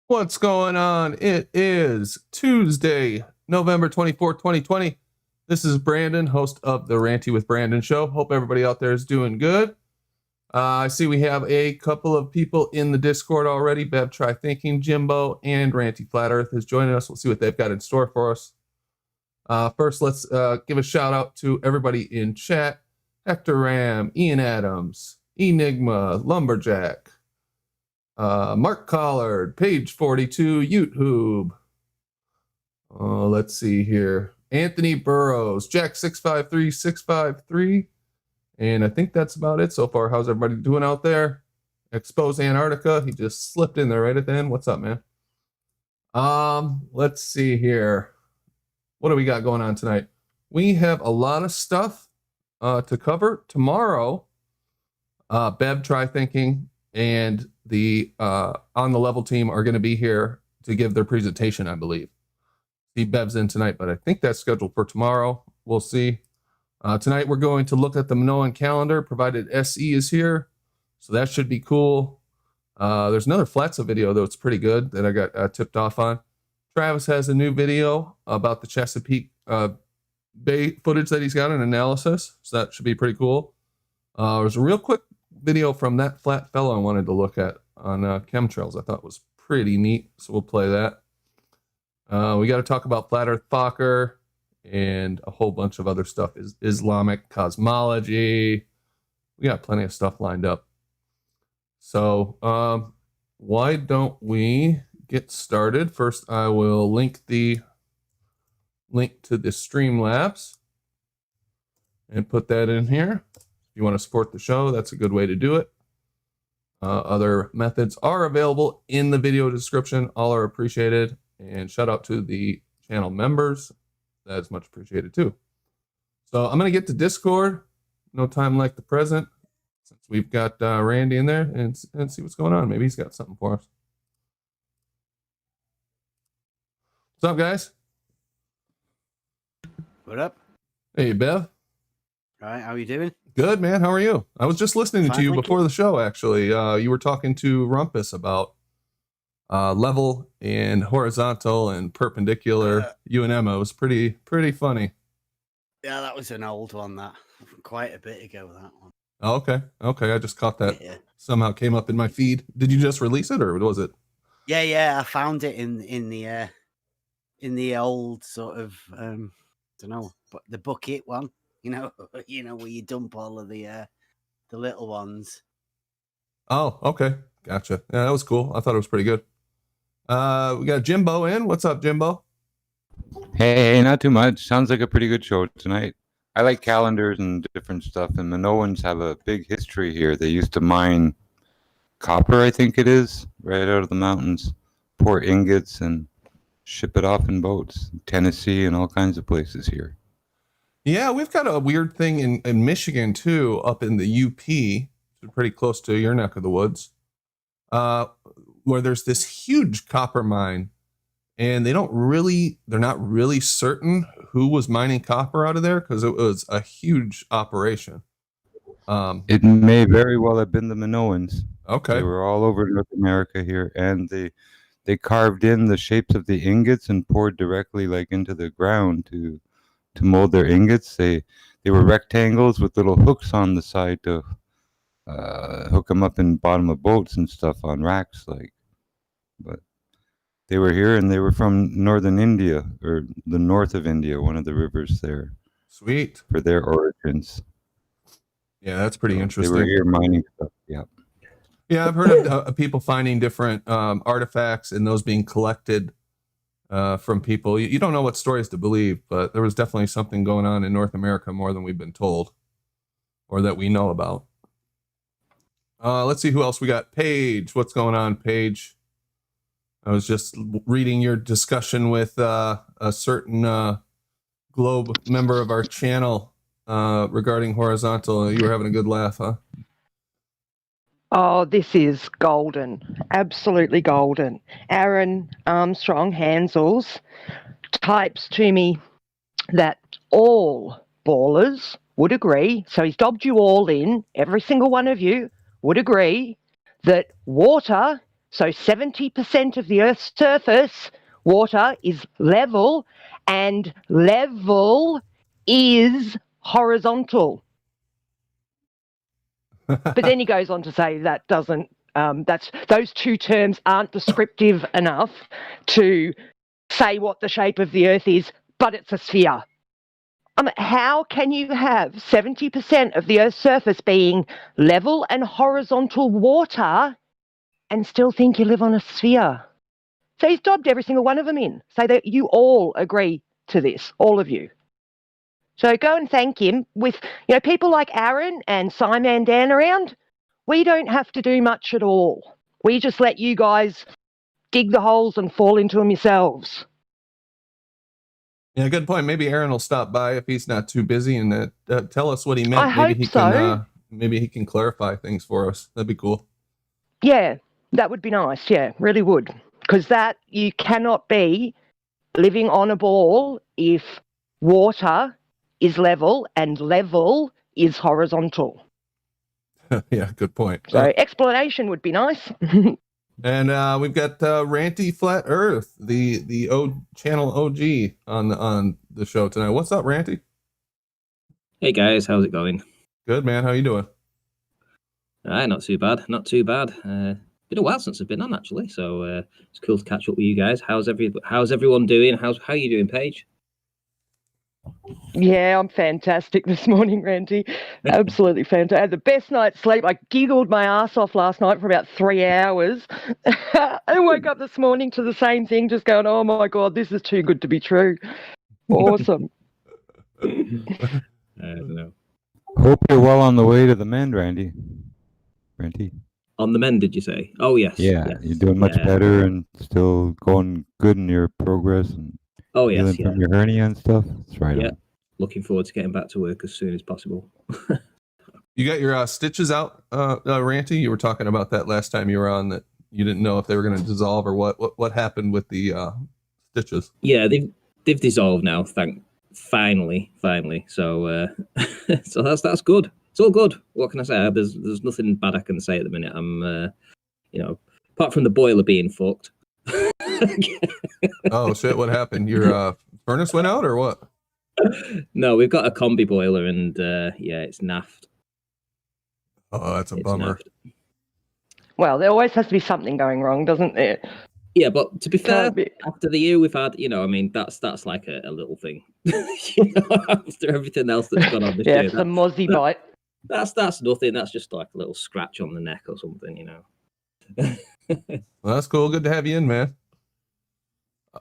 What's going on? It is Tuesday, November 24th, 2020. This is Brandon, host of the Ranty with Brandon show. Hope everybody out there is doing good. I see we have a couple of people in the Discord already. Bev Try Thinking, Jimbo, and Ranty Flat Earth is joining us. We'll see what they've got in store for us. First, let's give a shout out to everybody in chat. Hector Ram, Ian Adams, Enigma, Lumberjack, Mark Collard, Page 42, YouTube. Let's see here. Anthony Burrows, Jack 653, and I think that's about it so far. How's everybody doing out there? Expose Antarctica. He just slipped in there right at the end. What's up, man? Let's see here. What do we got going on tonight? We have a lot of stuff to cover tomorrow. Bev Try Thinking and the On the Level team are going to be here to give their presentation, I believe. Steve Bev's in tonight, but I think that's scheduled for tomorrow. We'll see. Tonight we're going to look at the Minoan calendar, provided SE is here. So that should be cool. There's another Flatsa video, though it's pretty good, that I got tipped off on. Travis has a new video about the Chesapeake Bay footage that he's got in analysis. So that should be pretty cool. There's a real quick video from that flat fellow I wanted to look at on chemtrails. I thought was pretty neat, so we'll play that. We got to talk about Flat Earth Fokker and a whole bunch of other stuff. Islamic cosmology. We got plenty of stuff lined up. So why don't we get started? First, I will link to the Streamlabs and put that in here. If you want to support the show, that's a good way to do it. Other methods are available in the video description. All are appreciated. And shout out to the channel members. That is much appreciated too. So I'm going to get to Discord. No time like the present, since we've got Randy in there, and see what's going on. Maybe he's got something for us. What's up, guys? What up? Hey, Bev. All right, how are you doing? Good, man. How are you? I was just listening to you before the show, actually. You were talking to Rumpus about level and horizontal and perpendicular UNM. It was pretty funny. Yeah, that was an old one, that. Quite a bit ago, that one. Oh, okay. I just caught that. Yeah. Somehow came up in my feed. Did you just release it, or was it? Yeah. I found it in the old sort of don't know, but the bucket one. You know where you dump all of the little ones. Oh, okay, gotcha. Yeah, that was cool. I thought it was pretty good. We got Jimbo in. What's up, Jimbo? Hey, not too much. Sounds like a pretty good show tonight. I like calendars and different stuff, and Minoans have a big history here. They used to mine copper, I think it is, right out of the mountains, pour ingots and ship it off in boats. Tennessee and all kinds of places here. Yeah, we've got a weird thing in Michigan too, up in the UP, pretty close to your neck of the woods, where there's this huge copper mine, and they're not really certain who was mining copper out of there, because it was a huge operation. It may very well have been the Minoans. Okay. They were all over North America here, and they carved in the shapes of the ingots and poured directly like into the ground to mold their ingots. They were rectangles with little hooks on the side to hook them up in bottom of boats and stuff on racks, like. But they were here, and they were from northern India, or the north of India, one of the rivers there. Sweet. For their origins. Yeah, that's pretty interesting. They were here mining stuff. Yeah. Yeah, I've heard of people finding different artifacts and those being collected from people. You don't know what stories to believe, but there was definitely something going on in North America more than we've been told, or that we know about. Let's see who else we got. Paige, what's going on, Paige? I was just reading your discussion with a certain Globe member of our channel regarding horizontal. You were having a good laugh, huh? Oh, this is golden. Absolutely golden. Aaron Armstrong Hansels types to me that all ballers would agree, so he's dobbed you all in, every single one of you would agree that water, so 70% of the Earth's surface, water is level, and level is horizontal. But then he goes on to say that doesn't, those two terms aren't descriptive enough to say what the shape of the Earth is, but it's a sphere. How can you have 70% of the Earth's surface being level and horizontal water and still think you live on a sphere? So he's dobbed every single one of them in. Say that you all agree to this, all of you. So go and thank him. With people like Aaron and Simon Dan around, we don't have to do much at all. We just let you guys dig the holes and fall into them yourselves. Yeah, good point. Maybe Aaron will stop by if he's not too busy and tell us what he meant. I hope so. Maybe he can clarify things for us. That'd be cool. Yeah, that would be nice. Yeah, really would. Because that you cannot be living on a ball if water is level and level is horizontal. Yeah, good point. So explanation would be nice. And we've got Ranty Flat Earth, the channel OG on the show tonight. What's up, Ranty? Hey guys, how's it going? Good, man. How you doing? Not too bad. Not too bad. Been a while since I've been on actually, so it's cool to catch up with you guys. How's everyone doing? How are you doing, Paige? Yeah, I'm fantastic this morning, Ranty. Absolutely fantastic. I had the best night's sleep. I giggled my ass off last night for about 3 hours. I woke up this morning to the same thing, just going, oh my God, this is too good to be true. Awesome. I don't know. Hope you're well on the way to the mend, Ranty. On the mend, did you say? Oh, yes. Yeah, yes. you're doing much better and still going good in your progress and healing from your hernia and stuff. That's right. Yeah, looking forward to getting back to work as soon as possible. You got your stitches out, Ranty? You were talking about that last time you were on, that you didn't know if they were going to dissolve or what happened with the stitches. Yeah, they've dissolved now. Finally. So so that's good. It's all good. What can I say? There's nothing bad I can say at the minute. I'm apart from the boiler being fucked. Oh shit! What happened? Your furnace went out or what? No, we've got a combi boiler and it's naffed. Oh, that's a bummer. Naffed. Well, there always has to be something going wrong, doesn't there? Yeah, but to be fair, after the year we've had, that's like a little thing. After everything else that's gone on this year. Yeah, it's the mozzie bite. That's nothing. That's just like a little scratch on the neck or something, Well, that's cool. Good to have you in, man.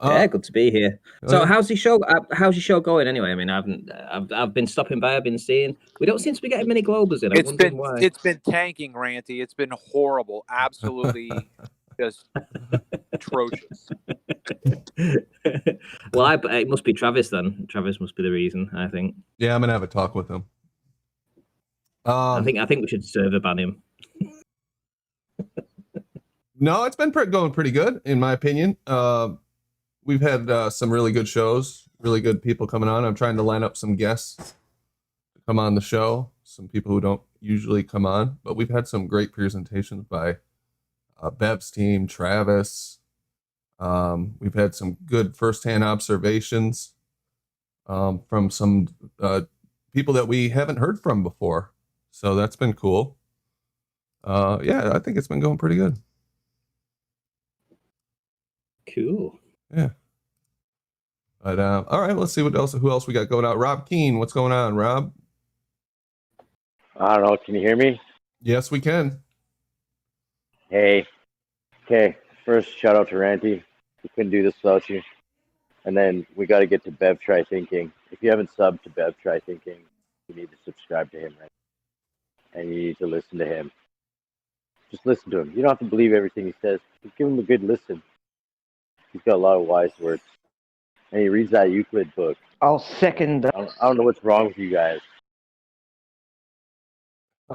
Yeah, good to be here. So, how's your show? How's your show going anyway? I mean, I've been stopping by. I've been seeing. We don't seem to be getting many Globers in. It's been tanking, Ranty. It's been horrible. Absolutely, just atrocious. Well, it must be Travis then. Travis must be the reason, I think. Yeah, I'm gonna have a talk with him. I think we should server ban him. No, it's been going pretty good in my opinion. We've had some really good shows, really good people coming on. I'm trying to line up some guests to come on the show, some people who don't usually come on, but we've had some great presentations by Bev's team, Travis. We've had some good firsthand observations from some people that we haven't heard from before. So that's been cool. Yeah, I think it's been going pretty good. Cool. Yeah. But all right, let's see who else we got going out. Rob Keane, what's going on, Rob? I don't know. Can you hear me? Yes, we can. Hey. Okay. First, shout out to Ranty. We couldn't do this without you. And then we got to get to Bev Try Thinking. If you haven't subbed to Bev Try Thinking, you need to subscribe to him, right? And you need to listen to him. Just listen to him. You don't have to believe everything he says. Just give him a good listen. He's got a lot of wise words. And he reads that Euclid book. I'll second that. I don't know what's wrong with you guys.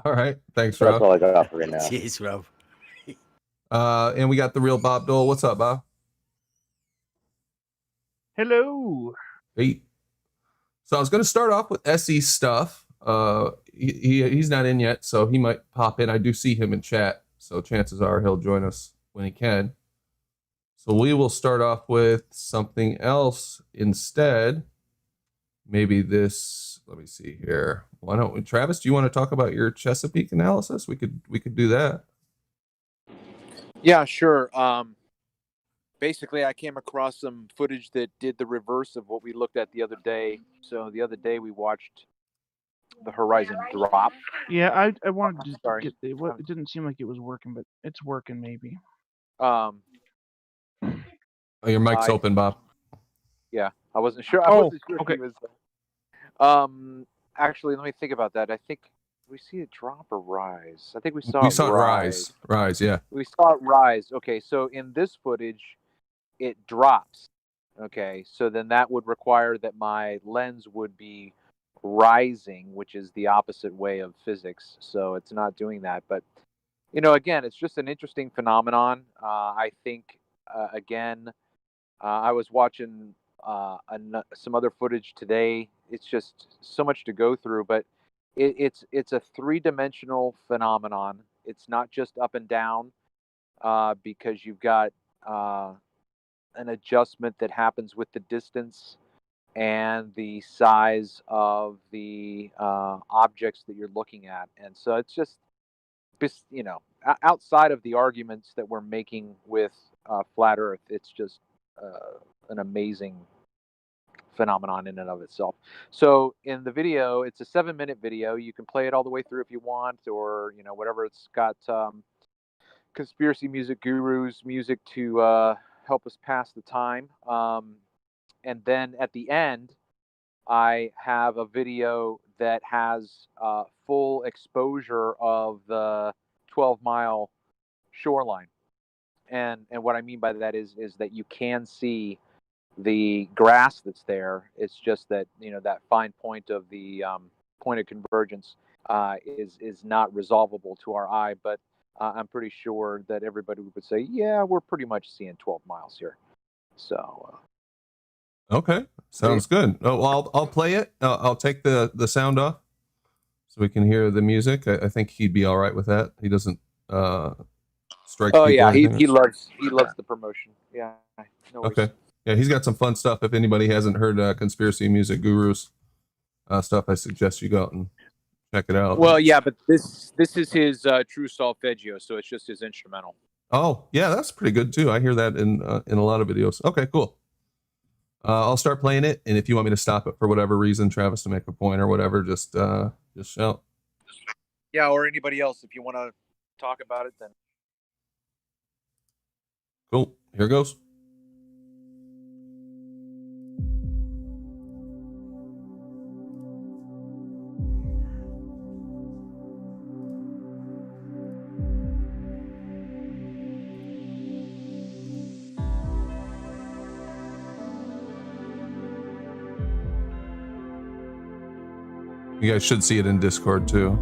All right. Thanks, Rob. That's all I got for right now. Jeez, Rob. And we got the real Bob Dole. What's up, Bob? Hello. Hey. So I was going to start off with SE stuff. He's not in yet, so he might pop in. I do see him in chat, so chances are he'll join us when he can. So we will start off with something else instead. Maybe this. Let me see here. Why don't we, Travis? Do you want to talk about your Chesapeake analysis? We could do that. Yeah, sure. Basically, I came across some footage that did the reverse of what we looked at the other day. So the other day we watched the horizon drop. Yeah, I wanted to Sorry. get it didn't seem like it was working, but it's working maybe. Um, Oh, your mic's open, Bob. Yeah, I wasn't sure. Oh, I wasn't sure okay. if he was. Actually, let me think about that. I think we see it drop or rise. I think we saw it rise. Rise, yeah. We saw it rise. Okay, so in this footage, it drops. Okay, so then that would require that my lens would be rising, which is the opposite way of physics. So it's not doing that. But, again, it's just an interesting phenomenon. I think, again, I was watching some other footage today. It's just so much to go through, but it's a three-dimensional phenomenon. It's not just up and down because you've got an adjustment that happens with the distance and the size of the objects that you're looking at. And so it's just, outside of the arguments that we're making with flat Earth, it's just an amazing phenomenon in and of itself. So in the video, it's a 7-minute video. You can play it all the way through if you want, or whatever. It's got conspiracy music gurus music to help us pass the time. And then at the end, I have a video that has full exposure of the 12-mile shoreline. And what I mean by that is that you can see the grass that's there. It's just that that fine point of the point of convergence is not resolvable to our eye. But I'm pretty sure that everybody would say, yeah, we're pretty much seeing 12 miles here. So. Okay, sounds good. Oh, well, I'll play it. I'll take the sound off so we can hear the music. I think he'd be all right with that. He doesn't strike. Oh yeah, he loves the promotion. Yeah. No worries. Okay. Yeah, he's got some fun stuff. If anybody hasn't heard Conspiracy Music Gurus stuff, I suggest you go out and check it out. Well, yeah, but this is his true solfeggio, so it's just his instrumental. Oh, yeah, that's pretty good too. I hear that in a lot of videos. Okay, cool. I'll start playing it, and if you want me to stop it for whatever reason, Travis, to make a point or whatever, just shout. Yeah, or anybody else, if you want to talk about it, then. Cool. Here goes. You guys should see it in Discord too.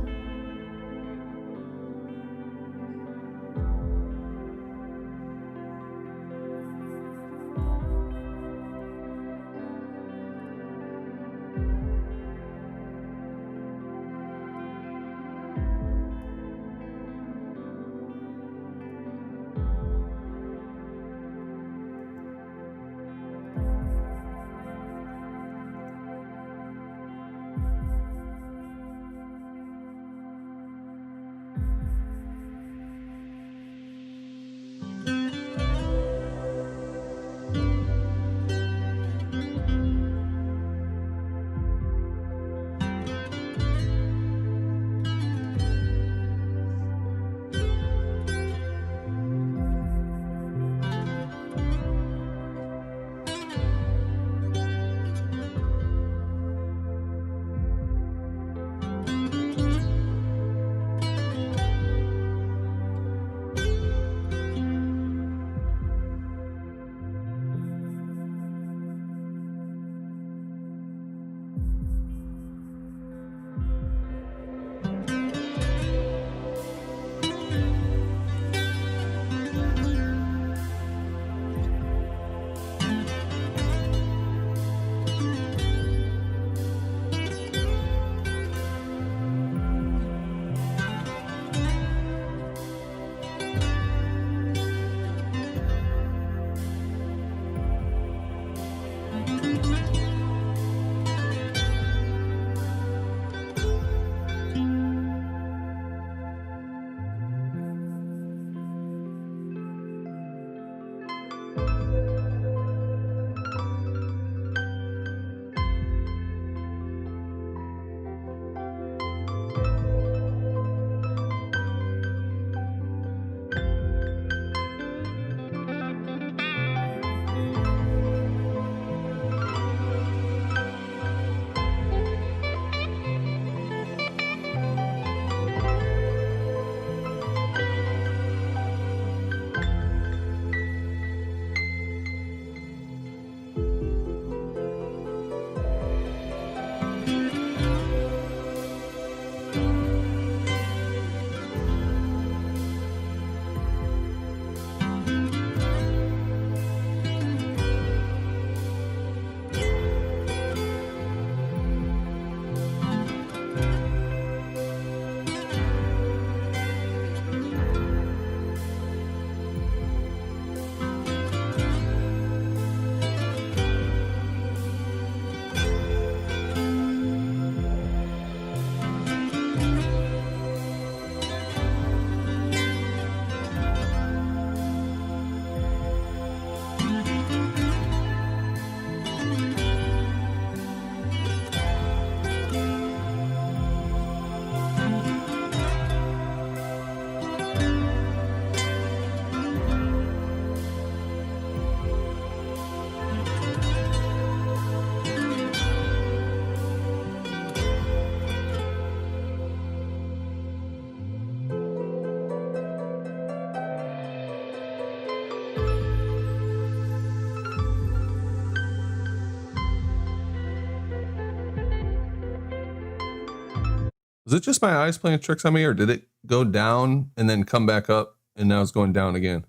Was it just my eyes playing tricks on me, or did it go down and then come back up and now it's going down again?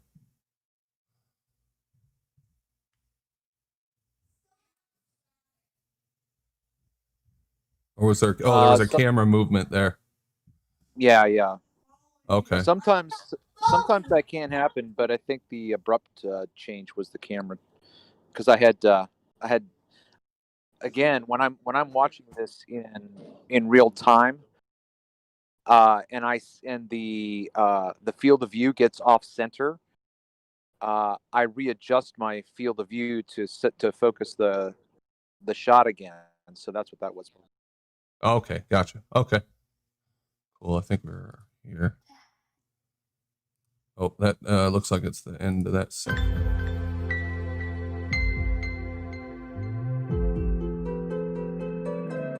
Or was there, oh, there was a camera movement there. Yeah. Okay. Sometimes that can happen, but I think the abrupt change was the camera, because I had again when I'm watching this in real time, and the field of view gets off center, I readjust my field of view to focus the shot again. So that's what that was. Okay, gotcha. Okay, cool. I think we're here. Oh, that looks like it's the end of that section.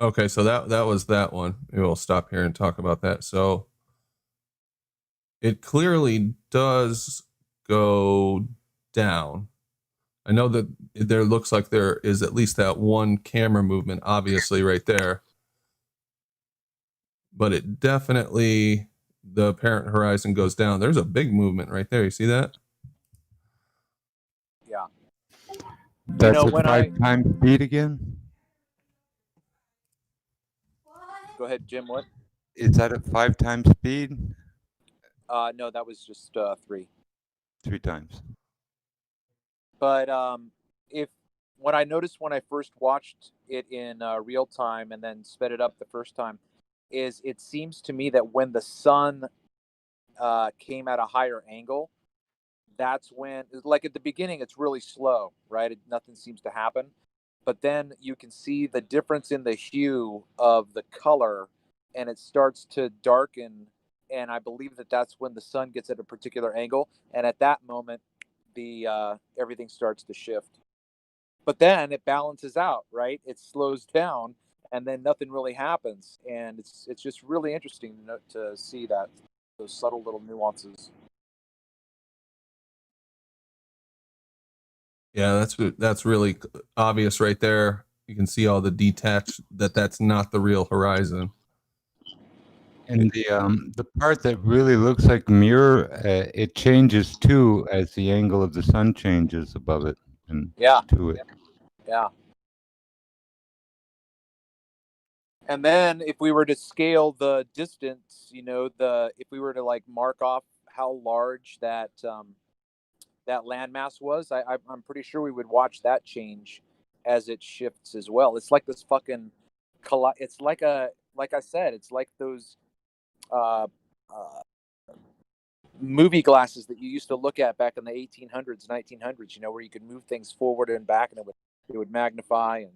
Okay, so that was that one. Maybe we'll stop here and talk about that. So it clearly does go down. I know that there looks like there is at least that one camera movement, obviously, right there. But it definitely, the apparent horizon goes down. There's a big movement right there. You see that? Yeah. That's at 5 times speed again? Go ahead, Jim. What? Is that at 5 times speed? No, that was just 3. 3 times. But what I noticed when I first watched it in real time and then sped it up the first time, is it seems to me that when the sun came at a higher angle, that's when, like at the beginning, it's really slow, right? Nothing seems to happen. But then you can see the difference in the hue of the color, and it starts to darken. And I believe that that's when the sun gets at a particular angle. And at that moment, the everything starts to shift. But then it balances out, right? It slows down, and then nothing really happens. And it's just really interesting to see that, those subtle little nuances. Yeah, that's really obvious right there. You can see all the detached, that's not the real horizon. And the part that really looks like mirror, it changes too as the angle of the sun changes above it and to it. Yeah. And then if we were to scale the distance, if we were to like mark off how large that that landmass was, I'm pretty sure we would watch that change as it shifts as well. It's like this fucking, it's like I said, it's like those uh, movie glasses that you used to look at back in the 1800s, 1900s. Where you could move things forward and back, and it would magnify and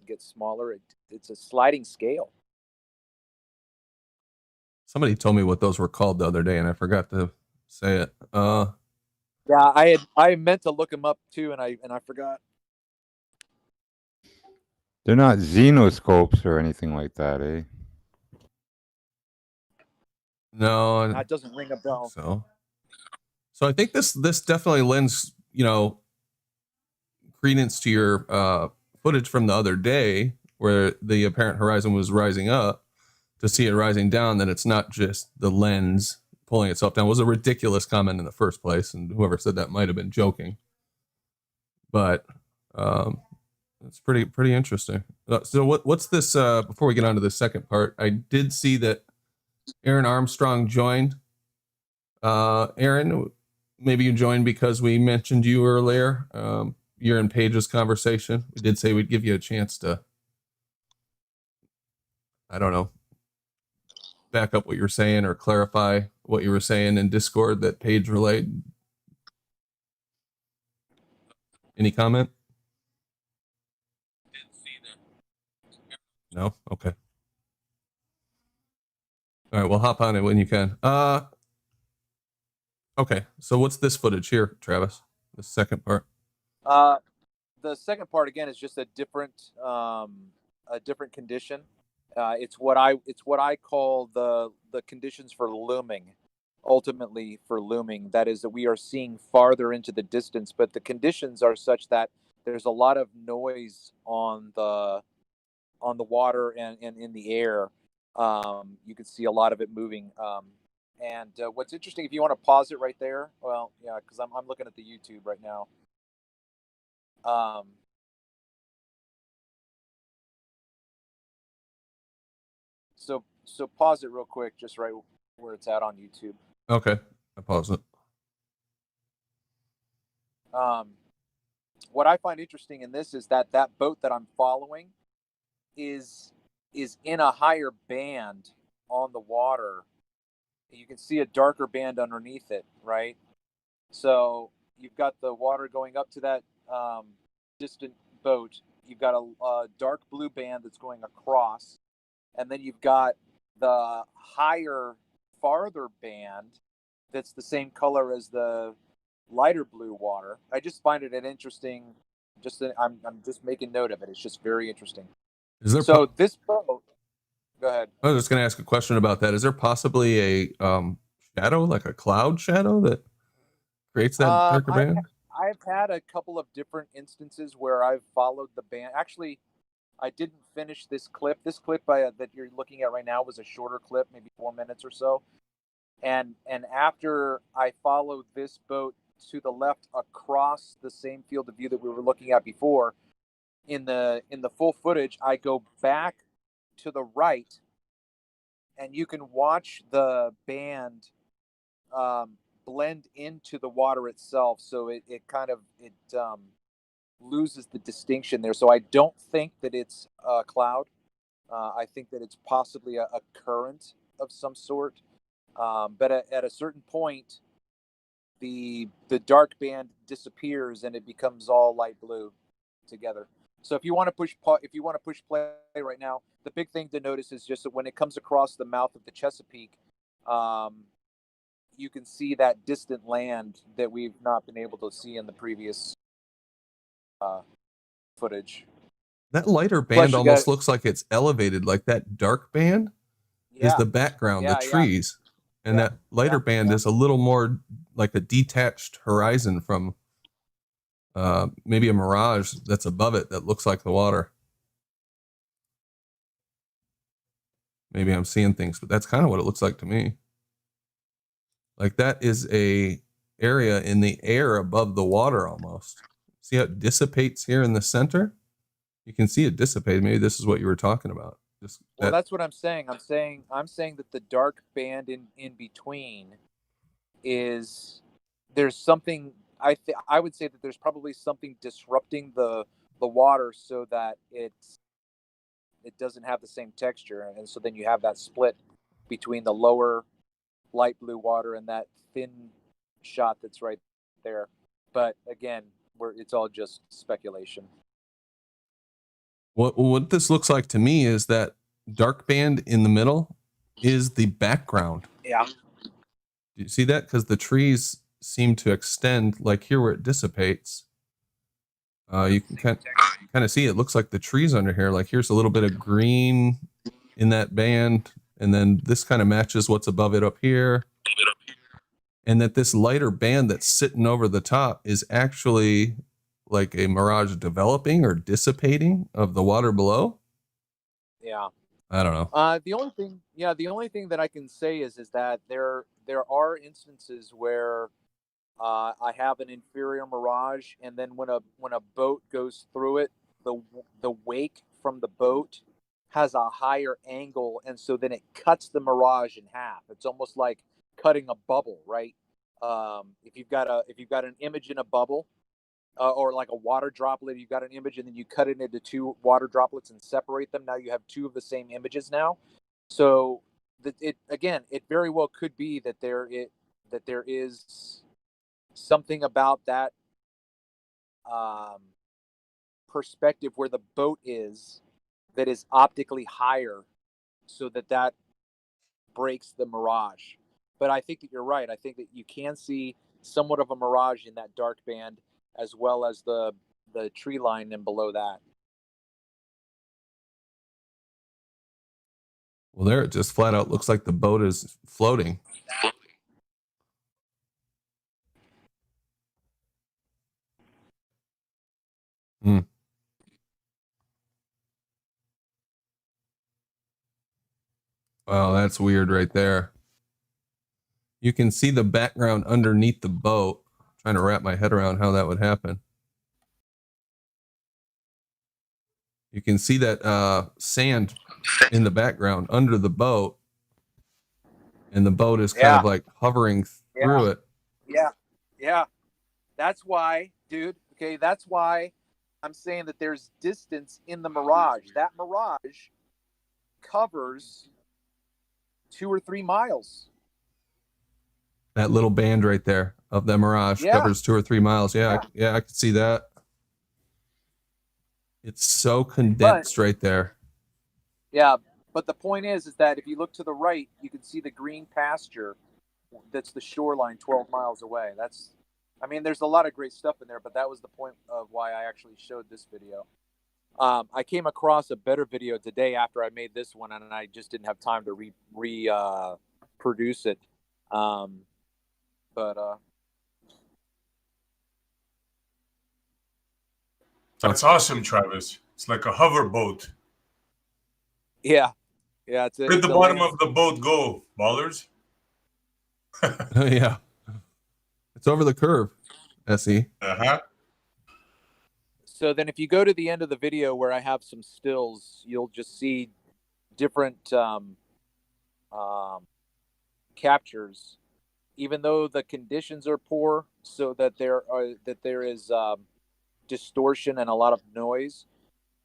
get smaller. It's a sliding scale. Somebody told me what those were called the other day, and I forgot to say it. Yeah, I meant to look them up too, and I forgot. They're not xenoscopes or anything like that, eh? No, that doesn't ring a bell. So I think this definitely lends credence to your footage from the other day, where the apparent horizon was rising up. To see it rising down, that it's not just the lens pulling itself down, was a ridiculous comment in the first place, and whoever said that might have been joking. But it's pretty interesting. So what's this? Before we get on to the second part, I did see that Aaron Armstrong joined. Aaron, maybe you joined because we mentioned you earlier. You're in Paige's conversation. We did say we'd give you a chance to, I don't know, back up what you're saying or clarify what you were saying in Discord that Paige relayed. Any comment? No? Okay. All right, well, hop on it when you can. Okay, so what's this footage here, Travis? The second part. The second part again is just a different condition. It's what I call the conditions for looming. Ultimately, for looming, that is that we are seeing farther into the distance, but the conditions are such that there's a lot of noise on the water and in the air, You can see a lot of it moving. And what's interesting, if you want to pause it right there, well, yeah, because I'm looking at the YouTube right now. So pause it real quick, just right where it's at on YouTube. Okay, I pause it. What I find interesting in this is that that boat that I'm following is in a higher band on the water. You can see a darker band underneath it, right? So you've got the water going up to that distant boat. You've got a dark blue band that's going across, and then you've got the higher, farther band that's the same color as the lighter blue water. I just find it an interesting. I'm just making note of it. It's just very interesting. Is there So this boat. Go ahead. I was just going to ask a question about that. Is there possibly a shadow, like a cloud shadow, that creates that darker band? I've had a couple of different instances where I've followed the band. Actually, I didn't finish this clip. This clip that you're looking at right now was a shorter clip, maybe 4 minutes or so. And after I followed this boat to the left across the same field of view that we were looking at before, in the full footage, I go back to the right, and you can watch the band blend into the water itself. So it loses the distinction there. So I don't think that it's a cloud. I think that it's possibly a current of some sort. But at a certain point, the dark band disappears and it becomes all light blue together. So if you want to push play right now, the big thing to notice is just that when it comes across the mouth of the Chesapeake, you can see that distant land that we've not been able to see in the previous footage. That lighter band almost looks like it's elevated, like that dark band is the background, the trees. And that lighter band is a little more like a detached horizon from maybe a mirage that's above it that looks like the water. Maybe I'm seeing things, but that's kind of what it looks like to me. Like that is a area in the air above the water almost. See how it dissipates here in the center? You can see it dissipate. Maybe this is what you were talking about. Well, that's what I'm saying. I'm saying that the dark band in between is there's something. I would say that there's probably something disrupting the water so that it doesn't have the same texture, and so then you have that split between the lower light blue water and that thin shot that's right there. But again, it's all just speculation. What this looks like to me is that dark band in the middle is the background. Yeah. Do you see that? Because the trees seem to extend, like here where it dissipates. You can kind of see it looks like the trees under here. Like here's a little bit of green in that band, and then this kind of matches what's above it up here. And that this lighter band that's sitting over the top is actually like a mirage developing or dissipating of the water below. Yeah. I don't know. The only thing that I can say is that there are instances where I have an inferior mirage, and then when a boat goes through it, the wake from the boat has a higher angle, and so then it cuts the mirage in half. It's almost like cutting a bubble, right? If you've got an image in a bubble, or like a water droplet, you've got an image and then you cut it into two water droplets and separate them. Now you have two of the same images now. So it very well could be that there is something about that perspective where the boat is that is optically higher, so that breaks the mirage. But I think that you're right. I think that you can see somewhat of a mirage in that dark band, as well as the tree line and below that. Well, there it just flat out looks like the boat is floating. Hmm. Wow, that's weird right there. You can see the background underneath the boat. I'm trying to wrap my head around how that would happen. You can see that sand in the background under the boat, and the boat is kind of like hovering through it. Yeah. That's why, dude. Okay, that's why I'm saying that there's distance in the mirage. That mirage covers 2 or 3 miles. That little band right there of the mirage covers 2 or 3 miles. Yeah, I could see that. It's so condensed right there. Yeah, but the point is that if you look to the right, you can see the green pasture. That's the shoreline 12 miles away. I mean, there's a lot of great stuff in there, but that was the point of why I actually showed this video. I came across a better video today after I made this one, and I just didn't have time to produce it. That's awesome, Travis. It's like a hover boat. Yeah. Where did the bottom of the boat go, ballers? Yeah. It's over the curve, SE. So then if you go to the end of the video where I have some stills, you'll just see different captures, even though the conditions are poor, so that there is distortion and a lot of noise.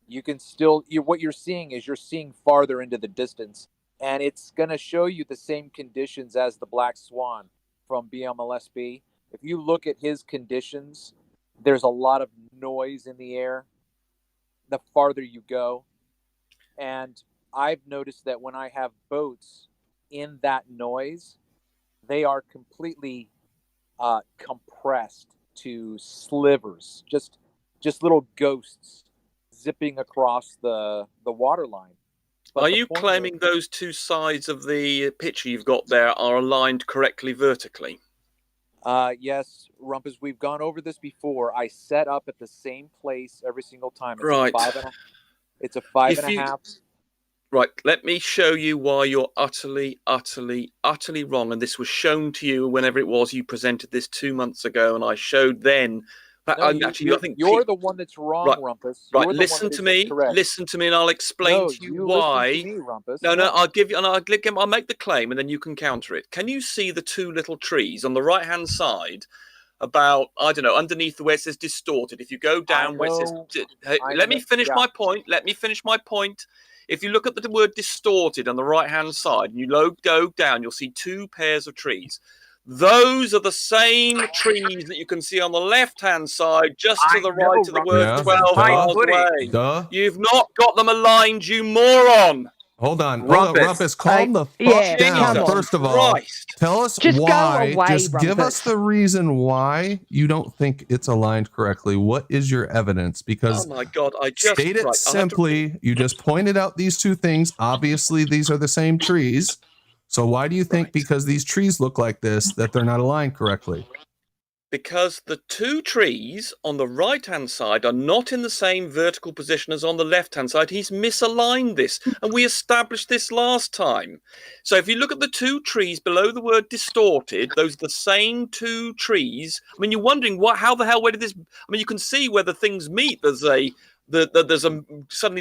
You can still, what you're seeing is you're seeing farther into the distance, and it's going to show you the same conditions as the Black Swan from BMLSB. If you look at his conditions, there's a lot of noise in the air the farther you go. And I've noticed that when I have boats in that noise, they are completely compressed to slivers, just little ghosts zipping across the water line. But are you claiming those two sides of the picture you've got there are aligned correctly vertically? Yes, Rumpus, we've gone over this before. I set up at the same place every single time. It's right. It's a five and a half. Right, let me show you why you're utterly wrong. And this was shown to you whenever it was you presented this 2 months ago, and I showed then. No, I think you're the one that's wrong, right, Rumpus. Right, listen to me. Listen to me, and I'll explain to you why. Listen to me, Rumpus. No, I'll give you, and I'll make the claim, and then you can counter it. Can you see the two little trees on the right-hand side? About, I don't know, underneath where it says distorted. If you go down where it says, let me finish my point. Let me finish my point. If you look at the word distorted on the right-hand side, and you go down, you'll see 2 pairs of trees. Those are the same trees that you can see on the left-hand side, just to the right of the word 12 miles away. You've not got them aligned, you moron. Hold on, Rumpus, calm the fuck down. First of all, tell us why. Just give us the reason why you don't think it's aligned correctly. What is your evidence? Because oh my God, I just state it simply. You just pointed out these 2 things. Obviously, these are the same trees. So why do you think because these trees look like this that they're not aligned correctly? Because the 2 trees on the right-hand side are not in the same vertical position as on the left-hand side. He's misaligned this, and we established this last time. So if you look at the 2 trees below the word distorted, those are the same 2 trees. I mean, you're wondering how the hell, where did this? I mean, you can see where the things meet. Suddenly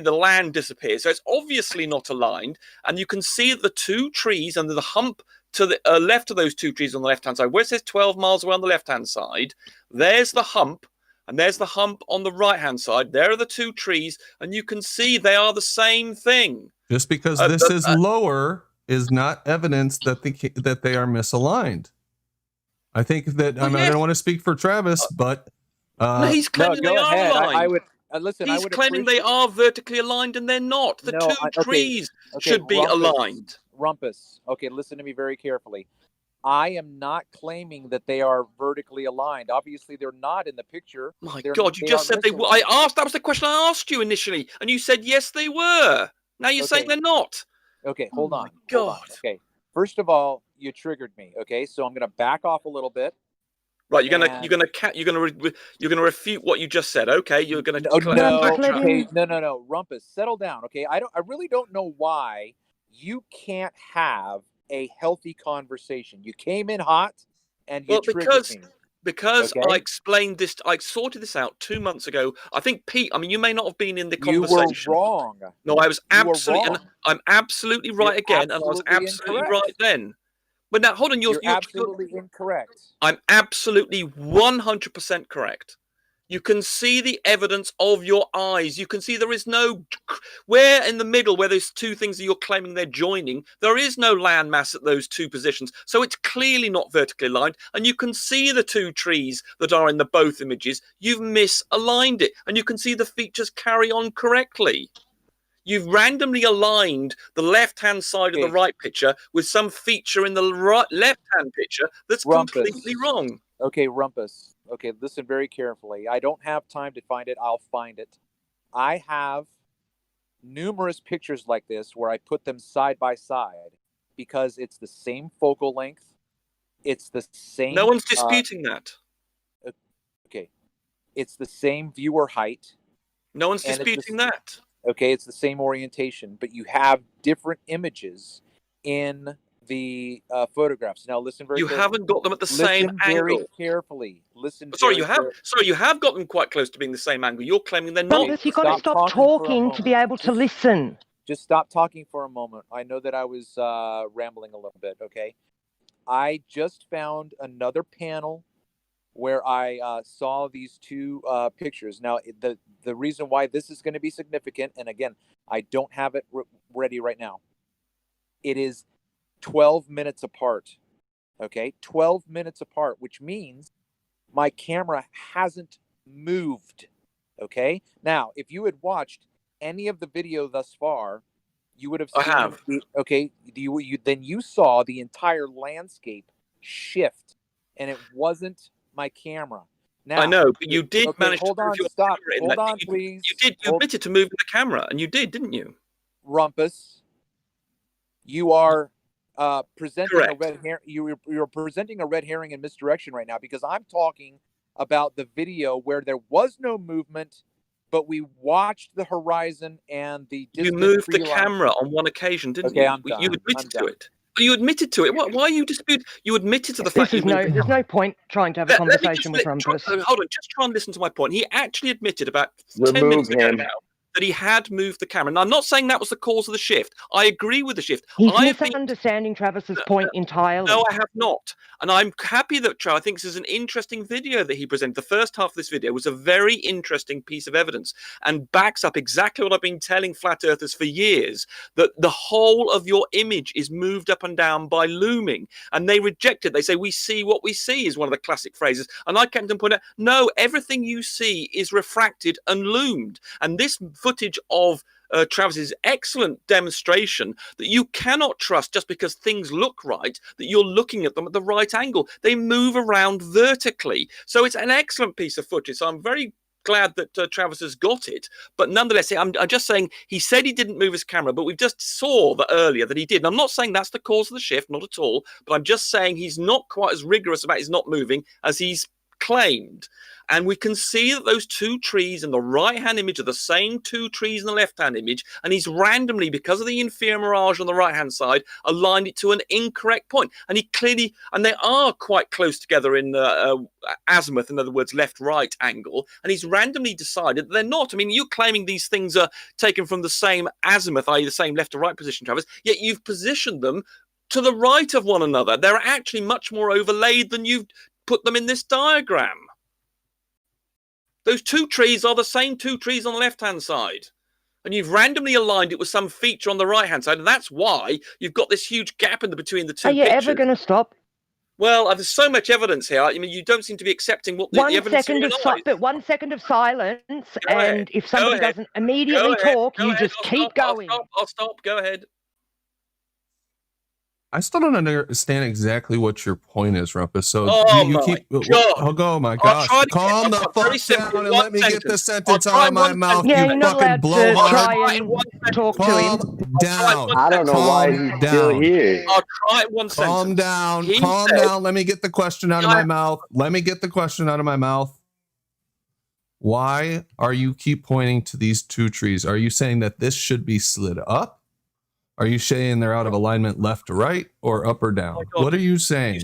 the land disappears. So it's obviously not aligned, and you can see the 2 trees under the hump to the left of those 2 trees on the left-hand side, where it says 12 miles away on the left-hand side, there's the hump, and there's the hump on the right-hand side. There are the 2 trees, and you can see they are the same thing. Just because this is lower is not evidence that they are misaligned. I think that I don't want to speak for Travis, but no, he's claiming they are aligned. He's claiming they are vertically aligned, and they're not. The 2 trees should be aligned. Rumpus, okay, listen to me very carefully. I am not claiming that they are vertically aligned. Obviously, they're not in the picture. My God, you just said they were. That was the question I asked you initially, and you said yes, they were. Now you're saying they're not. Okay, hold on. God. Okay, first of all, you triggered me. Okay, so I'm going to back off a little bit. Right, you're gonna refute what you just said. Okay, you're gonna. No, Rumpus, settle down. Okay, I really don't know why You can't have a healthy conversation. You came in hot and you Well, triggered me. because Okay? I explained this, I sorted this out 2 months ago. I think Pete, I mean, you may not have been in the You were conversation. wrong. No, I was You were absolutely, and wrong. I'm absolutely right You're again, and I was absolutely absolutely incorrect. right then. But now, hold on, You're absolutely incorrect. I'm absolutely 100% correct. You can see the evidence of your eyes. You can see there is no, where in the middle, where there's two things that you're claiming they're joining, there is no landmass at those two positions. So it's clearly not vertically aligned. And you can see the two trees that are in the both images. You've misaligned it. And you can see the features carry on correctly. You've randomly aligned the left-hand side of the right picture with some feature in the left-hand picture that's completely wrong. Okay, Rumpus. Okay, listen very carefully. I don't have time to find it. I'll find it. I have numerous pictures like this where I put them side by side because it's the same focal length. It's the same. No one's disputing that. Okay. It's the same viewer height. No one's disputing that. Okay, it's the same orientation, but you have different images in the photographs. Now, listen very. You haven't got them at the same Listen very angle. carefully. Listen. Sorry, very you have. Sorry, you have got them quite close to being the same angle. You're claiming they're not. Rumpus, you've got to stop talking to be able to listen. Just stop talking for a moment. I know that I was rambling a little bit. Okay, I just found another panel where I saw these two pictures. Now, the reason why this is going to be significant, and again, I don't have it ready right now. It is 12 minutes apart. Okay, 12 minutes apart, which means my camera hasn't moved. Okay, now if you had watched any of the video thus far, you would have seen. I have. Okay, then you saw the entire landscape shift, and it wasn't my camera. Now, I know, but you did manage hold to move on, your stop. camera in Hold that. on, please. You admitted to moving the camera, and you did, didn't you? Rumpus, you are presenting Correct. a red herring. You're presenting a red herring in misdirection right now because I'm talking about the video where there was no movement, but we watched the horizon and the You distant moved the tree line. camera on one occasion, didn't Okay, you? I'm done. You admitted I'm to done. it. But you admitted to it. Why are you disputing? You admitted to the fact This is you moved the there's no point trying to have a Let me conversation with try, Rumpus. hold on, just try and listen to my point. He actually admitted about 10 Remove minutes ago him. now that he had moved the camera. Now, I'm not saying that was the cause of the shift. I agree with the shift. He's I've been misunderstanding Travis's point entirely. No, I have not. And I'm happy that I think this is an interesting video that he presented. The first half of this video was a very interesting piece of evidence and backs up exactly what I've been telling flat earthers for years, that the whole of your image is moved up and down by looming. And they reject it. They say, we see what we see is one of the classic phrases. And I kept them point out, no, everything you see is refracted and loomed. And this footage of Travis's excellent demonstration that you cannot trust just because things look right, that you're looking at them at the right angle. They move around vertically. So it's an excellent piece of footage. So I'm very glad that Travis has got it. But nonetheless, I'm just saying he said he didn't move his camera, but we've just saw that earlier that he did. And I'm not saying that's the cause of the shift, not at all. But I'm just saying he's not quite as rigorous about his not moving as he's claimed. And we can see that those two trees in the right-hand image are the same two trees in the left-hand image, and he's randomly, because of the inferior mirage on the right-hand side, aligned it to an incorrect point. And he clearly, and they are quite close together in azimuth, in other words, left-right angle, and he's randomly decided that they're not. I mean, you're claiming these things are taken from the same azimuth, i.e. the same left to right position, Travis, yet you've positioned them to the right of one another. They're actually much more overlaid than you've put them in this diagram. Those two trees are the same two trees on the left-hand side. And you've randomly aligned it with some feature on the right-hand side. And that's why you've got this huge gap in between the two Are you pictures. ever going to stop? Well, there's so much evidence here. I mean, you don't seem to be accepting what the evidence is. But 1 second of silence, ahead. and if somebody doesn't immediately talk, you just keep going. I'll stop. Go ahead. I still don't understand exactly what your point is, Rumpus. So you keep. Oh my gosh! Calm the fuck down and let me get the sentence out of my mouth. Yeah, you you're not fucking allowed to blowhard. try and talk to him. Calm down. I don't know why he's still here. I'll try it one sentence. Calm down. Calm down. Let me get the question out of my mouth. Let me get the question out of my mouth. Why are you keep pointing to these two trees? Are you saying that this should be slid up? Are you saying they're out of alignment left to right or up or down? God. What are you saying?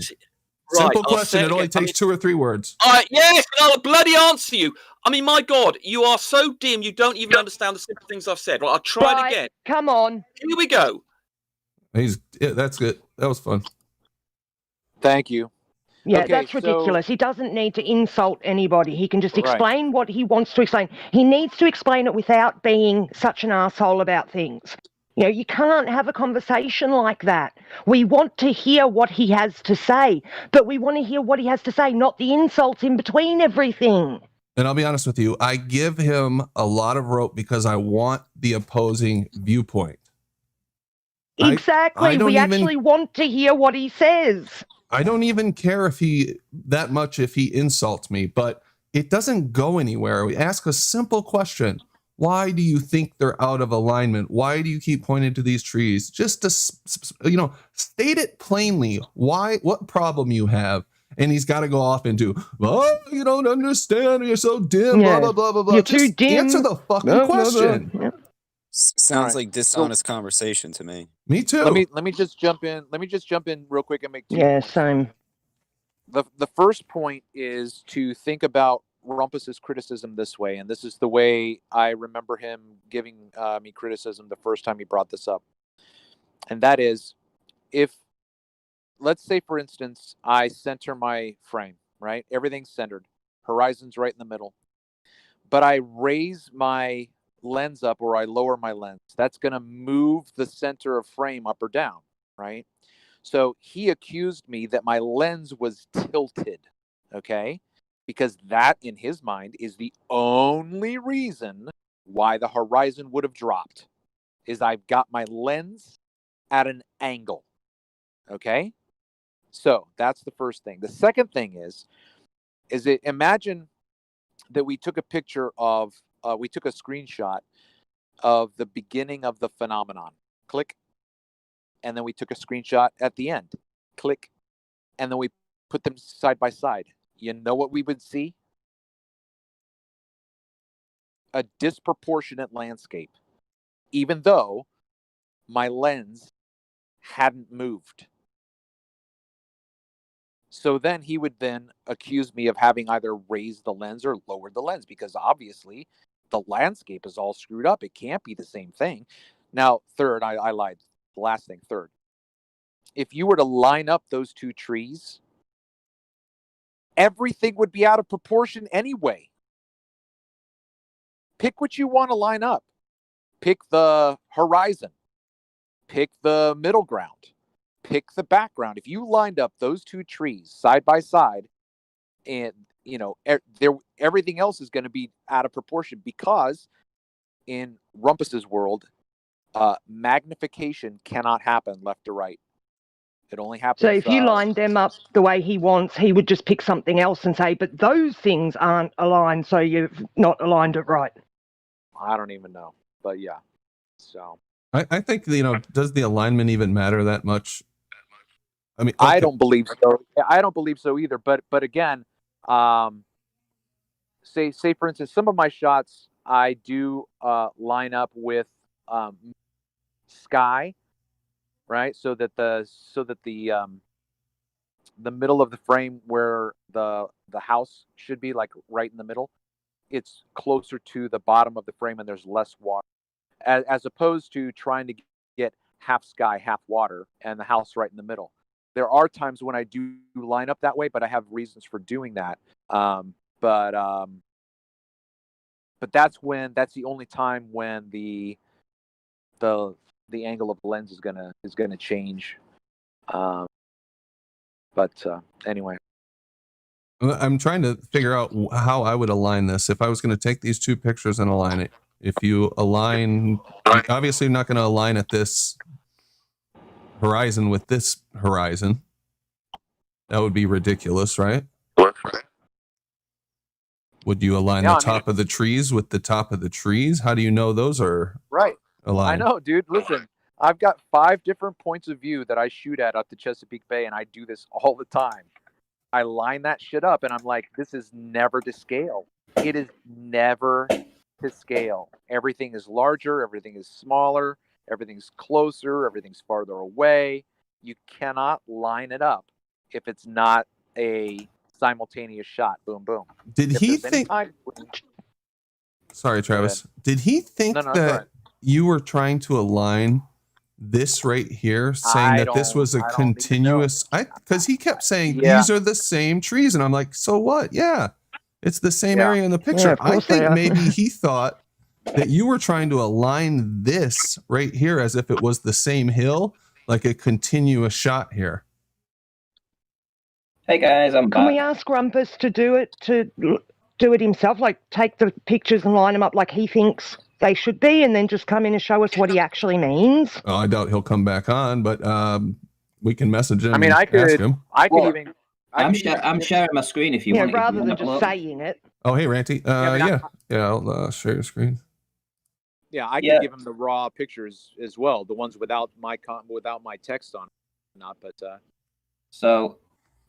Right, Simple I'll question. say It only takes 2 or 3 words. Yes, and I'll bloody answer you. I mean, my God, you are so dim, you don't even understand the simple things I've said. Right, I'll try it again. Come on. Here we go. That's good. That was fun. Thank you. Yeah, Okay, that's ridiculous. He doesn't need to insult anybody. He can just explain what he wants to explain. He needs to explain it without being such an asshole about things. You know, you can't have a conversation like that. We want to hear what he has to say, but we want to hear what he has to say, not the insults in between everything. And I'll be honest with you, I give him a lot of rope because I want the opposing viewpoint. Exactly. We actually want to hear what he says. I don't even care if he insults me, but it doesn't go anywhere. We ask a simple question. Why do you think they're out of alignment? Why do you keep pointing to these trees? Just to, state it plainly. Why, what problem you have? And he's got to go off into, oh, you don't understand. You're so dim, blah, blah, blah, blah, blah. You're Just too dim. answer the fucking question. Yeah. Sounds like dishonest conversation to me. Me too. Let me just jump in. Let me just jump in real quick and make 2 points. Same. The first point is to think about Rumpus's criticism this way, and this is the way I remember him giving me criticism the first time he brought this up. And that is, if, let's say, for instance, I center my frame, right? Everything's centered. Horizon's right in the middle. But I raise my lens up or I lower my lens. That's going to move the center of frame up or down, right? So he accused me that my lens was tilted, okay? Because that, in his mind, is the only reason why the horizon would have dropped, is I've got my lens at an angle, okay? So that's the first thing. The second thing is imagine that we took a picture of, we took a screenshot of the beginning of the phenomenon. Click. And then we took a screenshot at the end. Click. And then we put them side by side. You know what we would see? A disproportionate landscape, even though my lens hadn't moved. So then he would then accuse me of having either raised the lens or lowered the lens, because obviously the landscape is all screwed up. It can't be the same thing. Now, third, I lied. The last thing, third. If you were to line up those 2 trees, everything would be out of proportion anyway. Pick what you want to line up. Pick the horizon. Pick the middle ground. Pick the background. If you lined up those 2 trees side by side, and everything else is going to be out of proportion, because in Rumpus's world, magnification cannot happen left to right. It only happens. So if you lined them up the way he wants, he would just pick something else and say, but those things aren't aligned, so you've not aligned it right. I don't even know, but yeah. So I think, does the alignment even matter that much? I mean, I don't believe so. I don't believe so either. But again, say for instance, some of my shots I do line up with sky, right? So that the middle of the frame where the house should be, like right in the middle, it's closer to the bottom of the frame and there's less water, as opposed to trying to get half sky, half water, and the house right in the middle. There are times when I do line up that way, but I have reasons for doing that. But that's the only time when the angle of the lens is gonna change. But anyway, I'm trying to figure out how I would align this. If I was going to take these 2 pictures and align it, if you align, obviously you're not going to align at this horizon with this horizon. That would be ridiculous, right? Would you align the top of the trees with the top of the trees? How do you know those are right? aligned? I know, dude. Listen, I've got 5 different points of view that I shoot at up the Chesapeake Bay, and I do this all the time. I line that shit up, and I'm like, this is never to scale. It is never to scale. Everything is larger. Everything is smaller. everything's closer, everything's farther away. You cannot line it up if it's not a simultaneous shot. Boom, boom. Did If he there's any think? time between- Sorry, Travis. Did he think No, no, that's all that right. you were trying to align this right here, saying that this was a continuous? Because he kept saying Yeah. these are the same trees, and I'm like, so what? Yeah, it's the same Yeah. area in the Yeah, picture. of I course they think are. maybe he thought that you were trying to align this right here as if it was the same hill, like a continuous shot here. Hey guys, I'm Can back. we ask Rumpus to do it himself? Like take the pictures and line them up like he thinks they should be, and then just come in and show us what he actually means. Oh, I doubt he'll come back on, but we can message him. I mean, and I ask could him. even. I'm sharing my screen if you Yeah, want. rather than if you just want to upload. saying it. Oh, hey, Ranty. Yeah, I'll share your screen. Yeah, I could Yeah. give him the raw pictures as well, the ones without my text on, not. But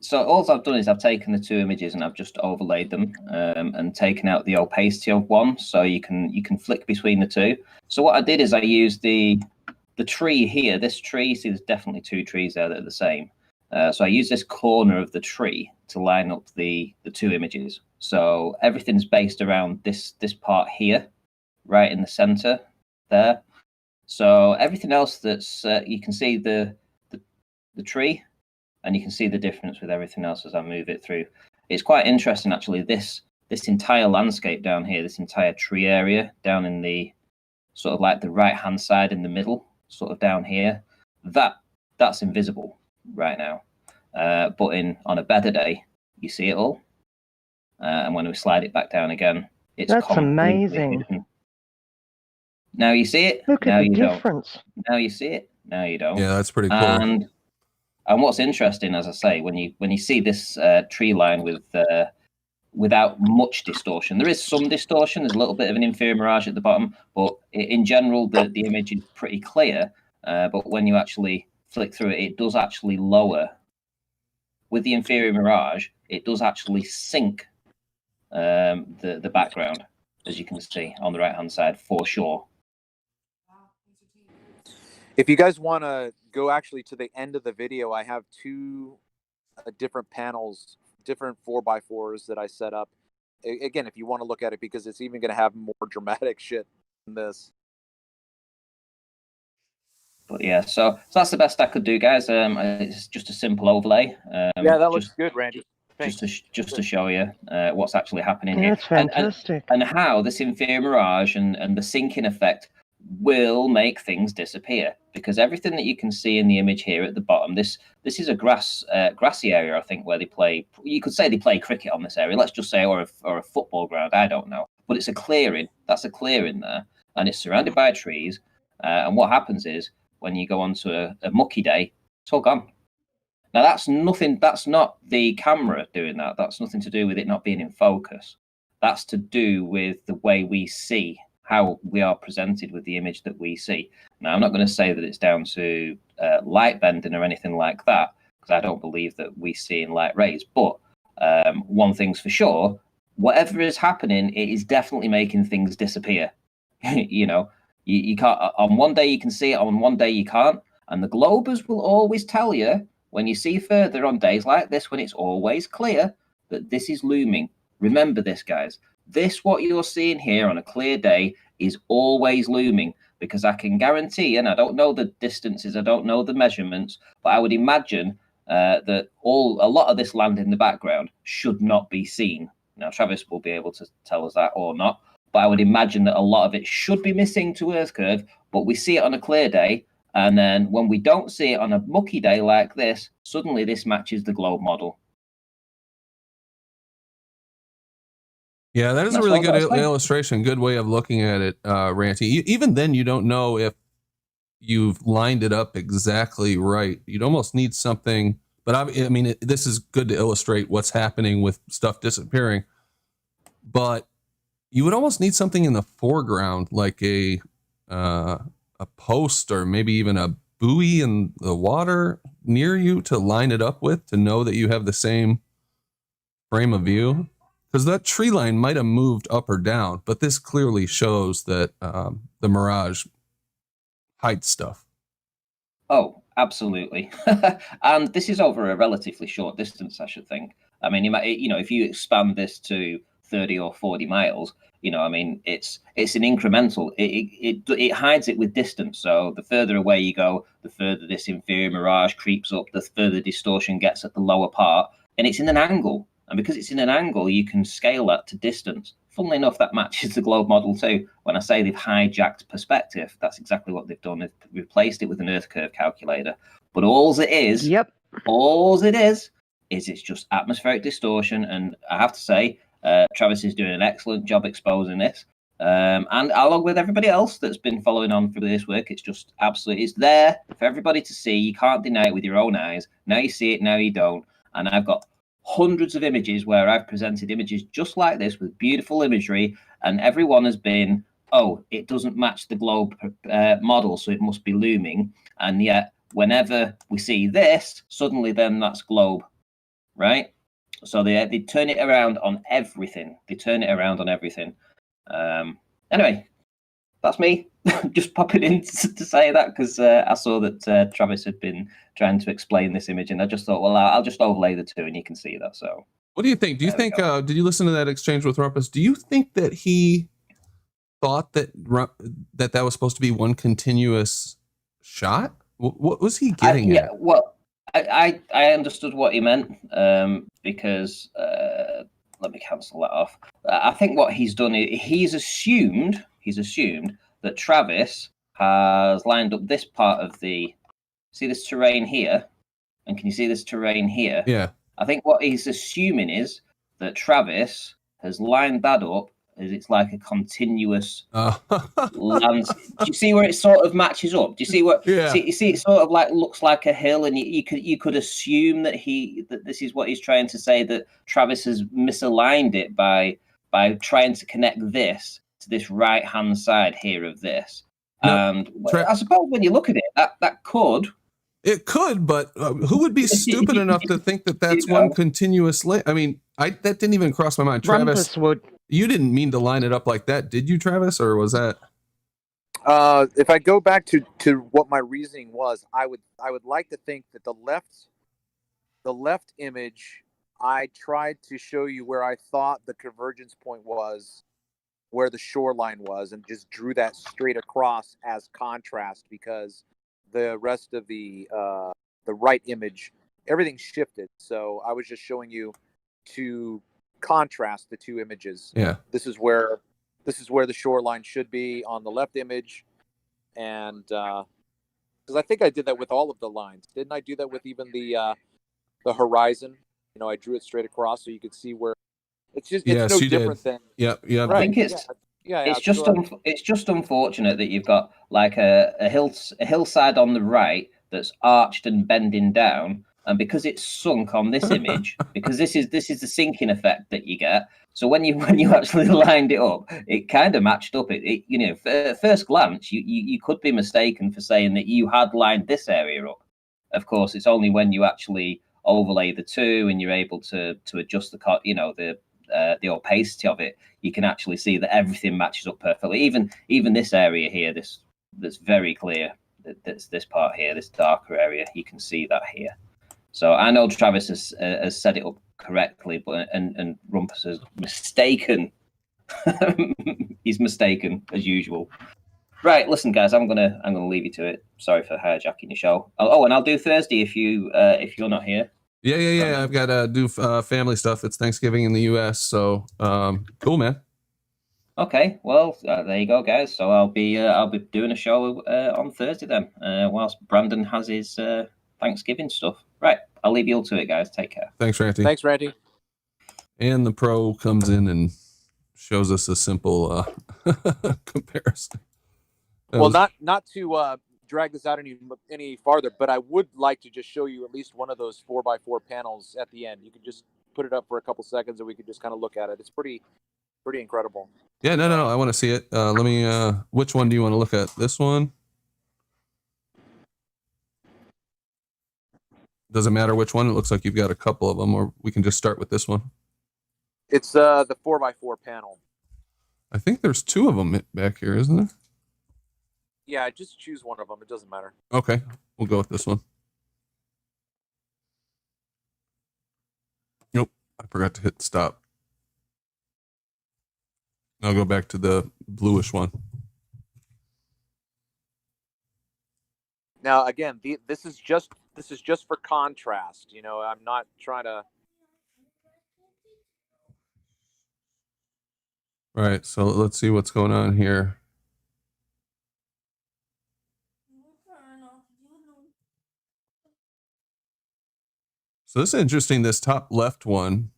So all I've done is I've taken the two images and I've just overlaid them and taken out the opacity of one, so you can flick between the two. So what I did is I used the tree here. This tree, see, there's definitely two trees there that are the same. So I used this corner of the tree to line up the two images. So everything's based around this part here, right in the center there. So everything else that's you can see the tree, and you can see the difference with everything else as I move it through. It's quite interesting actually. This entire landscape down here, this entire tree area down in the sort of like the right hand side in the middle, sort of down here, that's invisible right now. But on a better day, you see it all. And when we slide it back down again, it's That's completely amazing. hidden. Now you see it. Look now at the you difference. don't. Now you see it. Now you don't. Yeah, that's pretty cool. And what's interesting, as I say, when you see this tree line without much distortion, there is some distortion. There's a little bit of an inferior mirage at the bottom, but in general, the image is pretty clear. But when you actually flick through it, it does actually lower. With the inferior mirage, it does actually sink the background, as you can see on the right-hand side, for sure. if you guys want to go actually to the end of the video, I have two different panels, different 4x4s that I set up. Again, if you want to look at it, because it's even going to have more dramatic shit than this. But yeah, so that's the best I could do, guys. It's just a simple overlay. Yeah, that looks good, Randy. Just to show you what's actually happening Yeah, here. that's fantastic. And how this inferior mirage and the sinking effect will make things disappear, because everything that you can see in the image here at the bottom, this is a grassy area, I think, where they play. You could say they play cricket on this area. Let's just say, or a football ground. I don't know, but it's a clearing. That's a clearing there, and it's surrounded by trees. And what happens is, when you go onto a mucky day, it's all gone. Now that's nothing. That's not the camera doing that. That's nothing to do with it not being in focus. That's to do with the way we see, how we are presented with the image that we see. Now, I'm not going to say that it's down to light bending or anything like that, because I don't believe that we see in light rays. But one thing's for sure: whatever is happening, it is definitely making things disappear. You know. You can't, on one day you can see it, on one day you can't. And the Globers will always tell you, when you see further on days like this, when it's always clear, that this is looming. Remember this, guys. This, what you're seeing here on a clear day, is always looming, because I can guarantee, and I don't know the distances, I don't know the measurements, but I would imagine that a lot of this land in the background should not be seen. Now, Travis will be able to tell us that or not. But I would imagine that a lot of it should be missing to Earth curve, but we see it on a clear day. And then when we don't see it on a mucky day like this, suddenly this matches the globe model. Yeah, that is a really good illustration. Good way of looking at it, Ranty. Even then, you don't know if you've lined it up exactly right. You'd almost need something. But I mean, this is good to illustrate what's happening with stuff disappearing. But you would almost need something in the foreground, like a post or maybe even a buoy in the water near you to line it up with, to know that you have the same frame of view. Because that tree line might have moved up or down, but this clearly shows that the mirage hide stuff. Oh, absolutely. And this is over a relatively short distance, I should think. I mean, if you expand this to 30 or 40 miles, I mean, it's an incremental. It hides it with distance. So the further away you go, the further this inferior mirage creeps up, the further distortion gets at the lower part, and it's in an angle. And because it's in an angle, you can scale that to distance. Funnily enough, that matches the globe model too. When I say they've hijacked perspective, that's exactly what they've done. They've replaced it with an Earth curve calculator. But all it is it's just atmospheric distortion. And I have to say, Travis is doing an excellent job exposing this. And along with everybody else that's been following on for this work, it's just absolutely, it's there for everybody to see. You can't deny it with your own eyes. Now you see it, now you don't. And I've got hundreds of images where I've presented images just like this with beautiful imagery, and everyone has been, oh, it doesn't match the globe model, so it must be looming. And yet, whenever we see this, suddenly then that's globe, right? So they turn it around on everything. Anyway, that's me. Just popping in to say that because I saw that Travis had been trying to explain this image, and I just thought, well, I'll just overlay the two, and you can see that. So, what do you think? Do you think? Did you listen to that exchange with Rumpus? Do you think that he thought that that was supposed to be one continuous shot? What was he getting at? Well, I understood what he meant because let me cancel that off. I think what he's done is he's assumed that Travis has lined up this part of see this terrain here, and can you see this terrain here? Yeah. I think what he's assuming is that Travis has lined that up as it's like a continuous land. Do you see where it sort of matches up? Do you see what? Yeah. You see it sort of like looks like a hill, and you could assume that this is what he's trying to say, that Travis has misaligned it by trying to connect this to this right hand side here of this. No, and I suppose when you look at it, that could. It could, but who would be stupid enough to think that that's one continuous I mean, that didn't even cross my mind. Travis would. You didn't mean to line it up like that, did you, Travis? Or was that? If I go back to what my reasoning was, I would like to think that the left image, I tried to show you where I thought the convergence point was, where the shoreline was, and just drew that straight across as contrast, because the rest of the right image, everything shifted. So I was just showing you to contrast the two images. Yeah. This is where the shoreline should be on the left image, and because I think I did that with all of the lines. Didn't I do that with even the horizon? I drew it straight across so you could see where it's just yes, no you different did. than Right. I think it's just unfortunate that you've got like a hillside on the right that's arched and bending down, and because it's sunk on this image, because this is the sinking effect that you get. So when you actually lined it up, it kind of matched up. At first glance, you could be mistaken for saying that you had lined this area up. Of course, it's only when you actually overlay the two and you're able to adjust the opacity of it, you can actually see that everything matches up perfectly. Even this area here, that's very clear. That's this part here, this darker area. You can see that here. So I know Travis has set it up correctly, but and Rumpus is mistaken. He's mistaken as usual. Right, listen, guys, I'm gonna leave you to it. Sorry for hijacking your show. Oh, and I'll do Thursday if you're not here. Yeah. I've got to do family stuff. It's Thanksgiving in the U.S., so cool, man. Okay, well, there you go, guys. So I'll be doing a show on Thursday then, whilst Brandon has his Thanksgiving stuff. Right, I'll leave you all to it, guys. Take care. Thanks, Ranty. Thanks, Ranty. And the pro comes in and shows us a simple comparison. Well, not to drag this out any farther, but I would like to just show you at least one of those 4x4 panels at the end. You could just put it up for a couple seconds, and we could just kind of look at it. It's pretty incredible. Yeah, no, I want to see it. Let me. Which one do you want to look at? This one. Doesn't matter which one. It looks like you've got a couple of them, or we can just start with this one. It's the 4x4 panel. I think there's two of them back here, isn't there? Yeah, just choose one of them. It doesn't matter. Okay, we'll go with this one. Nope, I forgot to hit stop. I'll go back to the bluish one. Now, again, this is just for contrast. You know, I'm not trying to. All right, so let's see what's going on here. So this is interesting, this top left one.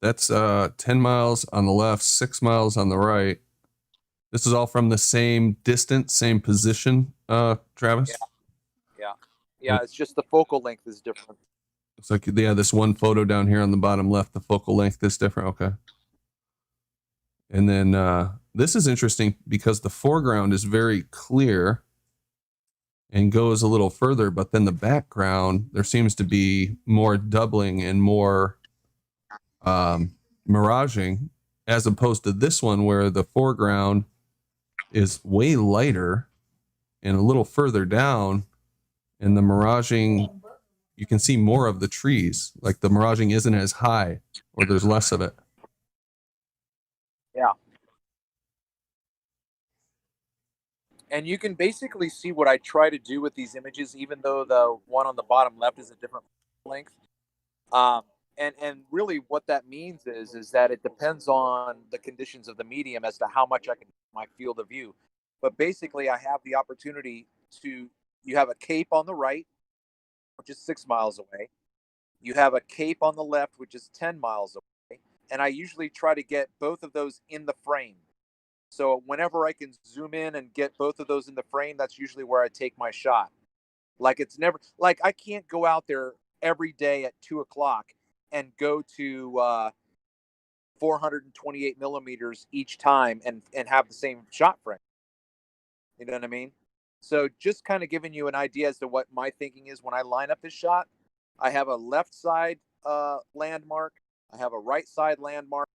That's 10 miles on the left, 6 miles on the right. This is all from the same distance, same position, Travis? Yeah, it's just the focal length is different. It's like, yeah, this one photo down here on the bottom left, the focal length is different. Okay. And then this is interesting because the foreground is very clear and goes a little further, but then the background, there seems to be more doubling and more miraging, as opposed to this one where the foreground is way lighter and a little further down, and the miraging, you can see more of the trees. Like the miraging isn't as high, or there's less of it. Yeah. And you can basically see what I try to do with these images, even though the one on the bottom left is a different length. And really what that means is that it depends on the conditions of the medium as to how much I can my field of view. But basically I have the opportunity to, you have a cape on the right, which is 6 miles away. You have a cape on the left, which is 10 miles away. And I usually try to get both of those in the frame. So whenever I can zoom in and get both of those in the frame, that's usually where I take my shot. Like it's never, like I can't go out there every day at 2 o'clock and go to 428 millimeters each time and have the same shot frame. You know what I mean? So just kind of giving you an idea as to what my thinking is when I line up this shot. I have a left side landmark, I have a right side landmark,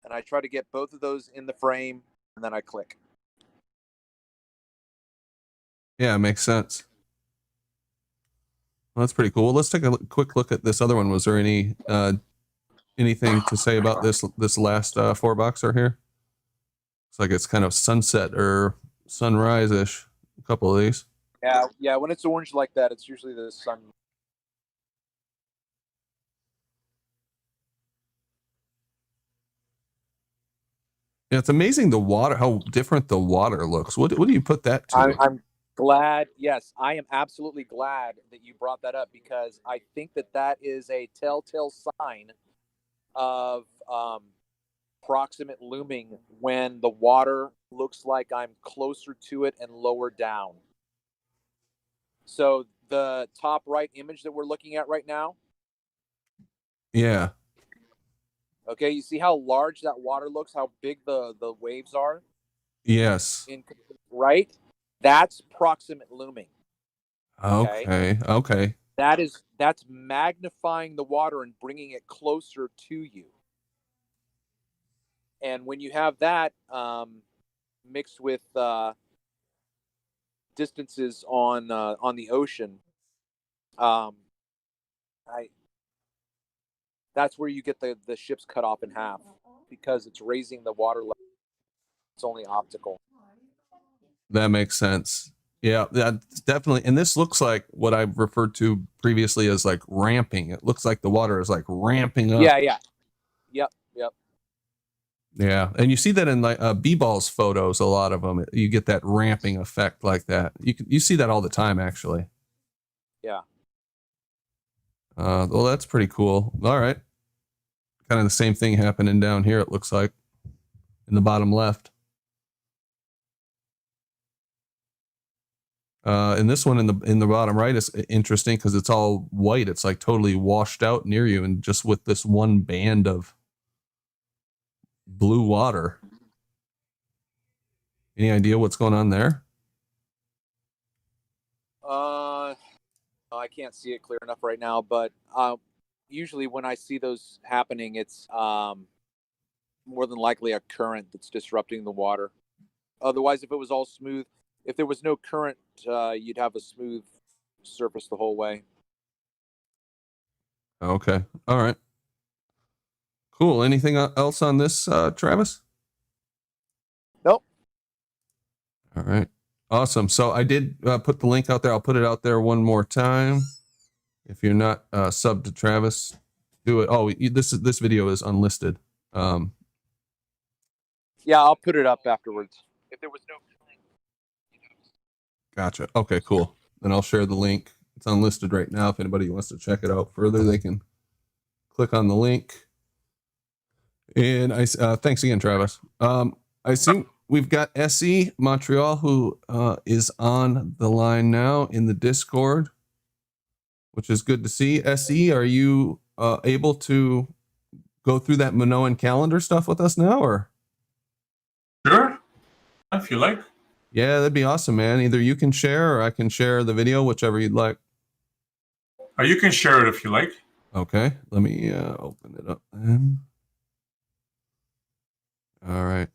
and I try to get both of those in the frame, and then I click. Yeah, it makes sense. Well, that's pretty cool. Well, let's take a quick look at this other one. Was there any anything to say about this last 4-boxer here? It's like it's kind of sunset or sunrise-ish. A couple of these. Yeah. When it's orange like that, it's usually the sun. Yeah, it's amazing the water, how different the water looks. What do you put that to? I'm glad. Yes, I am absolutely glad that you brought that up, because I think that is a telltale sign of proximate looming, when the water looks like I'm closer to it and lower down. So the top right image that we're looking at right now. Yeah. Okay, you see how large that water looks, how big the waves are? Yes. Right? That's proximate looming. Okay. That's magnifying the water and bringing it closer to you. And when you have that mixed with distances on the ocean, that's where you get the ships cut off in half, because it's raising the water level. It's only optical. That makes sense. Yeah, that's definitely. And this looks like what I've referred to previously as like ramping. It looks like the water is like ramping up. Yeah. Yep. Yeah, and you see that in like B-Ball's photos. A lot of them, you get that ramping effect like that. You see that all the time, actually. Yeah. Well, that's pretty cool. All right. Kind of the same thing happening down here, it looks like, in the bottom left. And this one in the bottom right is interesting because it's all white. It's like totally washed out near you, and just with this one band of blue water. Any idea what's going on there? I can't see it clear enough right now, but usually when I see those happening, it's more than likely a current that's disrupting the water. Otherwise, if it was all smooth, if there was no current, you'd have a smooth surface the whole way. Okay. All right. Cool. Anything else on this, Travis? Nope. All right. Awesome. So I did put the link out there. I'll put it out there one more time. If you're not subbed to Travis, do it. Oh, this video is unlisted. Yeah, I'll put it up afterwards. If there was no. Gotcha. Okay, cool. Then I'll share the link. It's unlisted right now. If anybody wants to check it out further, they can click on the link. And I thanks again, Travis. I see we've got SE Montreal who is on the line now in the Discord, which is good to see. SE, are you able to go through that Minoan calendar stuff with us now, or? Sure, if you like. Yeah, that'd be awesome, man. Either you can share or I can share the video, whichever you'd like. You can share it if you like. Okay, let me open it up then. All right.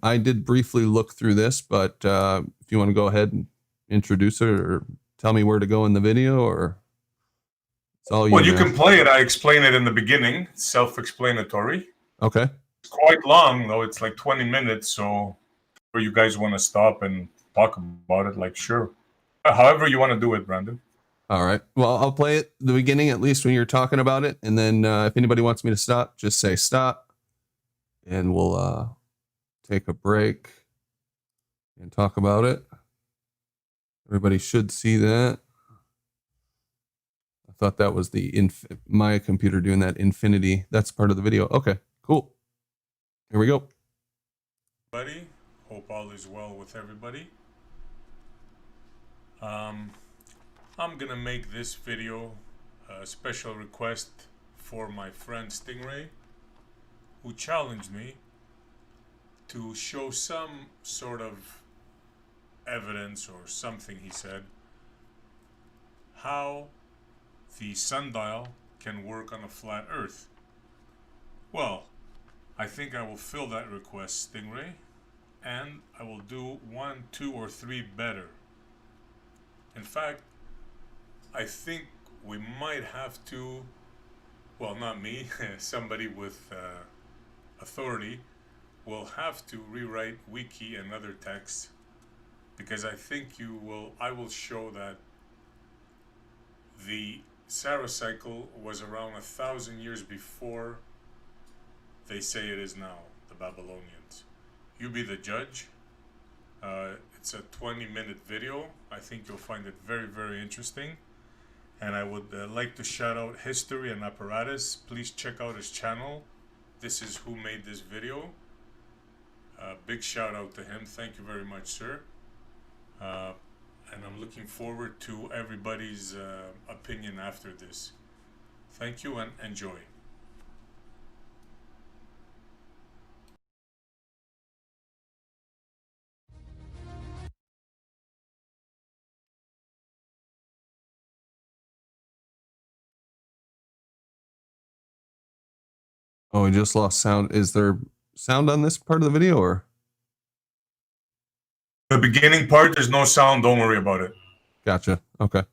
I did briefly look through this, but if you want to go ahead and introduce it or tell me where to go in the video, or it's all you. Well, you can play it. I explain it in the beginning. It's self-explanatory. Okay. It's quite long, though. It's like 20 minutes, so where you guys want to stop and talk about it, like, sure. However you want to do it, Brandon. All right. Well, I'll play it the beginning, at least when you're talking about it. And then if anybody wants me to stop, just say stop. And we'll take a break and talk about it. Everybody should see that. I thought that was the my computer doing that infinity. That's part of the video. Okay, cool. Here we go. Buddy, hope all is well with everybody. I'm gonna make this video a special request for my friend Stingray, who challenged me to show some sort of evidence or something, he said, how the sundial can work on a flat earth. Well, I think I will fill that request, Stingray, and I will do 1, 2, or 3 better. In fact, I think we might have to, well, not me, somebody with authority will have to rewrite wiki and other texts, because I think I will show that the Sarah cycle was around 1,000 years before they say it is now, the Babylonians. You be the judge. It's a 20-minute video. I think you'll find it very, very interesting. And I would like to shout out History and Apparatus. Please check out his channel. This is who made this video. Big shout out to him. Thank you very much, sir. And I'm looking forward to everybody's opinion after this. Thank you and enjoy. Oh, we just lost sound. Is there sound on this part of the video, or? The beginning part, there's no sound. Don't worry about it. Gotcha. Okay.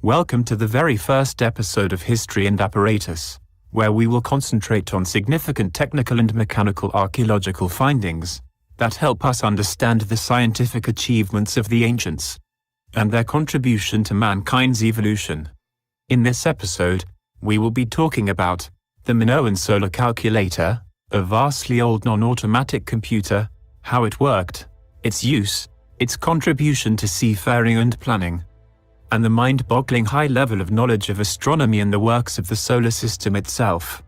Welcome to the very first episode of History and Apparatus, where we will concentrate on significant technical and mechanical archaeological findings that help us understand the scientific achievements of the ancients and their contribution to mankind's evolution. In this episode, we will be talking about the Minoan solar calculator, a vastly old non-automatic computer, how it worked, its use, its contribution to seafaring and planning, and the mind-boggling high level of knowledge of astronomy and the works of the solar system itself.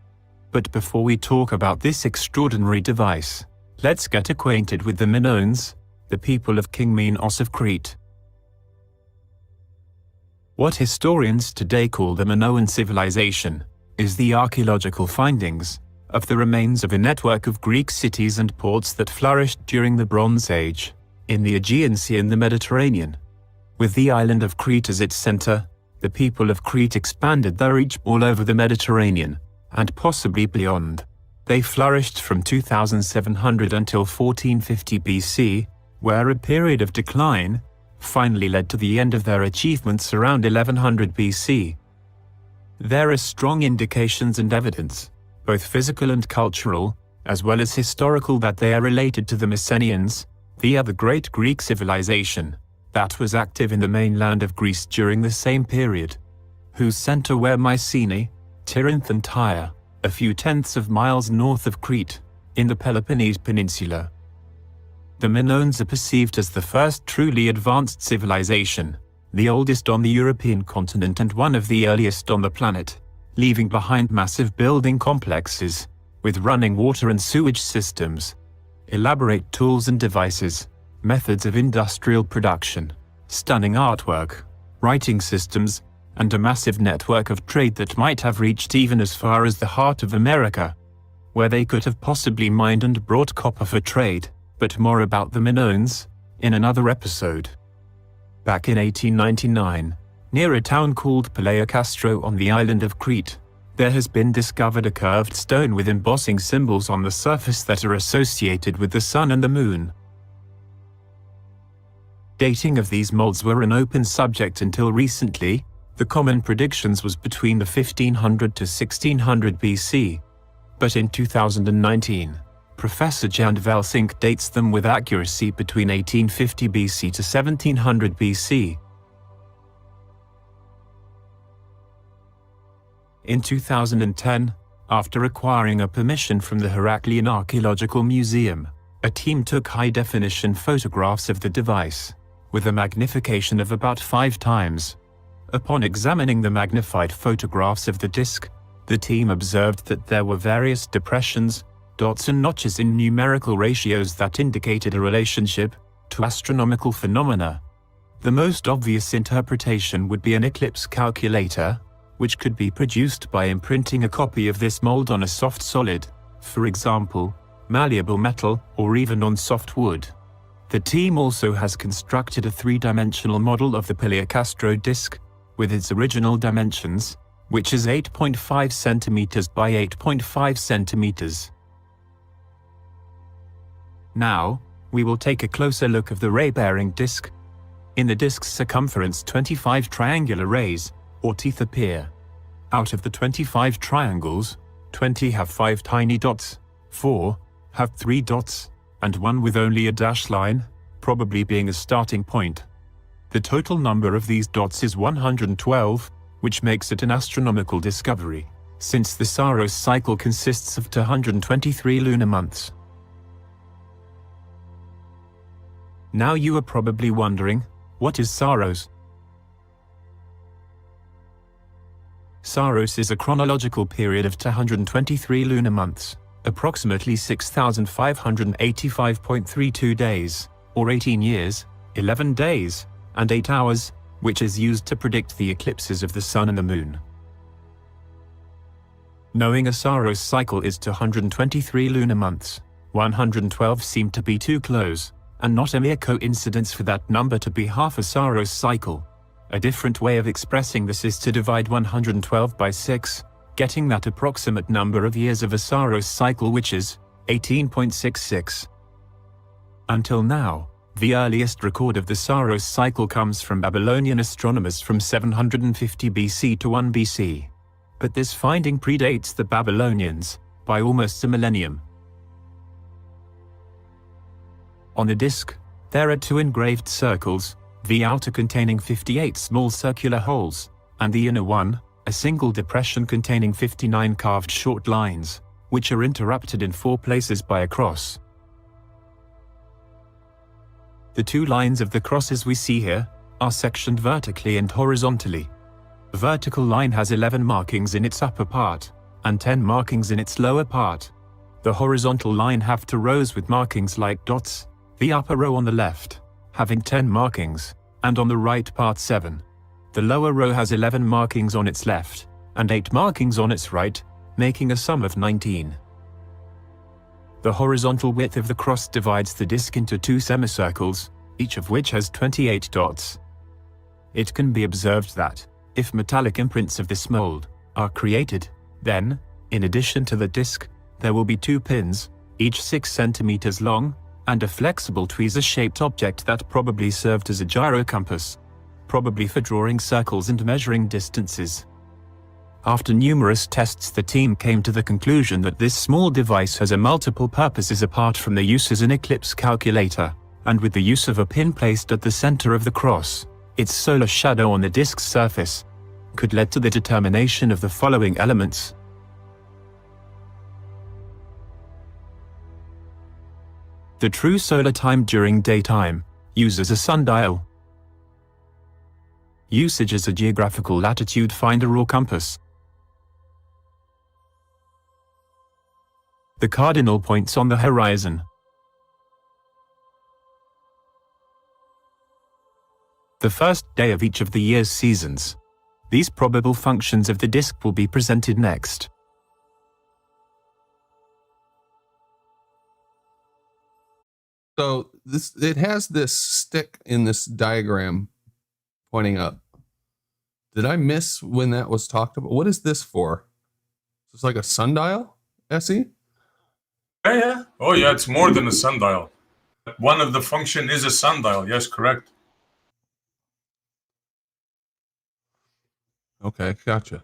But before we talk about this extraordinary device, let's get acquainted with the Minoans, the people of King Minos of Crete. What historians today call the Minoan civilization is the archaeological findings of the remains of a network of Greek cities and ports that flourished during the Bronze Age in the Aegean Sea and the Mediterranean. With the island of Crete as its center, the people of Crete expanded their reach all over the Mediterranean and possibly beyond. They flourished from 2700 until 1450 BC, where a period of decline finally led to the end of their achievements around 1100 BC. There are strong indications and evidence, both physical and cultural, as well as historical, that they are related to the Mycenaeans, the other great Greek civilization that was active in the mainland of Greece during the same period, whose center were Mycenae, Tiryns and Tyre, a few tenths of miles north of Crete, in the Peloponnese Peninsula. The Minoans are perceived as the first truly advanced civilization, the oldest on the European continent and one of the earliest on the planet, leaving behind massive building complexes, with running water and sewage systems, elaborate tools and devices, methods of industrial production, stunning artwork, writing systems, and a massive network of trade that might have reached even as far as the heart of America, where they could have possibly mined and brought copper for trade, but more about the Minoans in another episode. Back in 1899, near a town called Palaeocastro on the island of Crete, there has been discovered a curved stone with embossing symbols on the surface that are associated with the sun and the moon. Dating of these molds were an open subject until recently. The common predictions was between the 1500 to 1600 BC, but in 2019, Professor Jan Velsink dates them with accuracy between 1850 BC to 1700 BC. In 2010, after acquiring a permission from the Heraklion Archaeological Museum, a team took high-definition photographs of the device, with a magnification of about 5 times. Upon examining the magnified photographs of the disk, the team observed that there were various depressions, dots and notches in numerical ratios that indicated a relationship to astronomical phenomena. The most obvious interpretation would be an eclipse calculator, which could be produced by imprinting a copy of this mold on a soft solid, for example, malleable metal or even on soft wood. The team also has constructed a 3-dimensional model of the Palaeocastro disk, with its original dimensions, which is 8.5 centimeters by 8.5 centimeters. Now, we will take a closer look of the ray-bearing disk. In the disk's circumference, 25 triangular rays, or teeth, appear. Out of the 25 triangles, 20 have 5 tiny dots, 4 have 3 dots, and 1 with only a dashed line, probably being a starting point. The total number of these dots is 112, which makes it an astronomical discovery, since the Saros cycle consists of 223 lunar months. Now you are probably wondering, what is Saros? Saros is a chronological period of 223 lunar months, approximately 6,585.32 days, or 18 years, 11 days, and 8 hours, which is used to predict the eclipses of the sun and the moon. Knowing a Saros cycle is 223 lunar months, 112 seem to be too close, and not a mere coincidence for that number to be half a Saros cycle. A different way of expressing this is to divide 112 by 6, getting that approximate number of years of a Saros cycle, which is 18.66. Until now, the earliest record of the Saros cycle comes from Babylonian astronomers from 750 BC to 1 BC. But this finding predates the Babylonians by almost a millennium. On the disk, there are 2 engraved circles, the outer containing 58 small circular holes, and the inner one, a single depression containing 59 carved short lines, which are interrupted in 4 places by a cross. The 2 lines of the crosses we see here are sectioned vertically and horizontally. The vertical line has 11 markings in its upper part, and 10 markings in its lower part. The horizontal line have 2 rows with markings like dots, the upper row on the left having 10 markings, and on the right part 7. The lower row has 11 markings on its left, and 8 markings on its right, making a sum of 19. The horizontal width of the cross divides the disk into 2 semicircles, each of which has 28 dots. It can be observed that, if metallic imprints of this mold are created, then, in addition to the disk, There will be 2 pins, each 6 centimeters long, and a flexible tweezer-shaped object that probably served as a gyro compass, probably for drawing circles and measuring distances. After numerous tests, the team came to the conclusion that this small device has a multiple purposes apart from the use as an eclipse calculator, and with the use of a pin placed at the center of the cross, its solar shadow on the disk's surface could lead to the determination of the following elements. The true solar time during daytime, used as a sundial. Usage as a geographical latitude finder or compass. The cardinal points on the horizon. The first day of each of the year's seasons. These probable functions of the disk will be presented next. So it has this stick in this diagram pointing up. Did I miss when that was talked about? What is this for? Is this like a sundial, Essie? Yeah. Oh, yeah, it's more than a sundial. One of the function is a sundial. Yes, correct. Okay, gotcha.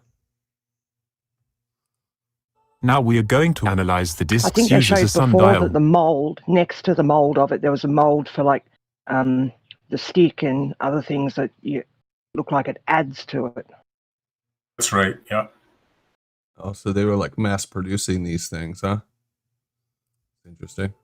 Now we are going to analyze the I disk's think they use as a showed before sundial. that the mold, next to the mold of it, there was a mold for like the stick and other things that you look like it adds to it. That's right. Yeah. Oh, so they were like mass producing these things, huh? Interesting.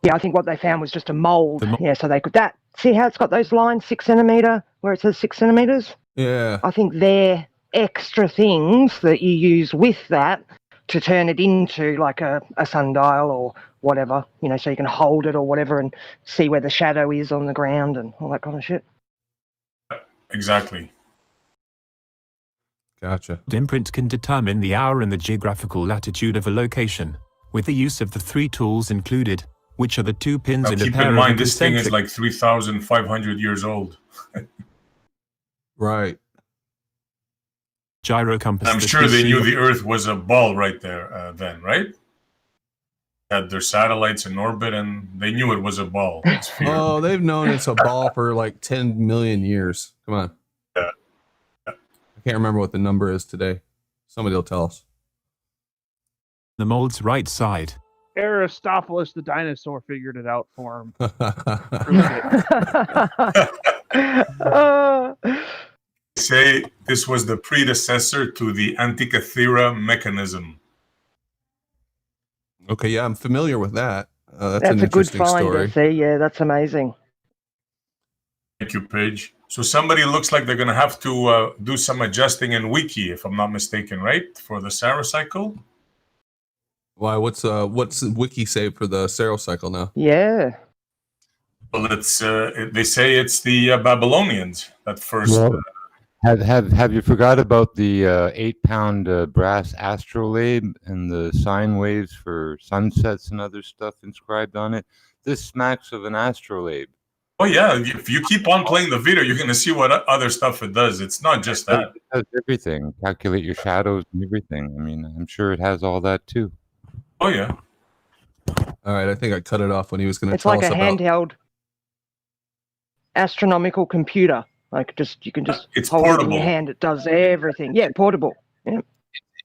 Yeah, I think what they found was just a mold. The Yeah, so they could see how it's got those lines, 6 centimeter, where it says 6 centimeters? Yeah. I think they're extra things that you use with that to turn it into like a sundial or whatever, you know, so you can hold it or whatever and see where the shadow is on the ground and all that kind of shit. Exactly. Gotcha. The imprint can determine the hour and the geographical latitude of a location, with the use of the 3 tools included, which are the 2 pins Now, in a keep pair in of mind, this thing is concentric- like 3,500 years old. Right. gyro compass. I'm that sure we they see- knew the Earth was a ball right there then, right? Had their satellites in orbit, and they knew it was a ball. a sphere. Oh, they've known it's a ball for like 10 million years. Come on. Yeah. I can't remember what the number is today. Somebody will tell us. The mold's right side. Aristophanes the dinosaur figured it out for him. Say this was the predecessor to the Antikythera mechanism. Okay, yeah, I'm familiar with that. That's That's an a good interesting find, story. SE. Yeah, that's amazing. Thank you, Paige. So somebody looks like they're going to have to do some adjusting in Wiki, if I'm not mistaken, right? For the Sarocycle? Why? What's Wiki say for the Sarocycle now? Yeah. Well, it's they say it's the Babylonians that first. Well, have you forgot about the 8-pound brass astrolabe and the sine waves for sunsets and other stuff inscribed on it? This smacks of an astrolabe. Oh yeah, if you keep on playing the video, you're going to see what other stuff it does. It's not just that. It does everything. Calculate your shadows and everything. I mean, I'm sure it has all that too. Oh yeah. All right, I think I cut it off when he was going to It's tell like us a about. handheld astronomical computer. Like you can just It's hold it in portable. your hand. It does everything. Yeah, portable. Yeah.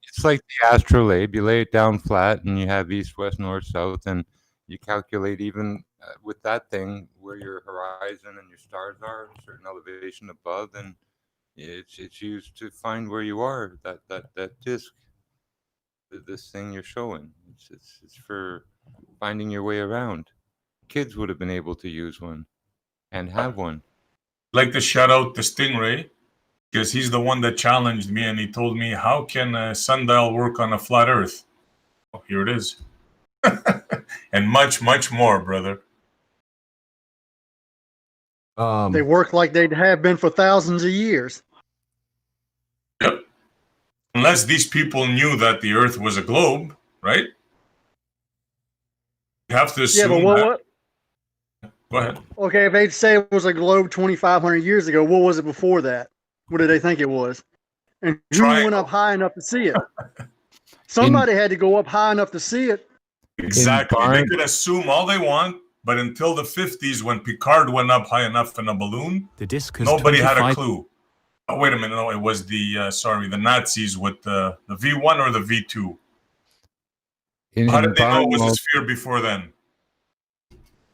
It's like the astrolabe. You lay it down flat and you have east, west, north, south, and you calculate even with that thing where your horizon and your stars are, a certain elevation above, and it's used to find where you are. That disc, this thing you're showing, it's for finding your way around. Kids would have been able to use one and have one. Like to shout out the Stingray, because he's the one that challenged me, and he told me, how can a sundial work on a flat Earth? Oh, here it is. And much, much more, brother. They work like they have been for thousands of years. Yep. Unless these people knew that the Earth was a globe, right? You have to Yeah, assume but that. what? Go ahead. Okay, if they'd say it was a globe 2,500 years ago, what was it before that? What did they think it was? And who went up high enough to see it? Somebody had to go up high enough to see it. Exactly. They could assume all they want, but until the 50s, when Picard went up high enough in a balloon, The disc has nobody had a 25 clue. Oh, wait a minute. No, it was the Nazis with the V1 or the V2. How did they know it was a sphere before then?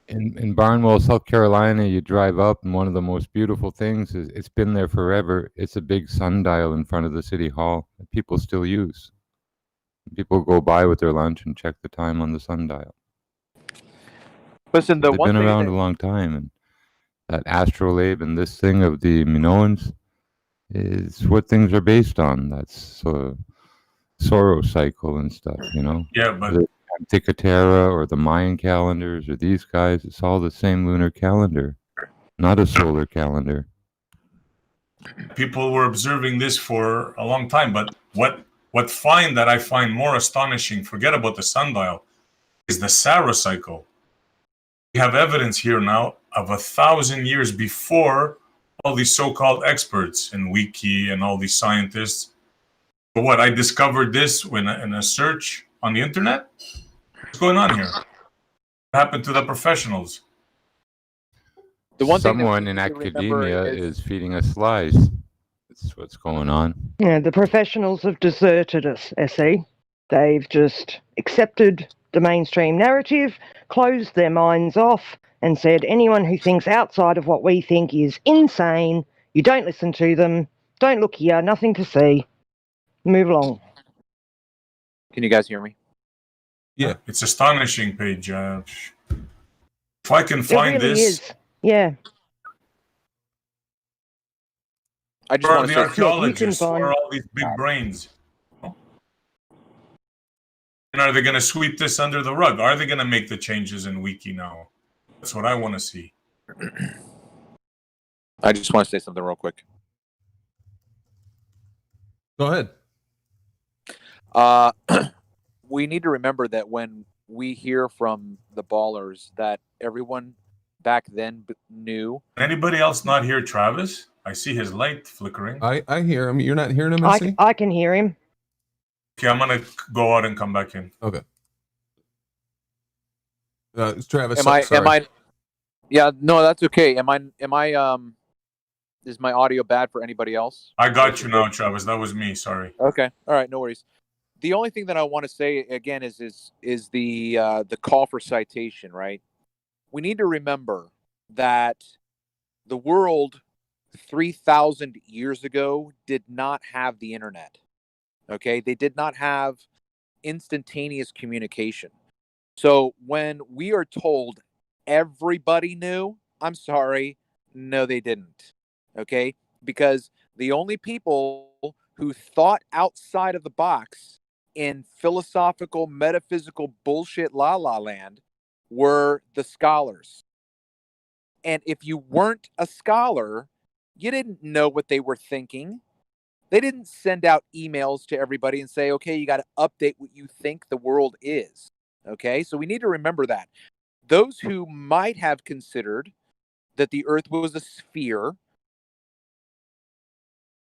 In Barnwell, South Carolina, you drive up, and one of the most beautiful things is it's been there forever. It's a big sundial in front of the city hall that people still use. People go by with their lunch and check the time on the sundial. Listen, they've been around a long time, and that astrolabe and this thing of the Minoans is what things are based on. That's Soros cycle and stuff, you know. Yeah, but the Antikythera or the Mayan calendars or these guys, it's all the same lunar calendar, not a solar calendar. people were observing this for a long time. But what I find more astonishing, forget about the sundial, is the Saros cycle. We have evidence here now of 1,000 years before all these so-called experts in Wiki and all these scientists. But what, I discovered this in a search on the internet? What's going on here? What happened to the professionals? The one thing Someone in academia is feeding us lies. That's what's going on. Yeah, the professionals have deserted us, SE. They've just accepted the mainstream narrative, closed their minds off, and said anyone who thinks outside of what we think is insane, you don't listen to them, don't look here, nothing to see. Move along. Can you guys hear me? Yeah, it's astonishing, Paige. If I can find it really this, is. Yeah. I just where are want the to say, archaeologists? Where are all these big brains? And are they going to sweep this under the rug? Are they going to make the changes in Wiki now? That's what I want to see. I just want to say something real quick. Go ahead. We need to remember that when we hear from the ballers, that everyone back then knew. Anybody else not hear Travis? I see his light flickering. I hear him. You're not hearing him, SC? I can hear him. Okay, I'm going to go out and come back in. Okay. Travis, Am I? Yeah, no, that's okay. Am I? Is my audio bad for anybody else? I got you now, Travis. That was me. Sorry. Okay. All right. No worries. The only thing that I want to say again is the call for citation, right? We need to remember that the world 3,000 years ago did not have the internet. Okay, they did not have instantaneous communication. So when we are told everybody knew, I'm sorry, no, they didn't. Okay, because the only people who thought outside of the box in philosophical, metaphysical bullshit la la land were the scholars. And if you weren't a scholar, you didn't know what they were thinking. They didn't send out emails to everybody and say, okay, you got to update what you think the world is. Okay, so we need to remember that. Those who might have considered that the earth was a sphere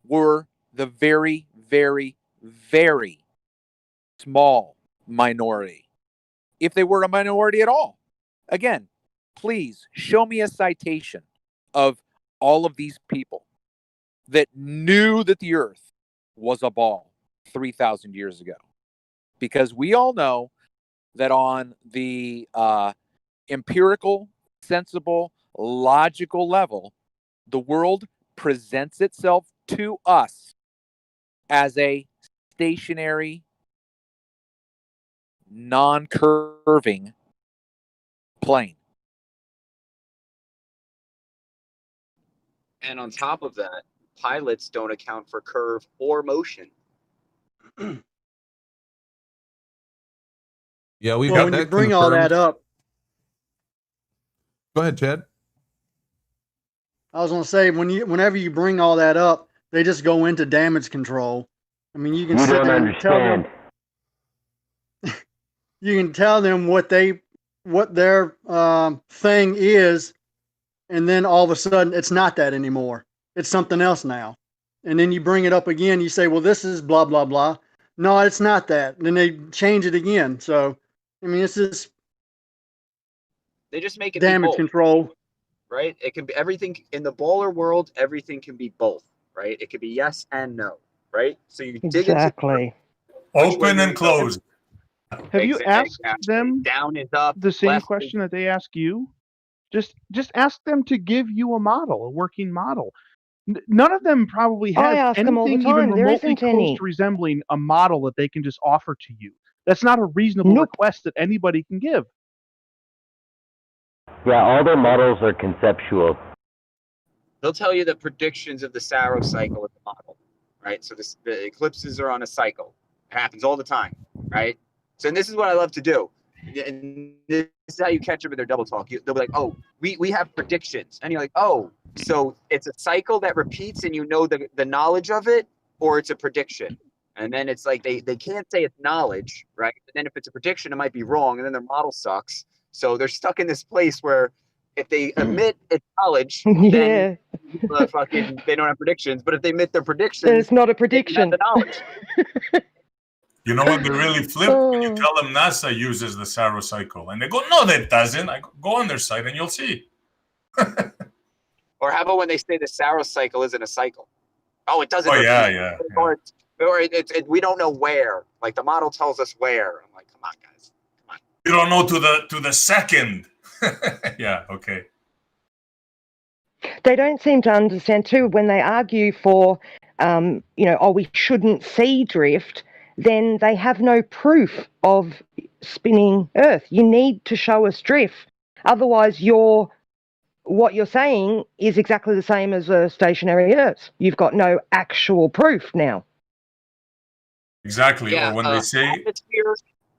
were the very, very, very small minority. If they were a minority at all. Again, please show me a citation of all of these people that knew that the earth was a ball 3,000 years ago. Because we all know that on the empirical, sensible, logical level, the world presents itself to us as a stationary, non-curving plane. And on top of that, pilots don't account for curve or motion. Yeah, we well, got when that you bring confirmed. all that up. Go ahead, Chad. I was gonna say whenever you bring all that up, they just go into damage control. I mean, you can sit there and tell them. You can tell them what their thing is, and then all of a sudden it's not that anymore. It's something else now. And then you bring it up again. You say, "Well, this is blah blah blah." no, it's not that. Then they change it again. So, I mean, it's just They just make it be damage both, control. right? It can be everything in the baller world. Everything can be both, right? It could be yes and no, right? So you dig into Exactly. Open and closed. Have you asked them down is up, the same left question that they ask you? Just ask them to give you a model, a working model. None of them probably I have ask them all the anything even time. There remotely isn't close any. to resembling a model that they can just offer to you. That's not a reasonable request that anybody can give. Yeah, all their models are conceptual. They'll tell you the predictions of the Saros cycle of the model, right? So the eclipses are on a cycle. It happens all the time, right? So and this is what I love to do. And this is how you catch them in their double talk. They'll be like, oh, we have predictions. And you're like, oh, so it's a cycle that repeats and you know the knowledge of it, or it's a prediction. And then it's like they can't say it's knowledge, right? And then if it's a prediction, it might be wrong, and then their model sucks. So they're stuck in this place where if they admit it's knowledge, then fucking they don't have predictions. But if they admit their predictions, Then it's not a prediction. The knowledge. You know what they really flip? When you tell them NASA uses the Saros cycle, and they go, no, that doesn't. I go on their site and you'll see. Or how about when they say the Saros cycle isn't a cycle? Oh, it doesn't. Oh, repeat. yeah. Or we don't know where. Like the model tells us where. I'm like, come on, guys. You don't know to the second. Yeah, okay. They don't seem to understand too when they argue for, we shouldn't see drift. Then they have no proof of spinning Earth. You need to show us drift, otherwise what you're saying is exactly the same as a stationary Earth. You've got no actual proof now. Exactly. Yeah, or when they say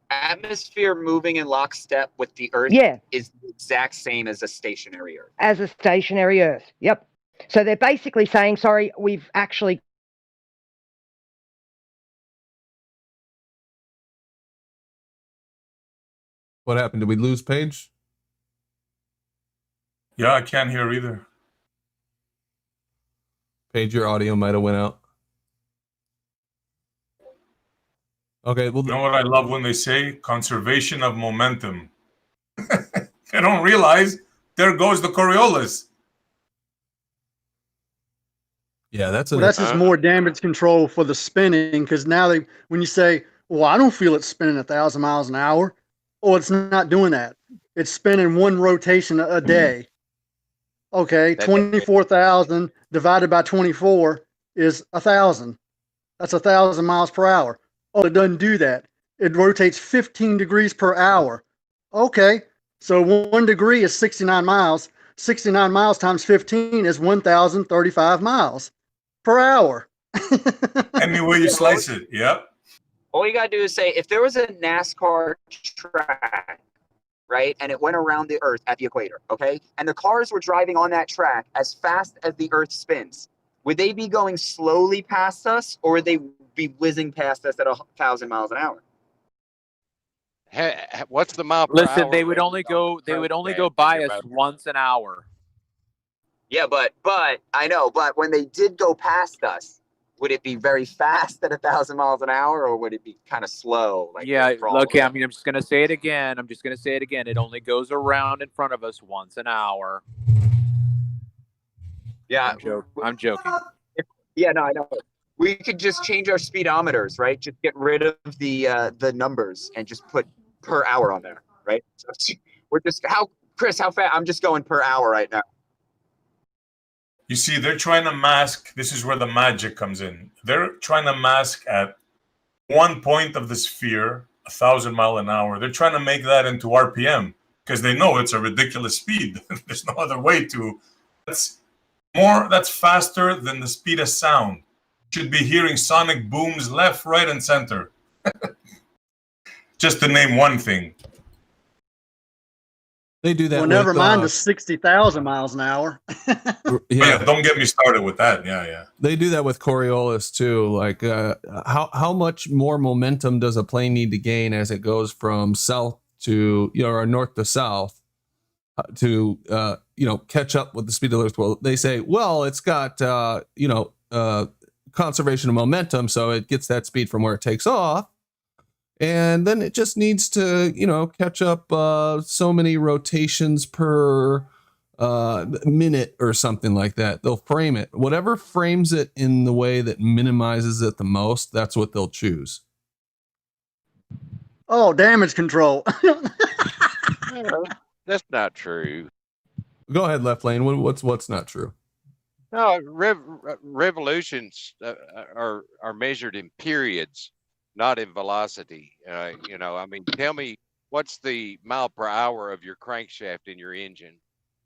atmosphere moving in lockstep with the Earth is the exact same as a stationary Earth. As a stationary Earth. Yep. So they're basically saying, sorry, we've actually What happened? Did we lose Paige? Yeah, I can't hear either. Paige, your audio might have went out. Okay, well, you know what I love when they say conservation of momentum. They don't realize there goes the Coriolis. Yeah, that's just more damage control for the spinning, because now when you say, well, I don't feel it spinning 1,000 miles an hour, it's not doing that. It's spinning one rotation a day. Okay, 24,000 divided by 24 is 1,000. That's 1,000 miles per hour. Oh, it doesn't do that. It rotates 15 degrees per hour. Okay, so 1 degree is 69 miles. 69 miles times 15 is 1,035 miles per hour. Any way you slice it, yep. All you gotta do is say, if there was a NASCAR track, right, and it went around the Earth at the equator, okay, and the cars were driving on that track as fast as the Earth spins, would they be going slowly past us, or would they be whizzing past us at 1,000 miles an hour? What's the mile per Listen, hour? they would only go by us once an hour. Yeah, but I know, but when they did go past us, would it be very fast at 1,000 miles an hour, or would it be kind of slow? Like Okay, I'm just gonna say it again. It only goes around in front of us once an hour. Yeah, I'm joking. Yeah, no, I know. We could just change our speedometers, right? Just get rid of the numbers and just put per hour on there, right? So we're just how fast? I'm just going per hour right now. You see, they're trying to mask. This is where the magic comes in. They're trying to mask at one point of the sphere, 1,000 miles an hour. They're trying to make that into RPM because they know it's a ridiculous speed. There's no other way to. That's faster than the speed of sound. Should be hearing sonic booms left, right, and center. Just to name one thing. They do that. Well, never mind the 60,000 miles an hour. Yeah, don't get me started with that. Yeah. They do that with Coriolis too. Like, how much more momentum does a plane need to gain as it goes from south to or north to south to catch up with the speed of the Earth? Well, they say, well, it's got conservation of momentum, so it gets that speed from where it takes off. And then it just needs to, catch up so many rotations per minute or something like that. They'll frame it. Whatever frames it in the way that minimizes it the most, that's what they'll choose. Oh, damage control. That's not true. Go ahead, Left Lane. What's not true? No, revolutions are measured in periods, not in velocity. Tell me, what's the mile per hour of your crankshaft in your engine?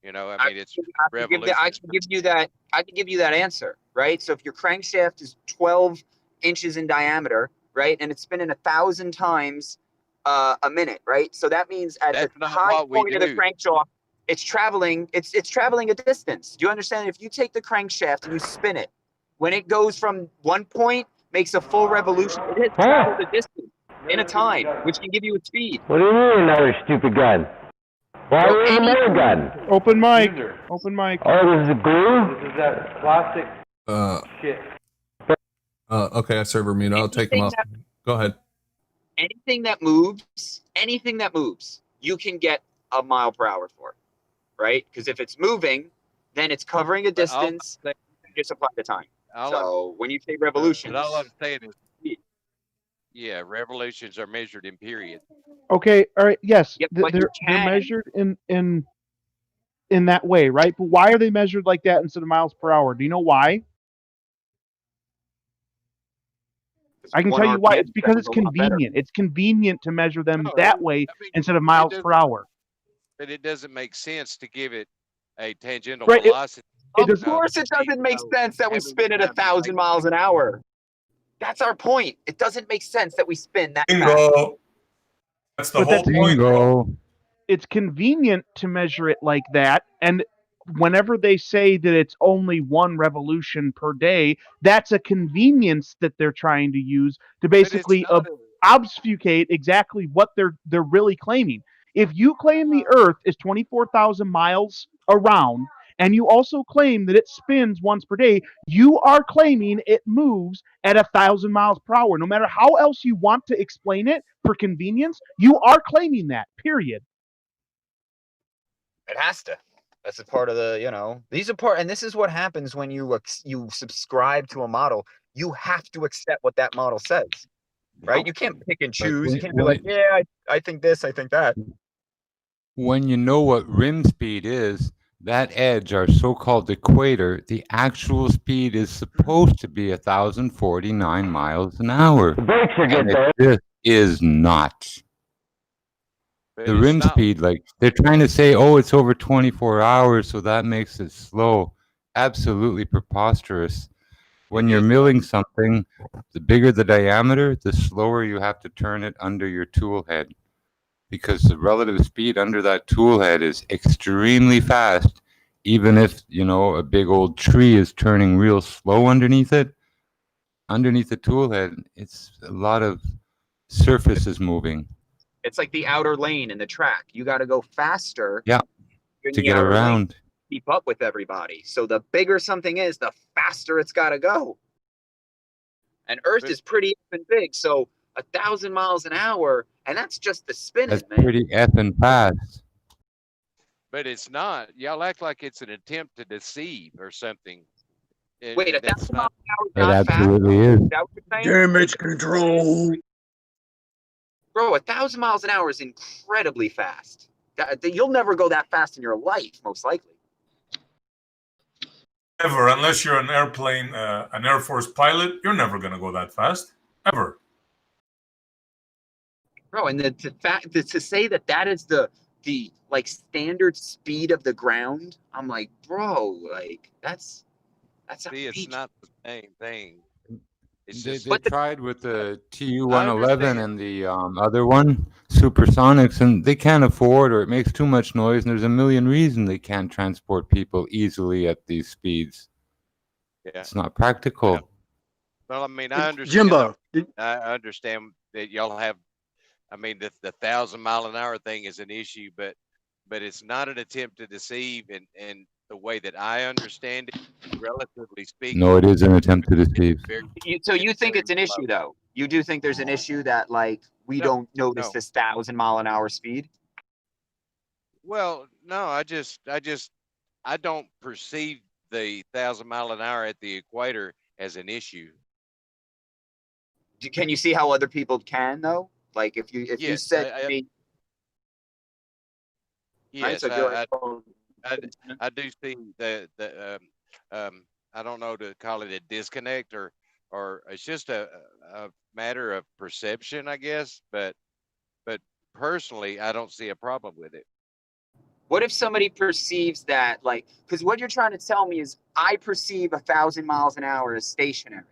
It's revolution. I can give you that. I can give you that answer, right? So if your crankshaft is 12 inches in diameter, right, and it's spinning 1,000 times a minute, right? So that means at the high point of the crankshaft, it's traveling. It's traveling a distance. Do you understand? If you take the crankshaft and you spin it, when it goes from one point, makes a full revolution, it has traveled a distance in a time, which can give you a speed. What do you mean another stupid gun? Why are we another gun? Open mic. Open mic. Oh, this is a glue? This is that plastic shit. Okay, I server mute. I'll take them off. Go ahead. Anything that moves, you can get a mile per hour for, right? Because if it's moving, then it's covering a distance. You just apply the time. So when you say revolutions, all I'm saying is, yeah, revolutions are measured in periods. Okay, all right, yes, but they're measured in that way, right? But why are they measured like that instead of miles per hour? Do you know why? I can tell you why. It's because it's convenient. It's convenient to measure them that way instead of miles per hour. But it doesn't make sense to give it a tangential Right, velocity. Of course, it doesn't make sense that we spin at 1,000 miles an hour. That's our point. It doesn't make sense that we spin that fast. That's the whole point, bro. It's convenient to measure it like that, and whenever they say that it's only one revolution per day, that's a convenience that they're trying to use to basically obfuscate exactly what they're really claiming. If you claim the Earth is 24,000 miles around, and you also claim that it spins once per day, you are claiming it moves at 1,000 miles per hour. No matter how else you want to explain it for convenience, you are claiming that, period. It has to. That's a part of the, these are part, and this is what happens when you subscribe to a model. You have to accept what that model says, right? You can't pick and choose. You can't be like, yeah, I think this, I think that. When you know what rim speed is, that edge, our so-called equator, the actual speed is supposed to be 1,049 miles an hour. The brakes are good, though. It is not. The rim speed, like they're trying to say, oh, it's over 24 hours, so that makes it slow. Absolutely preposterous. When you're milling something, the bigger the diameter, the slower you have to turn it under your tool head, because the relative speed under that tool head is extremely fast. Even if, a big old tree is turning real slow underneath it, underneath the tool head, it's a lot of surface is moving. It's like the outer lane in the track. You got to go faster. Yeah, to get around. Keep up with everybody. So the bigger something is, the faster it's got to go. And Earth is pretty effing big. So 1,000 miles an hour, and that's just the spinning, That's man. pretty effing fast. But it's not. Y'all act like it's an attempt to deceive or something. Wait, 1,000 miles an It hour is not absolutely fast? is. Is that what you're saying? Damage control. Bro, 1,000 miles an hour is incredibly fast. You'll never go that fast in your life, most likely. Ever, unless you're an airplane, an Air Force pilot, you're never gonna go that fast, ever. Bro, and to say that is the like standard speed of the ground, I'm like, bro, like that's it's not the same thing. They tried with the Tu-111 and the other one, supersonics, and they can't afford, or it makes too much noise, and there's a million reasons they can't transport people easily at these speeds. Yeah. It's not practical. Yeah. Well, I mean, I understand. Jimbo, I understand that y'all have. I mean, the 1,000 mile an hour thing is an issue, but it's not an attempt to deceive, and the way that I understand it, relatively speaking. No, it is an attempt to deceive. So you think it's an issue, though? You do think there's an issue that, like, we don't notice this 1,000-mile-an-hour speed? Well, no, I don't perceive the 1,000-mile-an-hour at the equator as an issue. Can you see how other people can, though? Like, if you Yes, said to me, yes, right, I do see the I don't know to call it a disconnect or it's just a matter of perception, I guess. But personally, I don't see a problem with it. what if somebody perceives that, like, because what you're trying to tell me is I perceive 1,000 miles an hour as stationary,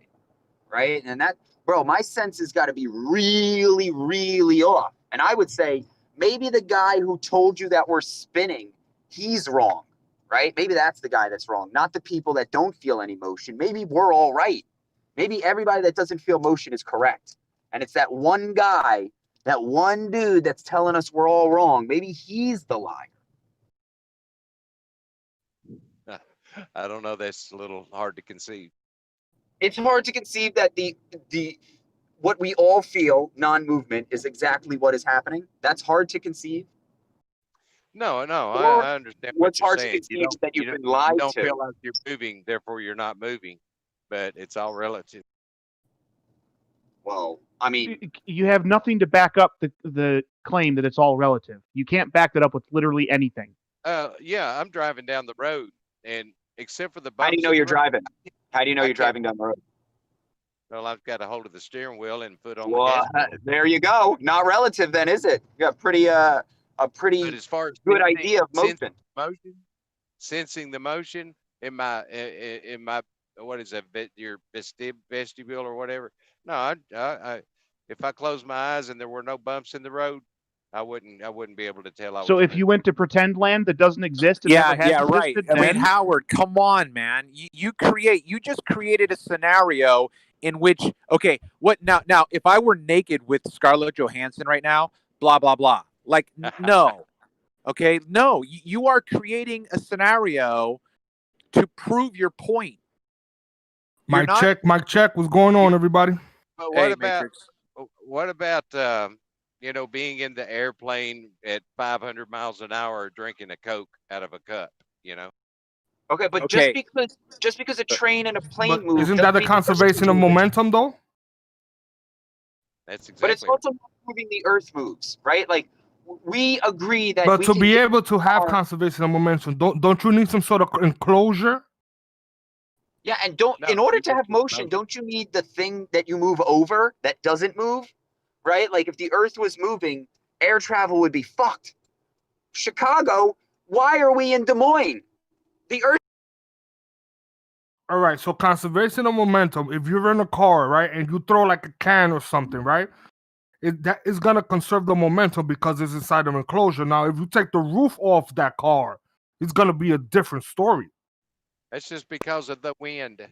right? And that, bro, my sense has got to be really, really off. And I would say maybe the guy who told you that we're spinning, he's wrong, right? Maybe that's the guy that's wrong, not the people that don't feel any motion. Maybe we're all right. Maybe everybody that doesn't feel motion is correct. And it's that one guy, that one dude that's telling us we're all wrong. Maybe he's the liar. I don't know. That's a little hard to conceive. It's hard to conceive that the what we all feel, non-movement, is exactly what is happening. That's hard to conceive. No, Or I understand what's what you're hard saying. to conceive is that you've been You lied don't to. feel like you're moving, therefore you're not moving. But it's all relative. Well, I mean, you have nothing to back up the claim that it's all relative. You can't back that up with literally anything. Yeah, I'm driving down the road, and except for the bumps. How do you know in the you're road, driving? How do you know I you're can't- driving down the road? Well, I've got a hold of the steering wheel and foot on Well, the gas pedal. there you go. Not relative, then, is it? You got a pretty But as far as good sensing- idea of motion. sensing the motion in my what is that? Your vestibule or whatever. No, I if I close my eyes and there were no bumps in the road, I wouldn't be able to tell. So if you went to pretend land that doesn't exist and never has right. existed, I mean, then Howard, come on, man. You just created a scenario in which, okay, what now? Now, if I were naked with Scarlett Johansson right now, blah blah blah. Like, no, okay, no. You are creating a scenario to prove your point. Mic check. What's going on, everybody? But Hey, what about being in the airplane at 500 miles an hour drinking a Coke out of a cup, Okay, but Okay. just because a train and a plane But move, isn't doesn't that a mean the person's conservation of moving. momentum, though? That's exactly. But it's also moving the Earth moves, right? Like, we agree that. But we to can be get able to have our- conservation of momentum, don't you need some sort of enclosure? Yeah, and in order to have motion, don't you need the thing that you move over that doesn't move, right? Like, if the Earth was moving, air travel would be fucked. Chicago, why are we in Des Moines? The Earth. All right, so conservation of momentum. If you're in a car, right, and you throw like a can or something, right, that is gonna conserve the momentum because it's inside an enclosure. Now, if you take the roof off that car, it's gonna be a different story. That's just because of the wind.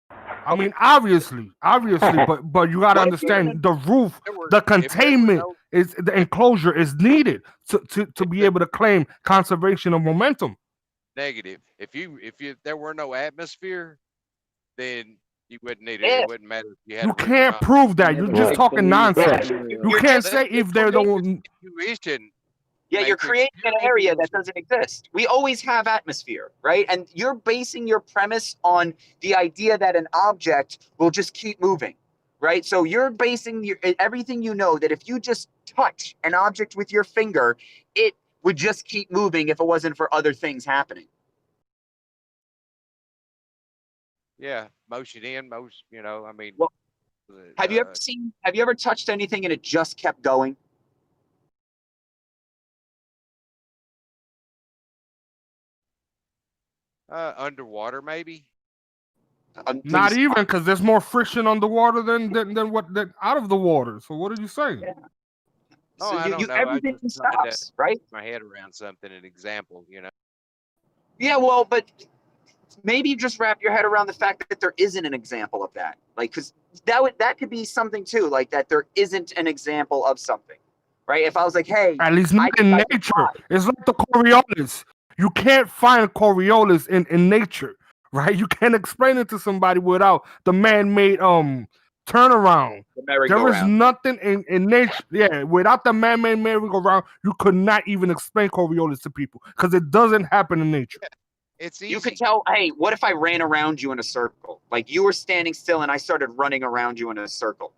I mean, obviously, but you gotta understand the roof, the containment is the enclosure is needed to be able to claim conservation of momentum. Negative. If there were no atmosphere, then you wouldn't need it. Yeah. It wouldn't matter if you had. You a roof or can't not. prove that. You're just talking nonsense. You can't say if they're the one. Intuition. Yeah, you're creating an area that doesn't exist. We always have atmosphere, right? And you're basing your premise on the idea that an object will just keep moving, right? So you're basing everything you know that if you just touch an object with your finger, it would just keep moving if it wasn't for other things happening. Yeah, motion in, motion. I mean. Well, have you ever touched anything and it just kept going? Underwater, maybe. Not even, because there's more friction underwater than out of the water. So what are you saying? Yeah. Oh, So I don't know. everything I just tried to stops, right? get my head around something. An example, Yeah, well, but maybe you just wrap your head around the fact that there isn't an example of that. Like, because that could be something too, like that there isn't an example of something, right? If I was like, hey, At least not in nature. It's like the Coriolis. You can't find Coriolis in nature, right? You can't explain it to somebody without the man-made turnaround. The There is merry-go-round. nothing in nature. Yeah, without the man-made merry-go-round, you could not even explain Coriolis to people because it doesn't happen in nature. It's easy. You could tell, hey, what if I ran around you in a circle? Like you were standing still and I started running around you in a circle,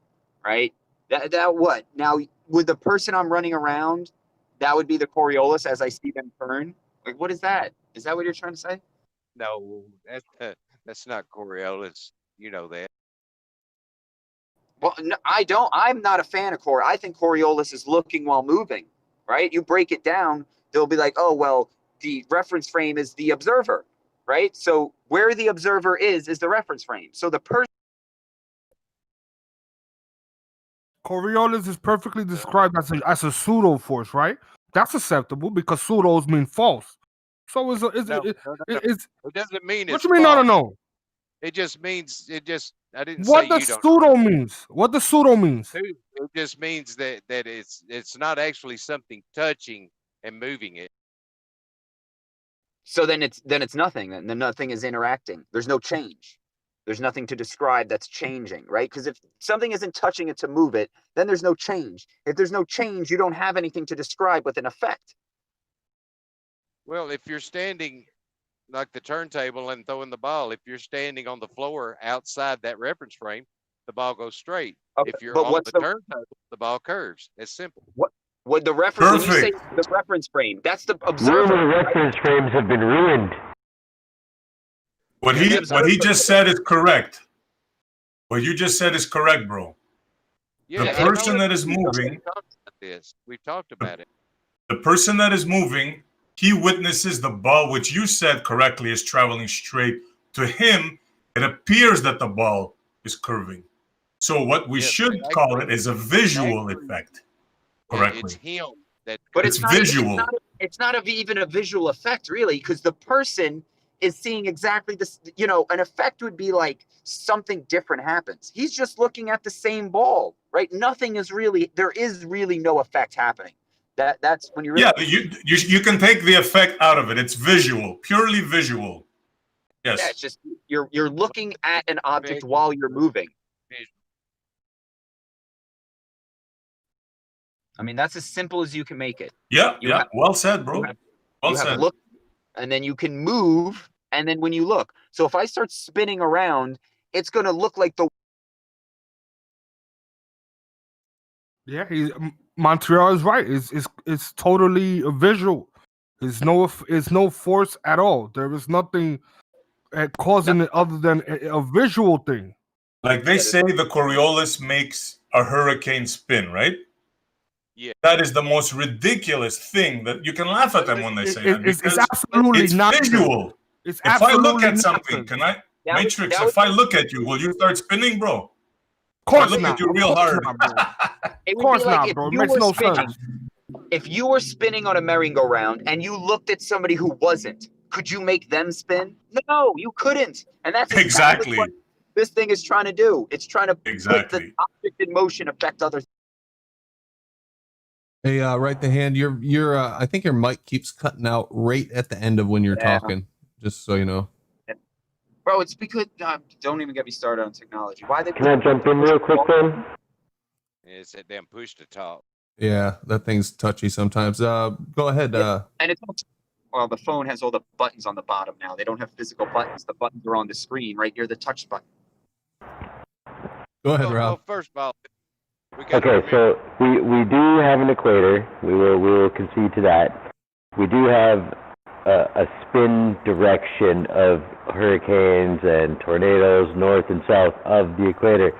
right? That what? Now, with the person I'm running around, that would be the Coriolis as I see them turn? Like, what is that? Is that what you're trying to say? No, that's not Coriolis. You know that. Well, no, I don't. I'm not a fan of Coriolis. I think Coriolis is looking while moving, right? You break it down, they'll be like, oh, well, the reference frame is the observer, right? So where the observer is the reference frame. So the person. Coriolis is perfectly described as a pseudo force, right? That's acceptable because pseudos mean false. So No, it doesn't mean what it's you mean? false. No. It just means I didn't What say the you don't. pseudo means? What the pseudo means? It just means that it's not actually something touching and moving it. So then it's nothing. Then nothing is interacting. There's no change. There's nothing to describe that's changing, right? Because if something isn't touching it to move it, then there's no change. If there's no change, you don't have anything to describe with an effect. Well, if you're standing like the turntable and throwing the ball, if you're standing on the floor outside that reference frame, the ball goes straight. Okay, If you're but on what's the turntable, the ball curves. It's simple. What the reference? When you say the reference frame, that's the observer. Ruined reference frames have been ruined. What he just said is correct. What you just said is correct, bro. Yeah, the person that is moving. We've talked about it. The person that is moving, he witnesses the ball, which you said correctly is traveling straight. To him, it appears that the ball is curving. So what we should call it is a visual effect. Correctly. It's him that. But it's visual. It's not even a visual effect, really, because the person is seeing exactly this. You know, an effect would be like something different happens. He's just looking at the same ball, right? Nothing is really. There is really no effect happening. That's when you really. Yeah, you can take the effect out of it. It's visual, purely visual. Yes. Yeah, it's just you're looking at an object while you're moving. I mean, that's as simple as you can make it. Yeah, well said, bro. Well said. Look, and then you can move, and then when you look. So if I start spinning around, it's going to look like the. Yeah, Montreal is right. It's totally a visual. It's no force at all. There is nothing causing it other than a visual thing. Like they say, the Coriolis makes a hurricane spin, right? Yeah. That is the most ridiculous thing that you can laugh at them when they say that. It's absolutely it's not visual. It's if I look absolutely at something, nothing. can I, That Matrix, would- if I look at you, will you start spinning, bro? Of course I look not. at you Of real course hard. not, bro. It Of would course be like not, if bro. It you makes were no spinning. sense. If you were spinning on a merry-go-round and you looked at somebody who wasn't, could you make them spin? No, you couldn't. And that's exactly what this thing is trying to do. It's trying to put the object in motion, affect others. Hey, right the hand. Your I think your mic keeps cutting out right at the end of when you're talking. Just so you know. Bro, it's because don't even get me started on technology. Why they? Can I jump in real quick then? It's that damn push to talk. Yeah, that thing's touchy sometimes. Go ahead. And it's well, the phone has all the buttons on the bottom now. They don't have physical buttons. The buttons are on the screen right near the touch button. Go ahead, Well, Rob. first of all, we got Okay, so we do have an equator. We will concede to that. We do have a spin direction of hurricanes and tornadoes north and south of the equator.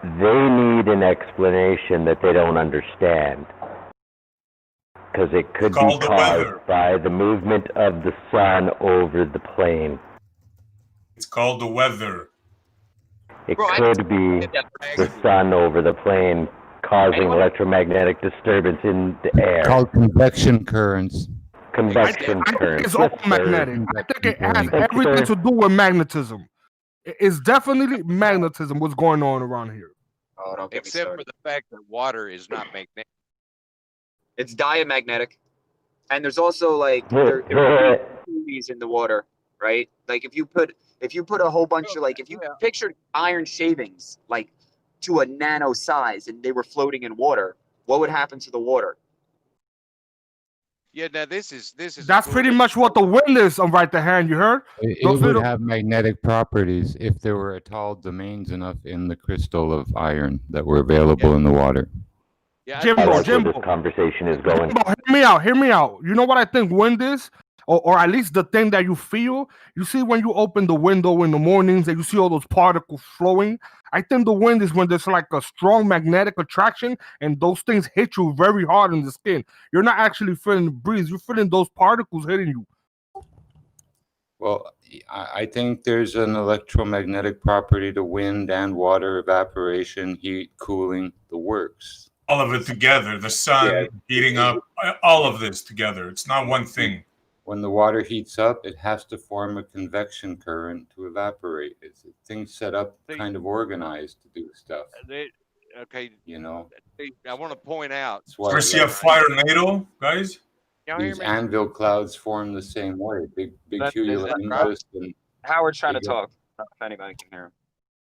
They need an explanation that they don't understand. Because it could be caused by the movement of the sun over the plane. It's called the weather. It could be the sun over the plane causing electromagnetic disturbance in the air. Called convection currents. Convection I think currents. it's all magnetic. I think it has everything to do with magnetism. It's definitely magnetism. What's going on around here? Oh, don't get Except me for started. the fact that water is not magnetic. It's diamagnetic. and there's also like there could be movies in the water, right? Like if you put a whole bunch of, like, if you pictured iron shavings like to a nano size and they were floating in water, what would happen to the water? Yeah, now this is That's pretty much what the wind is on right the hand. You heard? It Those would little- have magnetic properties if there were atoll domains enough in the crystal of iron that were available in the water. I like where this conversation is going. Hear me out. You know what I think wind is? Or at least the thing that you feel. You see when you open the window in the mornings and you see all those particles flowing. I think the wind is when there's like a strong magnetic attraction and those things hit you very hard in the skin. You're not actually feeling the breeze. You're feeling those particles hitting you. Well, I think there's an electromagnetic property to wind and water, evaporation, heat, cooling, the works. All of it together, the sun heating up, all of this together. It's not one thing. When the water heats up, it has to form a convection current to evaporate. Things set up kind of organized to do stuff. Okay. You know, I want to point out. Ever see a fire NATO, guys? These anvil clouds form the same way. Big cumulonimbus. And Howard's trying to talk. If anybody can hear him.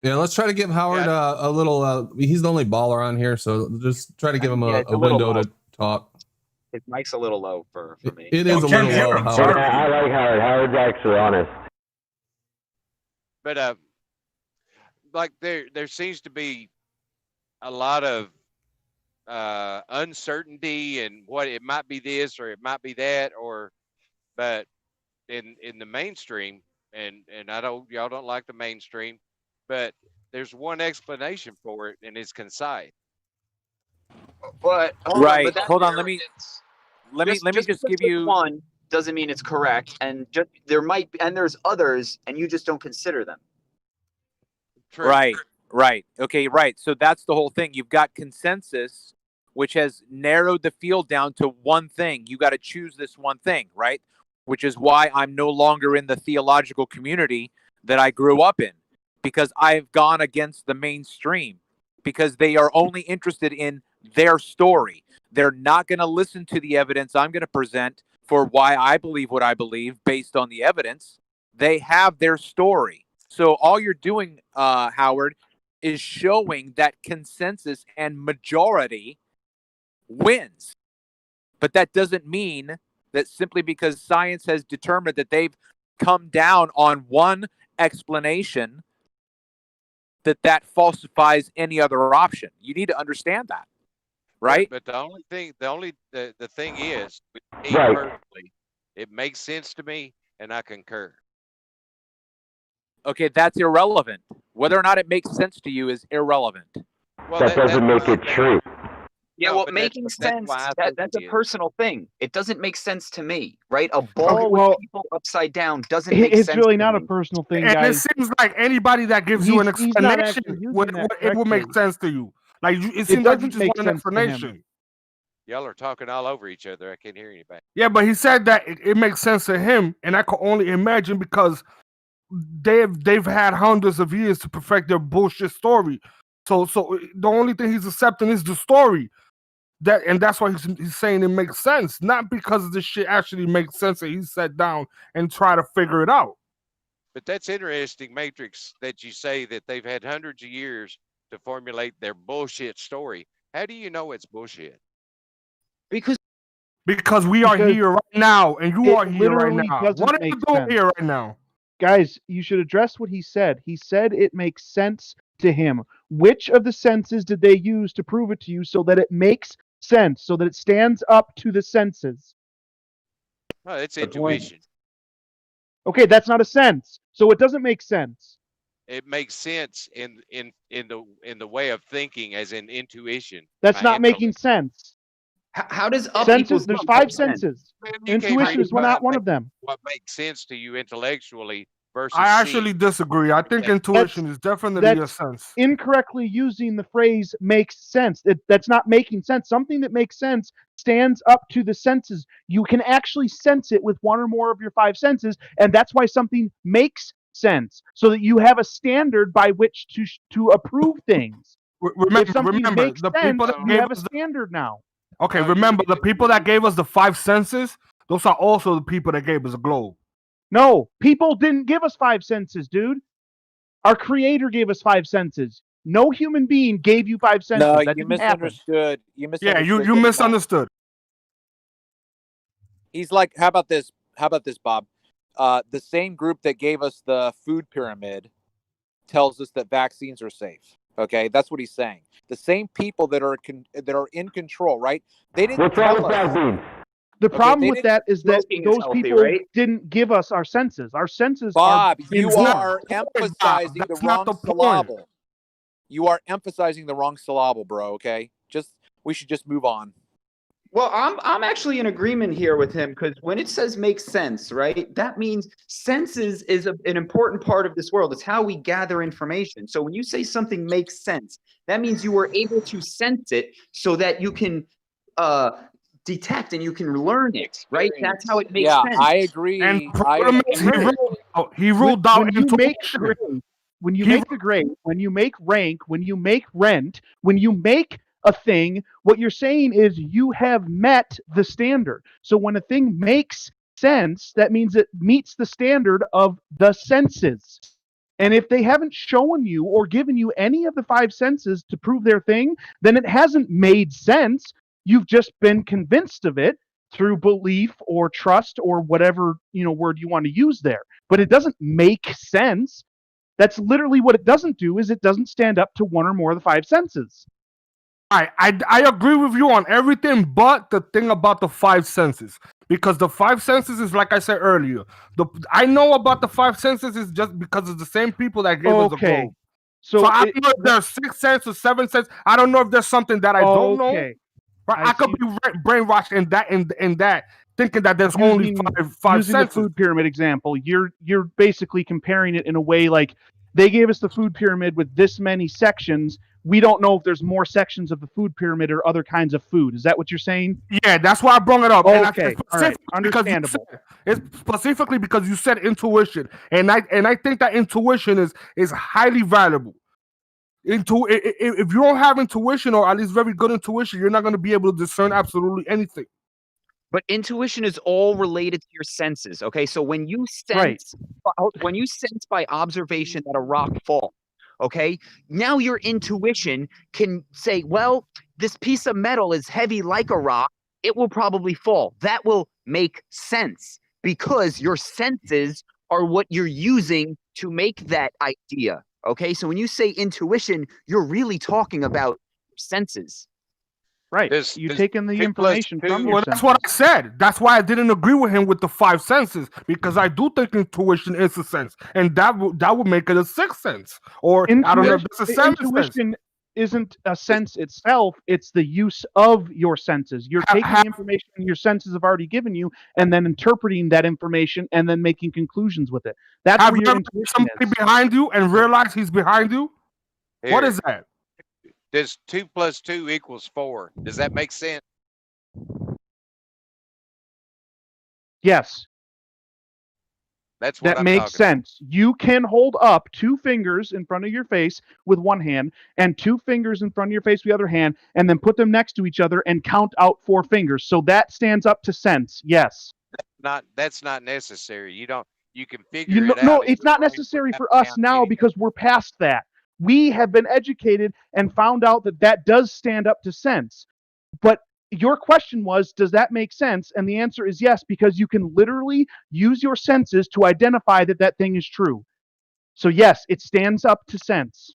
Yeah, let's try to give Howard a little. He's the only baller on here, so just try to give him Yeah, a it's a little window low. to talk. His mic's a little low for me. It is a little low, Howard. I like Howard. Howard's actually honest. But like there seems to be a lot of uncertainty and what it might be this or it might be that, but in the mainstream, and y'all don't like the mainstream, but there's one explanation for it, and it's concise. But Right. Hold on. Let me just give you one. Doesn't mean it's correct, and just there might be, and there's others, and you just don't consider them. Right. Okay, right. So that's the whole thing. You've got consensus, which has narrowed the field down to one thing. You got to choose this one thing, right? Which is why I'm no longer in the theological community that I grew up in, because I've gone against the mainstream, because they are only interested in their story. They're not going to listen to the evidence I'm going to present for why I believe what I believe based on the evidence. They have their story. So all you're doing, Howard, is showing that consensus and majority wins. But that doesn't mean that simply because science has determined that they've come down on one explanation, that falsifies any other option. You need to understand that, right? But the thing is, with me Right. personally, it makes sense to me, and I concur. Okay, that's irrelevant. Whether or not it makes sense to you is irrelevant. Well, that doesn't make it true. Yeah, No, well, but making that's sense, why I think that's it a is. personal thing. It doesn't make sense to me, right? A ball well, with people upside down doesn't make It's sense really to not me. a personal thing, And guys. it seems like anybody that gives you an He's not explanation, actually using that it will make correctly. sense to you. Like it It seems like you doesn't just make want an sense to him. explanation. Y'all are talking all over each other. I can't hear anybody. Yeah, but he said that it makes sense to him, and I can only imagine because they've had hundreds of years to perfect their bullshit story. So the only thing he's accepting is the story. That's why he's saying it makes sense, not because this shit actually makes sense and he sat down and try to figure it out. But that's interesting, Matrix, that you say that they've had hundreds of years to formulate their bullshit story. How do you know it's bullshit? Because we are here right now, and you it are here right literally now. doesn't What are you make doing sense. here right now? Guys, you should address what he said. He said it makes sense to him. Which of the senses did they use to prove it to you so that it makes sense, so that it stands up to the senses? Oh, it's intuition. Okay, that's not a sense. So it doesn't make sense. It makes sense in the way of thinking, as in intuition. That's my not making sense. How does up Senses, equals there's down five make sense? senses. Man, you can't Intuition read is not one of them. What makes sense to you intellectually versus I actually disagree. I think intuition is definitely a That's sense. incorrectly using the phrase makes sense. That's not making sense. Something that makes sense stands up to the senses. You can actually sense it with one or more of your five senses, and that's why something makes sense, so that you have a standard by which to approve things. If something makes the sense, people that you gave have a us standard now. Okay, remember the people that gave us the five senses, Those are also the people that gave us a globe. No, people didn't give us 5 senses, dude. Our creator gave us 5 senses. No human being gave you 5 senses. No, That you didn't happen. misunderstood. You Yeah, misunderstood. you misunderstood. He's like, how about this? How about this, Bob? The same group that gave us the food pyramid tells us that vaccines are safe. Okay, that's what he's saying. The same people that are in control, right? They didn't What's wrong tell with us. vaccines? The Okay, problem they with didn't- that is that Smoking is those healthy, people right? didn't give us our senses. Our senses Bob, are you It's not are the point, Bob. emphasizing the That's not wrong the point. syllable. You are emphasizing the wrong syllable, bro. Okay, we should just move on. Well, I'm actually in agreement here with him because when it says make sense, right? That means senses is an important part of this world. It's how we gather information. So when you say something makes sense, that means you were able to sense it so that you can detect and you can learn it, right? That's how it makes Yeah, sense. I agree. And I problem is he ruled out when you make intuition. grade, when you make a grade, when you make rank, when you make rent, when you make a thing, what you're saying is you have met the standard. So when a thing makes sense, that means it meets the standard of the senses. And if they haven't shown you or given you any of the 5 senses to prove their thing, then it hasn't made sense. You've just been convinced of it through belief or trust or whatever, word you want to use there. But it doesn't make sense. That's literally what it doesn't do, is it doesn't stand up to one or more of the 5 senses. I agree with you on everything but the thing about the 5 senses. Because the 5 senses is like I said earlier. I know about the 5 senses is just because it's the same people that gave us the globe. So I don't know if there's 6 senses or 7 senses. I don't know if there's something that I don't know. Okay. But I could be brainwashed in that thinking that there's only five using senses. the food pyramid example, you're basically comparing it in a way like they gave us the food pyramid with this many sections. We don't know if there's more sections of the food pyramid or other kinds of food. Is that what you're saying? Yeah, that's why I brought it up. Okay, all right, Understandable. It's specifically because you said intuition, and I think that intuition is highly valuable. If you don't have intuition, or at least very good intuition, you're not going to be able to discern absolutely anything. But intuition is all related to your senses. Okay, so when you sense, by observation that a rock falls, okay, now your intuition can say, well, this piece of metal is heavy like a rock. It will probably fall. That will make sense because your senses are what you're using to make that idea. Okay, so when you say intuition, you're really talking about senses. Right. You take in the information from your Well, that's what I said. That's why I didn't agree with him with the 5 senses, because I do think intuition is a sense, and that would make it a 6th sense, or I don't know if it's a 7th sense. Intuition isn't a sense itself; it's the use of your senses. You're taking the information your senses have already given you, and then interpreting that information, and then making conclusions with it. That's Have where you your ever intuition somebody is. behind you and realize he's behind you? What Here. is that? Does 2 + 2 = 4? Does that make sense? Yes. That's what That I'm makes talking about. sense. You can hold up 2 fingers in front of your face with one hand and 2 fingers in front of your face with the other hand, and then put them next to each other and count out 4 fingers. So that stands up to sense. Yes. That's not necessary. You can figure it out. No, it's not necessary for us now because we're past that. We have been educated and found out that that does stand up to sense. But your question was, does that make sense? And the answer is yes, because you can literally use your senses to identify that that thing is true. So yes, it stands up to sense.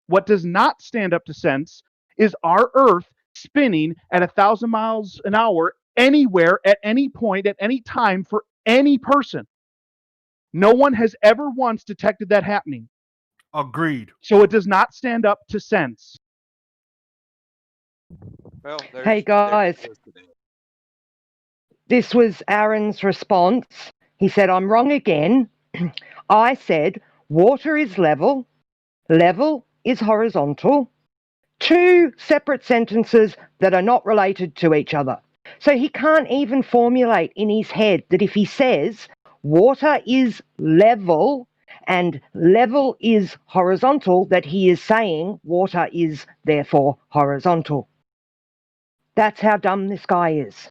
What does not stand up to sense is our Earth spinning at 1,000 miles an hour anywhere, at any point, at any time, for any person. No one has ever once detected that happening. Agreed. So it does not stand up to sense. Well, Hey guys, this was Aaron's response. He said, I'm wrong again. I said, water is level, level is horizontal. 2 separate sentences that are not related to each other. So he can't even formulate in his head that if he says water is level and level is horizontal, that he is saying water is therefore horizontal. That's how dumb this guy is.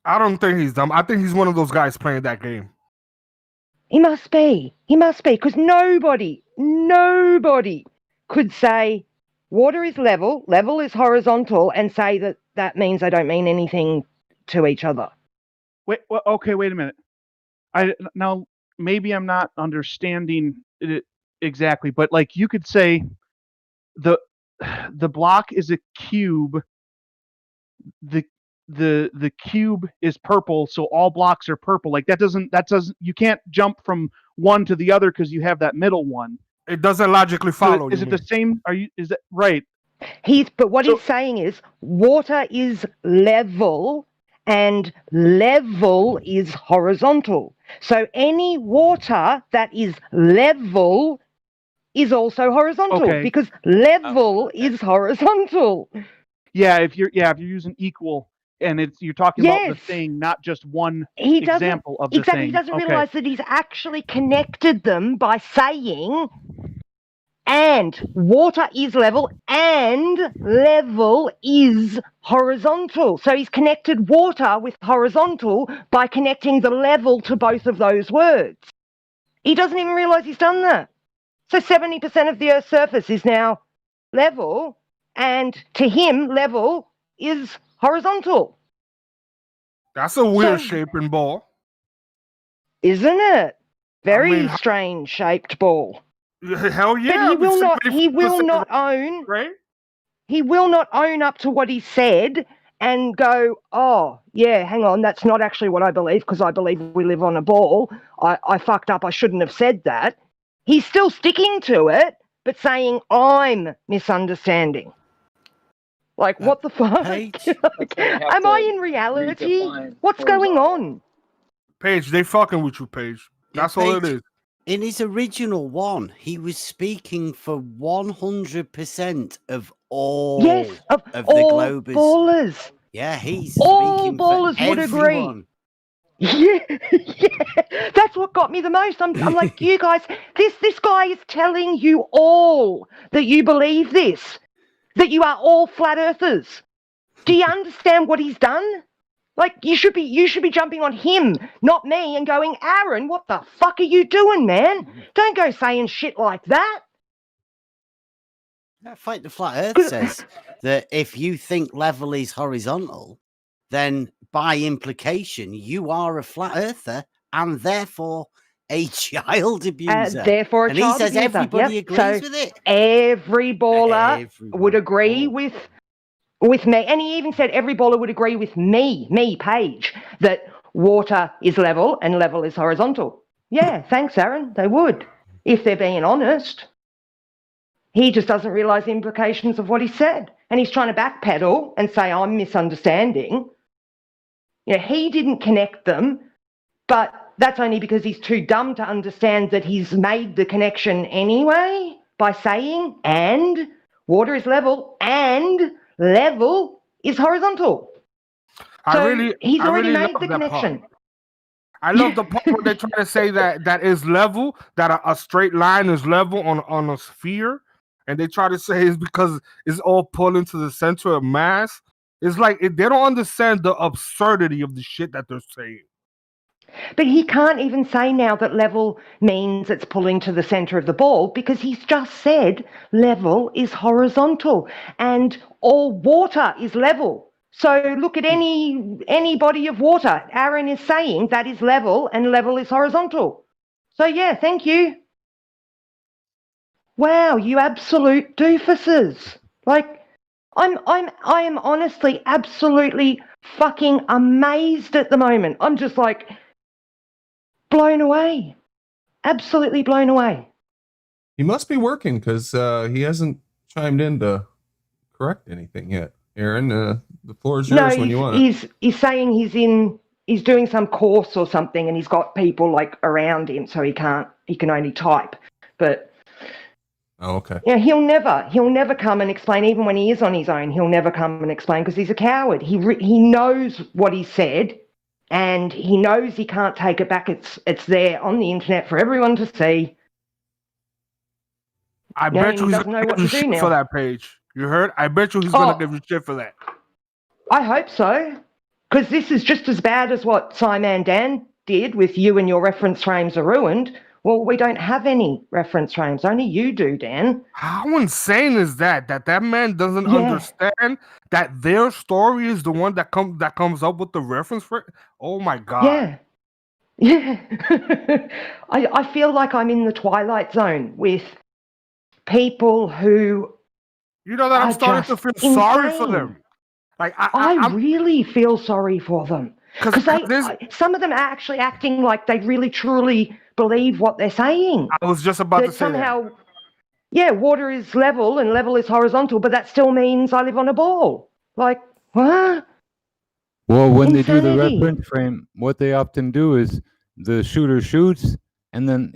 I don't think he's dumb. I think he's one of those guys playing that game. He must be. He must be, because nobody could say water is level, level is horizontal, and say that that means they don't mean anything to each other. Wait, well, okay, wait a minute. Now maybe I'm not understanding it exactly, but like you could say the block is a cube. The cube is purple, so all blocks are purple. Like that doesn't you can't jump from one to the other because you have that middle one. It doesn't logically follow. Is it the same? Is that right? But what he's saying is water is level and level is horizontal. So any water that is level is also horizontal because level is horizontal. Yeah, if you're using equal and you're talking about the thing, not just one example of the thing. He doesn't realize that he's actually connected them by saying and water is level and level is horizontal. So he's connected water with horizontal by connecting the level to both of those words. He doesn't even realize he's done that. So 70% of the Earth's surface is now level, and to him, level is horizontal. That's a weird shaping ball. Isn't it? Very strange shaped ball. Hell yeah! But he will not own. Right? He will not own up to what he said and go, oh yeah, hang on, that's not actually what I believe because I believe we live on a ball. I fucked up. I shouldn't have said that. He's still sticking to it, but saying I'm misunderstanding. Like what the fuck? Am I in reality? What's going on? Paige, they fucking with you, Paige. That's all it is. In his original one, he was speaking for 100% of all of the globers. Ballers. Yeah, he's all speaking ballers for would everyone. agree. Yeah, that's what got me the most. I'm like, you guys, this guy is telling you all that you believe this, that you are all flat earthers. Do you understand what he's done? Like you should be jumping on him, not me, and going, Aaron, what the fuck are you doing, man? Don't go saying shit like that. Fight the Flat Earth says that if you think level is horizontal, then by implication you are a flat earther and therefore a child abuser. Therefore, and he says everybody agrees with it. Every baller would agree with me, and he even said every baller would agree with me, Paige, that water is level and level is horizontal. Yeah, thanks, Aaron. They would, if they're being honest. He just doesn't realise the implications of what he said, and he's trying to backpedal and say I'm misunderstanding. You know, he didn't connect them, but that's only because he's too dumb to understand that he's made the connection anyway by saying and water is level and level is horizontal. He's already made the connection. I love the part where they try to say that is level, that a straight line is level on a sphere, and they try to say it's because it's all pulling to the center of mass. It's like they don't understand the absurdity of the shit that they're saying. But he can't even say now that level means it's pulling to the center of the ball because he's just said level is horizontal and all water is level. So look at any body of water. Aaron is saying that is level and level is horizontal. So yeah, thank you. Wow, you absolute doofuses. Like I am honestly absolutely fucking amazed at the moment. I'm just like blown away. Absolutely blown away. He must be working because he hasn't chimed in to correct anything yet. Aaron, the floor is yours when you want it. He's saying he's doing some course or something and he's got people like around him so he can only type. But oh, okay. Yeah, he'll never come and explain, even when he is on his own. He'll never come and explain because he's a coward. He knows what he said, and he knows he can't take it back. It's there on the internet for everyone to see. I bet you he's gonna give you shit for that page. You heard? I bet you he's gonna give you shit for that. I hope so, because this is just as bad as what Simon Dan did with you and your reference frames are ruined. Well, we don't have any reference frames. Only you do, Dan. How insane is that? That man doesn't Yeah. understand that their story is the one that comes up with the reference for. Oh my god. Yeah. I feel like I'm in the Twilight Zone with people who You know that I'm are starting to just feel sorry for insane. them. Like I really feel sorry for them because some of them are actually acting like they really truly believe what they're saying. I was just about to say somehow, yeah, water is level and level is horizontal, but that still means I live on a ball. Like, what? Well, when they do the Insanity. reference frame, what they often do is the shooter shoots, and then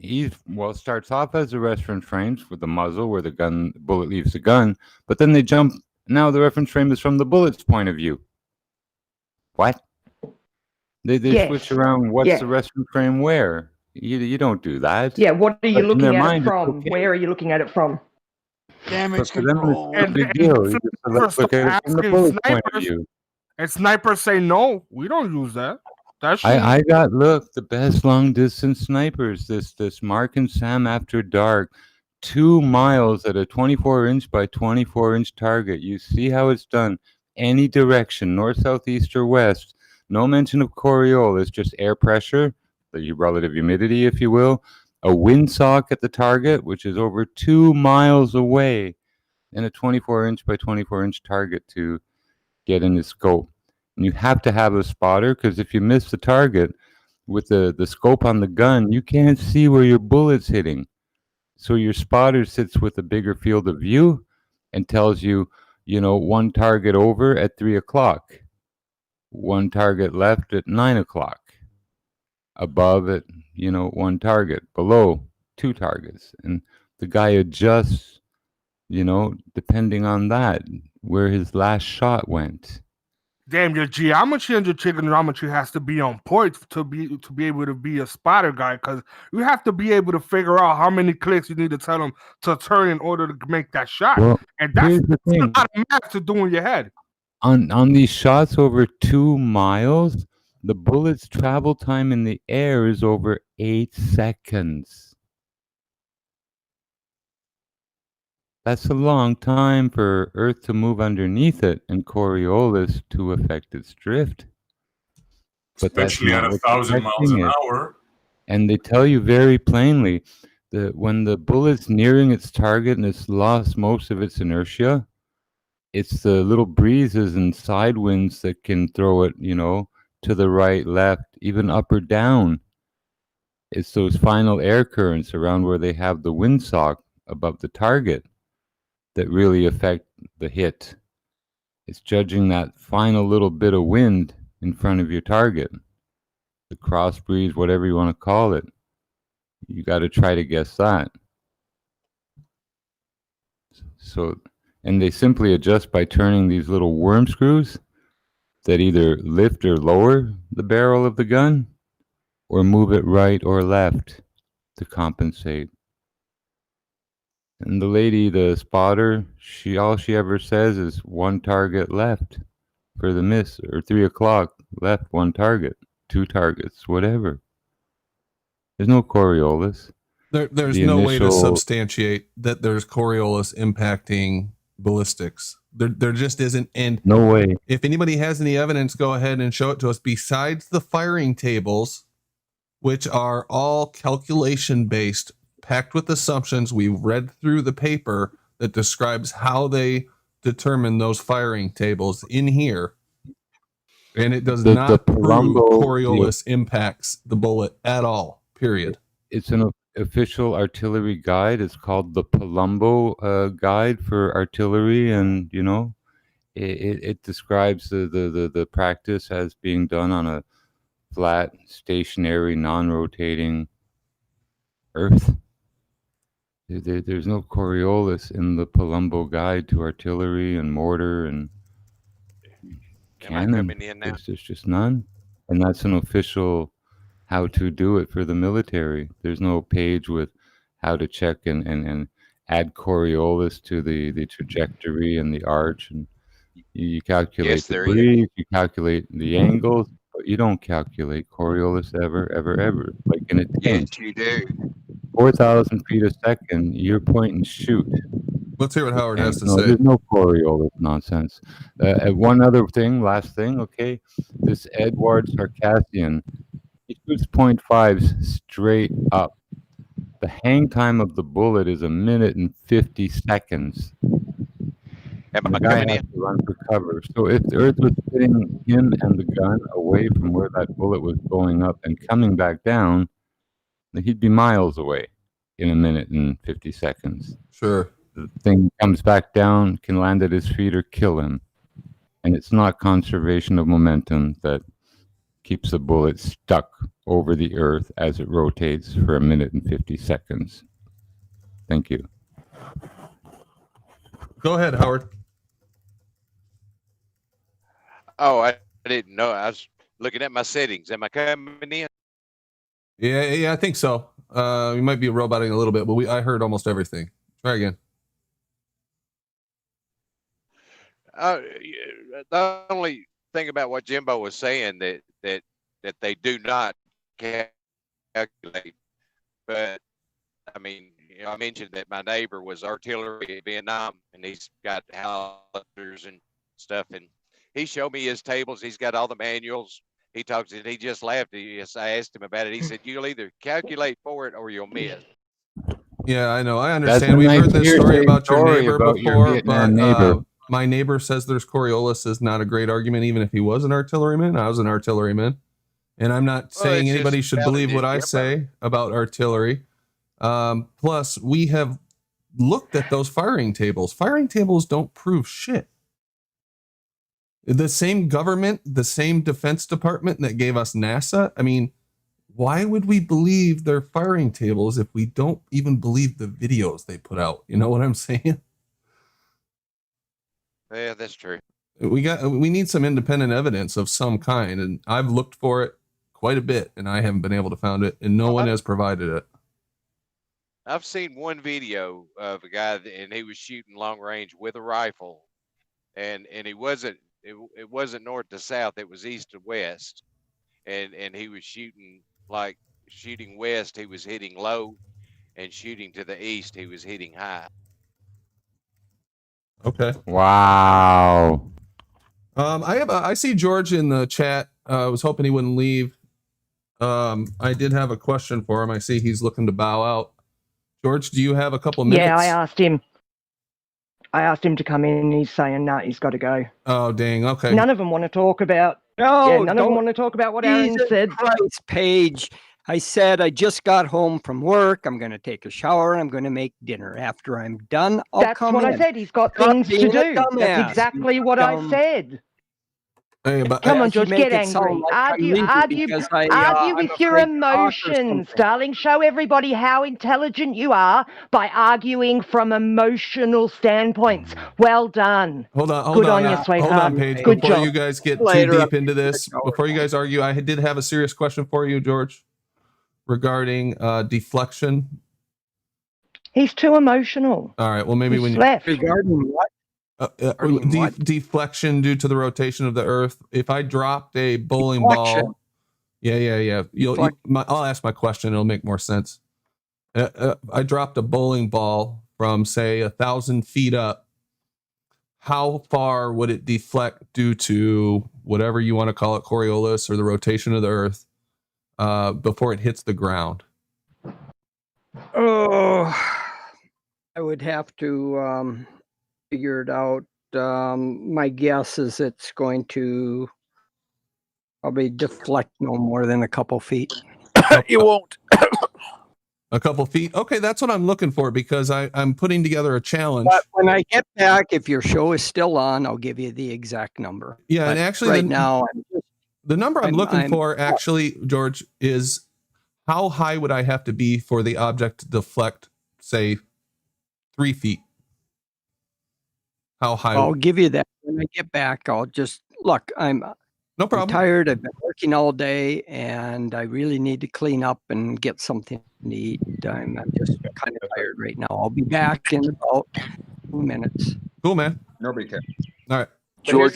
starts off as the reference frames with the muzzle where the bullet leaves the gun, but then they jump. Now the reference frame is from the bullet's point of view. What? They Yes. switch around. What's Yeah. the reference frame where? You don't do that. Yeah, what are you But in their looking at mind, it it's from? okay. Where are you looking at it from? But for them, it's not a big deal. You just Snipers look at it from the asking bullet's point of snipers, view. and snipers say no, we don't use that. That shit. I got the best long distance snipers. This Mark and Sam After Dark, 2 miles at a 24-inch by 24-inch target. You see how it's done. Any direction, north, south, east, or west. No mention of Coriolis, just air pressure, the relative humidity, if you will. A windsock at the target, which is over 2 miles away, and a 24-inch by 24-inch target to get in the scope. And you have to have a spotter, because if you miss the target with the scope on the gun, you can't see where your bullet's hitting. So your spotter sits with a bigger field of view and tells you, one target over at 3 o'clock, one target left at 9 o'clock, above it, one target, below 2 targets. And the guy adjusts, depending on that, where his last shot went. Damn, your geometry and your trigonometry has to be on point to be able to be a spotter guy, because you have to be able to figure out how many clicks you need to tell them to turn in order to make that shot. Well, and that's here's the thing. a lot of math to do in your head. On these shots over 2 miles, the bullet's travel time in the air is over 8 seconds. That's a long time for Earth to move underneath it and Coriolis to affect its drift. But Especially at 1,000 miles an hour. And they tell you very plainly that when the bullet's nearing its target and it's lost most of its inertia, it's the little breezes and side winds that can throw it, to the right, left, even up or down. It's those final air currents around where they have the windsock above the target that really affect the hit. It's judging that final little bit of wind in front of your target, the cross breeze, whatever you want to call it. You got to try to guess that. So, and they simply adjust by turning these little worm screws that either lift or lower the barrel of the gun or move it right or left to compensate. And the lady, the spotter, all she ever says is 1 target left for the miss, or 3 o'clock left, 1 target, 2 targets, whatever. There's no Coriolis. There's no way to substantiate that there's Coriolis impacting ballistics. There just isn't. And no way. If anybody has any evidence, go ahead and show it to us. Besides the firing tables, which are all calculation based, packed with assumptions. We've read through the paper that describes how they determine those firing tables in here. And it does not prove Coriolis impacts the bullet at all, period. It's an official artillery guide. It's called the Palumbo Guide for Artillery. And, it describes the practice as being done on a flat, stationary, non-rotating Earth. There's no Coriolis in the Palumbo Guide to Artillery and Mortar and Cannon. There's just none. And that's an official how to do it for the military. There's no page with how to check and add Coriolis to the trajectory and the arch. And You calculate Yes, the there is. breeze, you calculate the angles, but you don't calculate Coriolis ever. Like in a tank. Yes, you do. 4,000 feet a second, you're point and shoot. Let's hear what Howard has to No, say. there's no Coriolis nonsense. One other thing, last thing, okay? This Edward Circassian, he shoots .5s straight up. The hang time of the bullet is 1 minute and 50 seconds. Am The I guy coming has in? to run for cover. So if the Earth was hitting him and the gun away from where that bullet was going up and coming back down, then he'd be miles away in 1 minute and 50 seconds. Sure. The thing comes back down, can land at his feet or kill him. And it's not conservation of momentum that keeps the bullet stuck over the Earth as it rotates for 1 minute and 50 seconds. Thank you. Go ahead, Howard. Oh, I didn't know. I was looking at my settings. Am I coming in? Yeah, I think so. You might be roboting a little bit, but I heard almost everything. Try again. The only thing about what Jimbo was saying that they do not calculate, but I mean, you know, I mentioned that my neighbor was artillery in Vietnam, and he's got howitzers and stuff, and he showed me his tables. He's got all the manuals. He talks and he just laughed. I asked him about it. He said, "You'll either calculate for it or you'll miss." Yeah, I know. I That's understand. a We've nice heard this story about your story neighbor about your before, Vietnam but neighbor. my neighbor says there's Coriolis is not a great argument, even if he was an artilleryman. I was an artilleryman. And I'm not saying it's anybody just should believe what I Jimbo. say about artillery. Plus, we have looked at those firing tables. Firing tables don't prove shit. The same government, the same Defense Department that gave us NASA. I mean, why would we believe their firing tables if we don't even believe the videos they put out? You know what I'm saying? Yeah, that's true. We need some independent evidence of some kind, and I've looked for it quite a bit, and I haven't been able to find it, and no one has provided it. I've seen one video of a guy, and he was shooting long range with a rifle, and it wasn't north to south, it was east to west, and he was shooting west, he was hitting low, and shooting to the east, he was hitting high. Okay. Wow. I see George in the chat. I was hoping he wouldn't leave. I did have a question for him. I see he's looking to bow out. George, do you have a couple minutes? Yeah, I asked him. To come in, and he's saying, "No, he's got to go." Oh, dang. Okay. None of them want to talk about. No, yeah, none of them want to talk about what Aaron Jesus said. Christ, Paige. I said I just got home from work. I'm going to take a shower. I'm going to make dinner. After I'm done, I'll That's come what in. I said. He's got Stop things to being a do. dumbass, That's exactly you what I dumb- said. Hey, but Come on, You George, make get it sound angry. like I'm Argue leaving because I'm with your afraid to talk or emotions, something. darling. Show everybody how intelligent you are by arguing from emotional standpoints. Well done. Hold on. Good on you, sweetheart. Hold on, Paige. Good Before job. you guys get Later, too I'll deep into this, before you guys argue, I did have a serious question for you, George, regarding deflection. He's too emotional. All right. Well, maybe He's when you left. Regarding what? deflection due to the rotation of the Earth. If I dropped a bowling ball, yeah. I'll ask my question. It'll make more sense. I dropped a bowling ball from say 1,000 feet up. How far would it deflect due to whatever you want to call it, Coriolis or the rotation of the Earth, before it hits the ground? Oh, I would have to figure it out. My guess is it's going to probably deflect no more than a couple feet. You won't. A couple feet. Okay, that's what I'm looking for because I'm putting together a challenge. But when I get back, if your show is still on, I'll give you the exact number. Yeah, But and actually, right now, the number I'm looking I'm- for, actually, George, is how high would I have to be for the object to deflect, say, 3 feet? How high? I'll give you that when I get back. I'll just look. I'm no problem. Tired. I've been working all day, and I really need to clean up and get something to eat. I'm just kind of tired right now. I'll be back in about 2 minutes. Cool, man. Nobody cares. All right. George,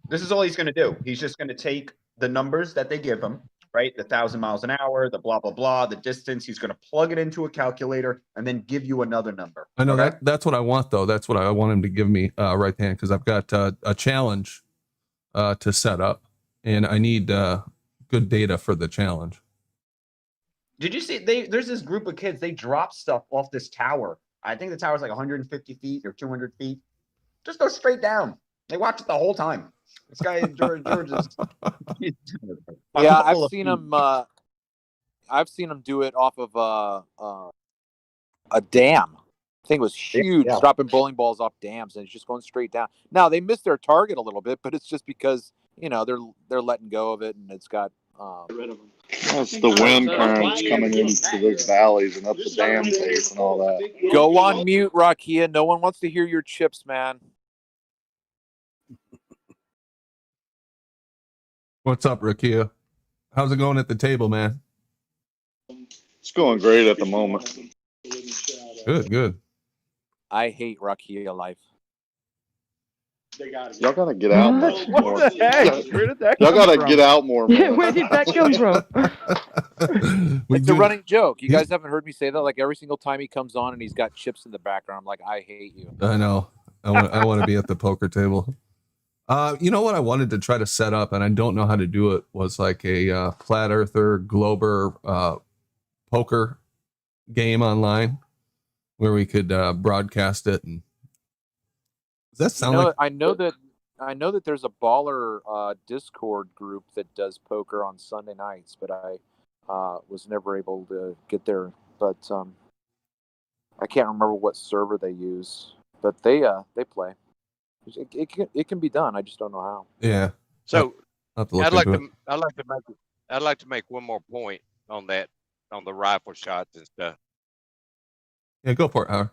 this is all he's going to do. He's just going to take the numbers that they give him, right? The 1,000 miles an hour, the blah, blah, blah, the distance. He's going to plug it into a calculator and then give you another number. I know okay? that's what I want, though. That's what I want him to give me right hand, because I've got a challenge to set up, and I need good data for the challenge. Did you see there's this group of kids, they drop stuff off this tower. I think the tower's like 150 feet or 200 feet. Just go straight down. They watch it the whole time. This guy, George is... Yeah, I've seen him. I've seen him do it off of a dam. I think it was huge, Yeah. dropping bowling balls off dams, and it's just going straight down. Now they missed their target a little bit, but it's just because they're letting go of it, and it's got. That's the wind currents coming into those valleys and up the dam face and all that. Go on mute, Rakia. No one wants to hear your chips, man. What's up, Rakia? How's it going at the table, man? It's going great at the moment. Good. I hate Rakia life. Y'all gotta get out more. What the heck? Where did that Y'all come gotta from? get out more. Yeah, Man. where did that come from? It's a running joke. You guys haven't heard me say that. Like every single time he comes on and he's got chips in the background, I'm like, I hate you. I know. I want to be at the poker table. You know what I wanted to try to set up, and I don't know how to do it, was like a flat earther Glober poker game online where we could broadcast it. And does that sound like? I know that there's a baller Discord group that does poker on Sunday nights, but I was never able to get there. But I can't remember what server they use, but they play. It can be done. I just don't know how. Yeah. So I'd like to make one more point on that, on the rifle shots and stuff. Yeah, go for it, Howard.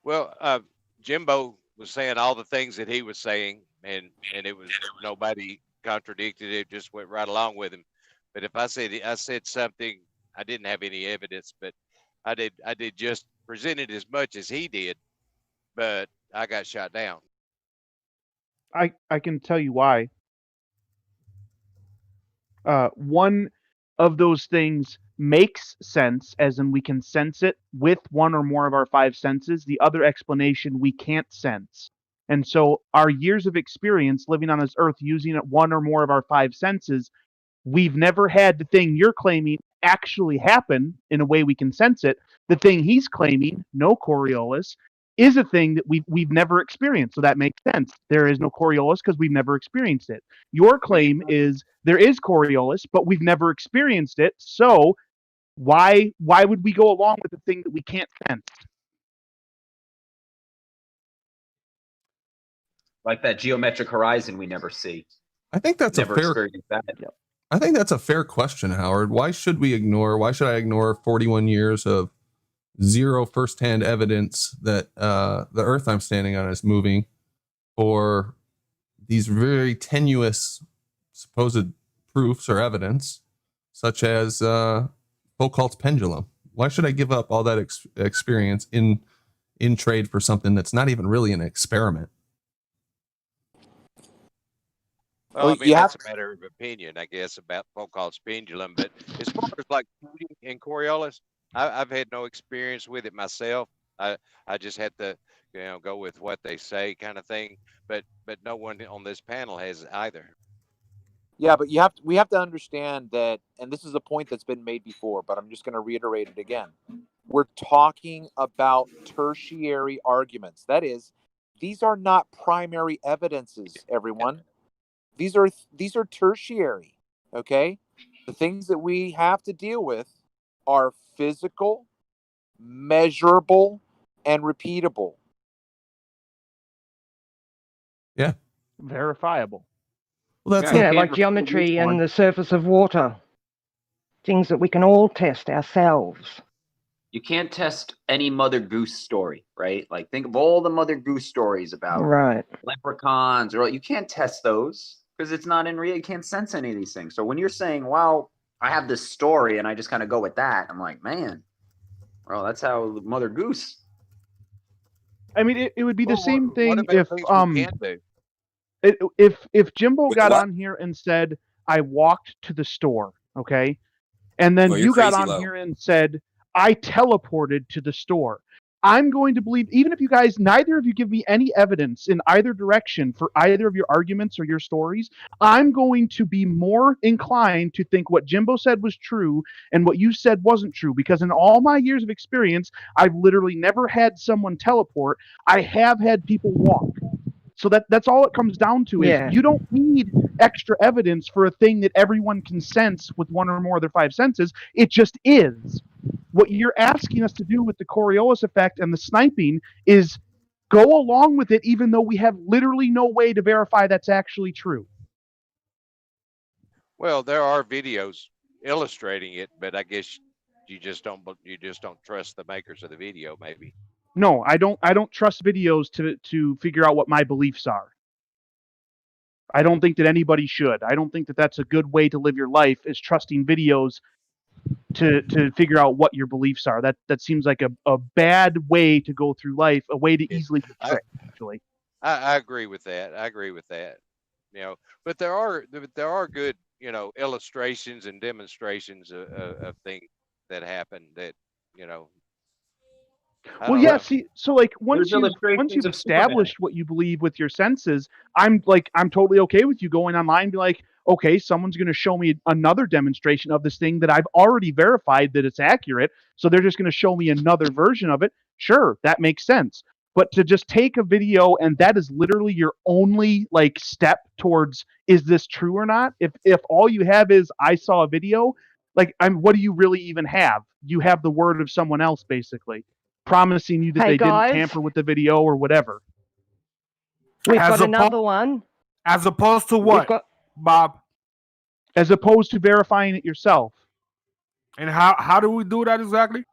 Well, Jimbo was saying all the things that he was saying, and it was nobody contradicted it, just went right along with him. But if I said something, I didn't have any evidence, but I did just present it as much as he did, but I got shot down. I can tell you why. One of those things makes sense, as in we can sense it with one or more of our five senses. The other explanation we can't sense. And so our years of experience living on this earth using one or more of our five senses, we've never had the thing you're claiming actually happen in a way we can sense it. The thing he's claiming, no Coriolis, is a thing that we've never experienced. So that makes sense. There is no Coriolis because we've never experienced it. Your claim is there is Coriolis, but we've never experienced it. So why would we go along with the thing that we can't sense? Like that geometric horizon we never see. I think that's never a fair. experienced that. I think that's a fair question, Howard. Why should I ignore 41 years of zero firsthand evidence that the Earth I'm standing on is moving, or these very tenuous supposed proofs or evidence, such as Foucault's pendulum? Why should I give up all that experience in trade for something that's not even really an experiment? Well, I mean, that's a matter of opinion, I guess, about Foucault's pendulum. But as far as like shooting in Coriolis, I've had no experience with it myself. I just had to, go with what they say, kind of thing. But no one on this panel has either. Yeah, but we have to understand that, and this is a point that's been made before, but I'm just going to reiterate it again. We're talking about tertiary arguments. That is, these are not primary evidences, everyone. These are tertiary, okay? The things that we have to deal with are physical, measurable, and repeatable. Yeah. Verifiable. Well, that's like geometry and the surface of water. Things that we can all test ourselves. You can't test any Mother Goose story, right? Like think of all the Mother Goose stories about leprechauns, or you can't test those because it's not in real. You can't sense any of these things. So when you're saying, "Well, I have this story," and I just kind of go with that, I'm like, man, well, that's how Mother Goose. I mean, it would be the same thing if If Jimbo With got what? on here and said, I walked to the store, okay? And then Well, you're you got crazy on low. here and said, I teleported to the store. I'm going to believe, even if you guys, neither of you give me any evidence in either direction for either of your arguments or your stories, I'm going to be more inclined to think what Jimbo said was true and what you said wasn't true. Because in all my years of experience, I've literally never had someone teleport. I have had people walk. So that's all it comes down to is Yeah. you don't need extra evidence for a thing that everyone can sense with one or more of their five senses. It just is. What you're asking us to do with the Coriolis effect and the sniping is go along with it, even though we have literally no way to verify that's actually true. Well, there are videos illustrating it, but I guess you just don't trust the makers of the video, maybe. No, I don't trust videos to figure out what my beliefs are. I don't think that anybody should. I don't think that that's a good way to live your life, is trusting videos to figure out what your beliefs are. That seems like a bad way to go through life, a way to easily get tricked, actually. I agree with that. You know, but there are good, you know, illustrations and demonstrations of things that happen that, you know. I Well, don't yeah. know. See, so like once There's you've illustrations of Superman. established what you believe with your senses, I'm totally okay with you going online and be like, okay, someone's going to show me another demonstration of this thing that I've already verified that it's accurate. So they're just going to show me another version of it. Sure, that makes sense. But to just take a video and that is literally your only like step towards, is this true or not? If all you have is I saw a video, like what do you really even have? You have the word of someone else basically promising you that Hey, they guys. didn't tamper with the video or whatever. We've got another one. As opposed to what, Bob? As opposed to verifying it yourself. And how do we do that exactly?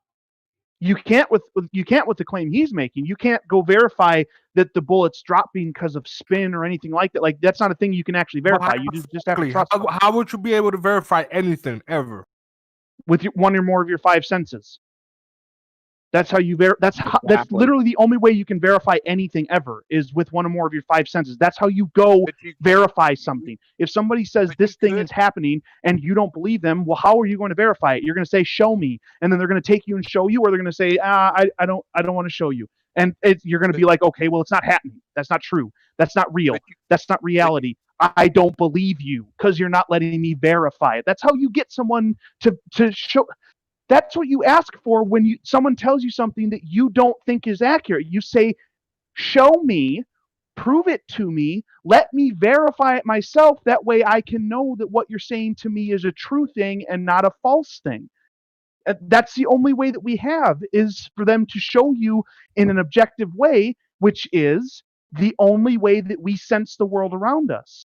You can't with the claim he's making. You can't go verify that the bullet's dropping because of spin or anything like that. Like that's not a thing you can actually verify. You just have to trust. How would you be able to verify anything ever? With one or more of your five senses. That's how you that's Exactly. literally the only way you can verify anything ever is with one or more of your five senses. That's how you go verify something. If somebody says this thing is happening and you don't believe them, well, how are you going to verify it? You're going to say, "Show me," and then they're going to take you and show you, or they're going to say, I don't want to show you." And you're going to be like, "Okay, well, it's not happening. That's not true. That's not real. That's not reality. I don't believe you because you're not letting me verify it." That's how you get someone to show. That's what you ask for when someone tells you something that you don't think is accurate. You say, show me, prove it to me, let me verify it myself. That way I can know that what you're saying to me is a true thing and not a false thing. That's the only way that we have, is for them to show you in an objective way, which is the only way that we sense the world around us.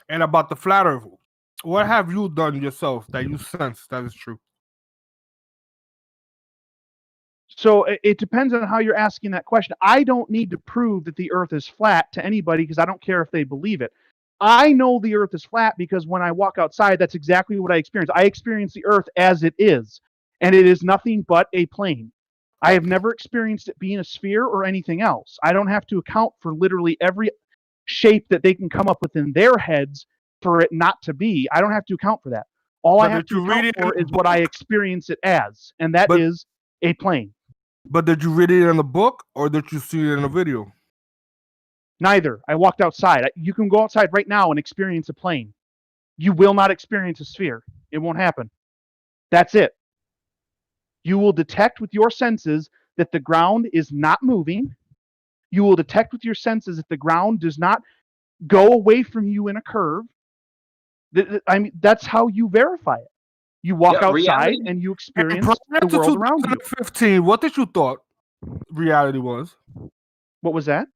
And about the flat earth, what have you done yourself that you sense that is true? So it depends on how you're asking that question. I don't need to prove that the earth is flat to anybody because I don't care if they believe it. I know the earth is flat because when I walk outside, that's exactly what I experience. I experience the earth as it is, and it is nothing but a plane. I have never experienced it being a sphere or anything else. I don't have to account for literally every shape that they can come up with in their heads for it not to be. I don't have to account for that. All I have to account for is what I experience it as, and that is a plane. But did you read it in the book or did you see it in a video? Neither. I walked outside. You can go outside right now and experience a plane. You will not experience a sphere. It won't happen. That's it. You will detect with your senses that the ground is not moving. You will detect with your senses that the ground does not go away from you in a curve. I mean, that's how you verify it. You walk outside and you experience the world around you. 2015, what did you thought reality was? What was that?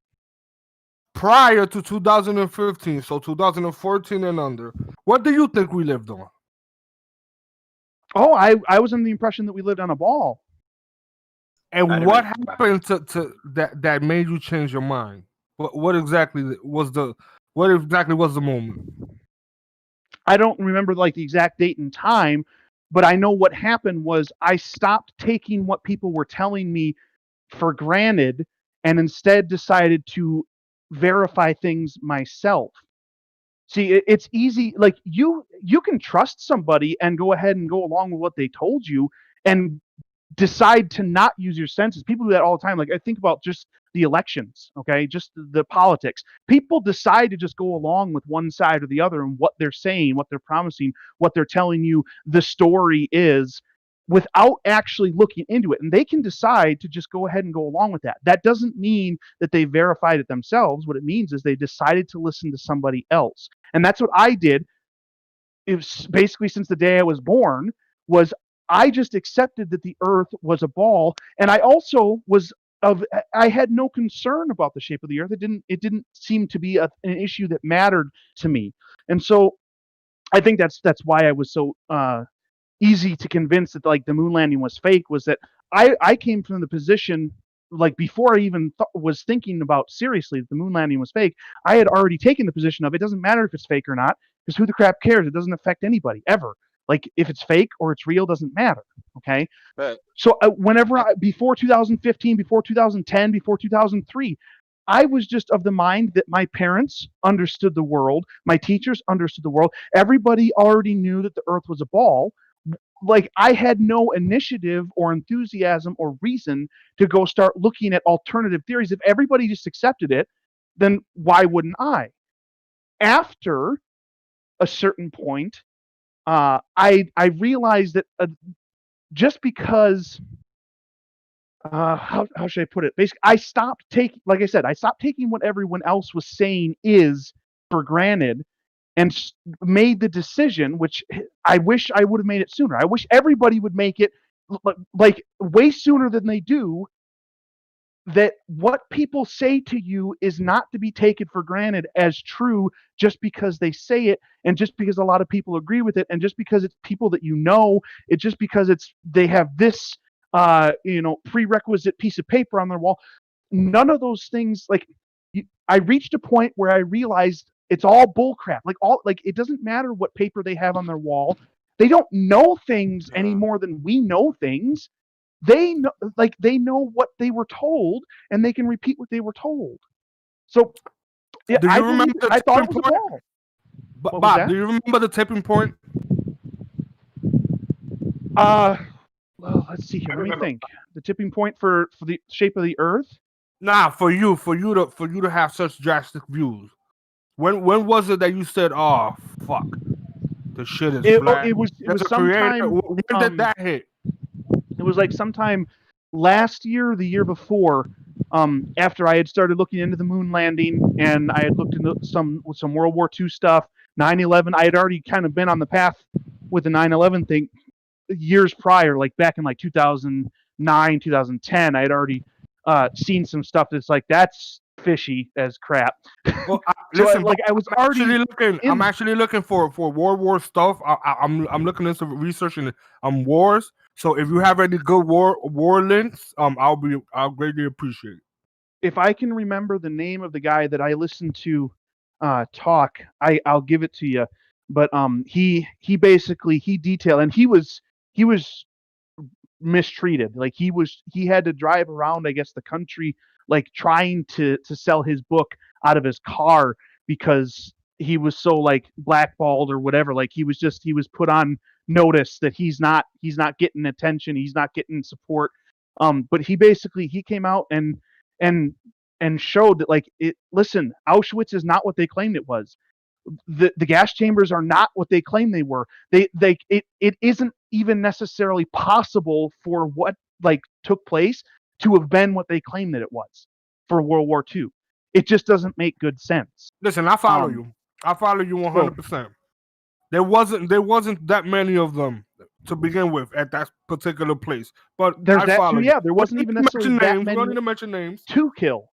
Prior to 2015, so 2014 and under, what do you think we lived on? Oh, I was under the impression that we lived on a ball. And what happened to that made you change your mind? What exactly was the moment? I don't remember like the exact date and time, but I know what happened was I stopped taking what people were telling me for granted and instead decided to verify things myself. See, it's easy. Like you can trust somebody and go ahead and go along with what they told you and decide to not use your senses. People do that all the time. Like I think about just the elections, okay? Just the politics. People decide to just go along with one side or the other and what they're saying, what they're promising, what they're telling you the story is without actually looking into it. And they can decide to just go ahead and go along with that. That doesn't mean that they verified it themselves. What it means is they decided to listen to somebody else. And that's what I did. It was basically since the day I was born was I just accepted that the earth was a ball. And I also I had no concern about the shape of the earth. It didn't seem to be an issue that mattered to me. And so I think that's why I was so easy to convince that like the moon landing was fake, was that I came from the position like before I even was thinking about seriously that the moon landing was fake. I had already taken the position of it doesn't matter if it's fake or not, because who the crap cares? It doesn't affect anybody ever. Like if it's fake or it's real doesn't matter. Okay. So before 2015, before 2010, before 2003, I was just of the mind that my parents understood the world, my teachers understood the world. Everybody already knew that the earth was a ball. Like I had no initiative or enthusiasm or reason to go start looking at alternative theories. If everybody just accepted it, then why wouldn't I? After a certain point, I realized that just because how should I put it? Basically, I stopped taking what everyone else was saying is for granted, and made the decision, which I wish I would have made it sooner. I wish everybody would make it like way sooner than they do, that what people say to you is not to be taken for granted as true just because they say it, and just because a lot of people agree with it, and just because it's people that you know, it's just because they have this prerequisite piece of paper on their wall. None of those things, I reached a point where I realized it's all bullcrap. It doesn't matter what paper they have on their wall. They don't know things any more than we know things. They know what they were told, and they can repeat what they were told. So, yeah, do you remember I thought it was a ball. Bob, do you remember the tipping point? Well, let's see here. Let me think. The tipping point for the shape of the Earth. Nah, for you to have such drastic views. When was it that you said, "Oh fuck, the shit is flat"? It was sometime. When did that hit? It was like sometime last year, the year before. After I had started looking into the moon landing, and I had looked into some World War II stuff, 9/11. I had already kind of been on the path with the 9/11 thing years prior, like back in like 2009, 2010. I had already seen some stuff that's fishy as crap. Well, So listen, I was already looking. I'm actually looking for World War stuff. I'm looking into researching wars. So if you have any good war links, I'll greatly appreciate it. If I can remember the name of the guy that I listened to talk, I'll give it to you. But he basically detailed, and he was mistreated. Like he had to drive around, I guess, the country, like trying to sell his book out of his car because he was so like blackballed or whatever. Like he was put on notice that he's not getting attention, he's not getting support. But he came out and showed that listen, Auschwitz is not what they claimed it was. The gas chambers are not what they claim they were. It isn't even necessarily possible for what took place to have been what they claimed that it was for World War II. It just doesn't make good sense. Listen, I follow you. I follow you 100%. There wasn't that many of them to begin with at that particular place. But there's I that follow too. You. Yeah, there wasn't even necessarily that many. We don't need to mention names to kill.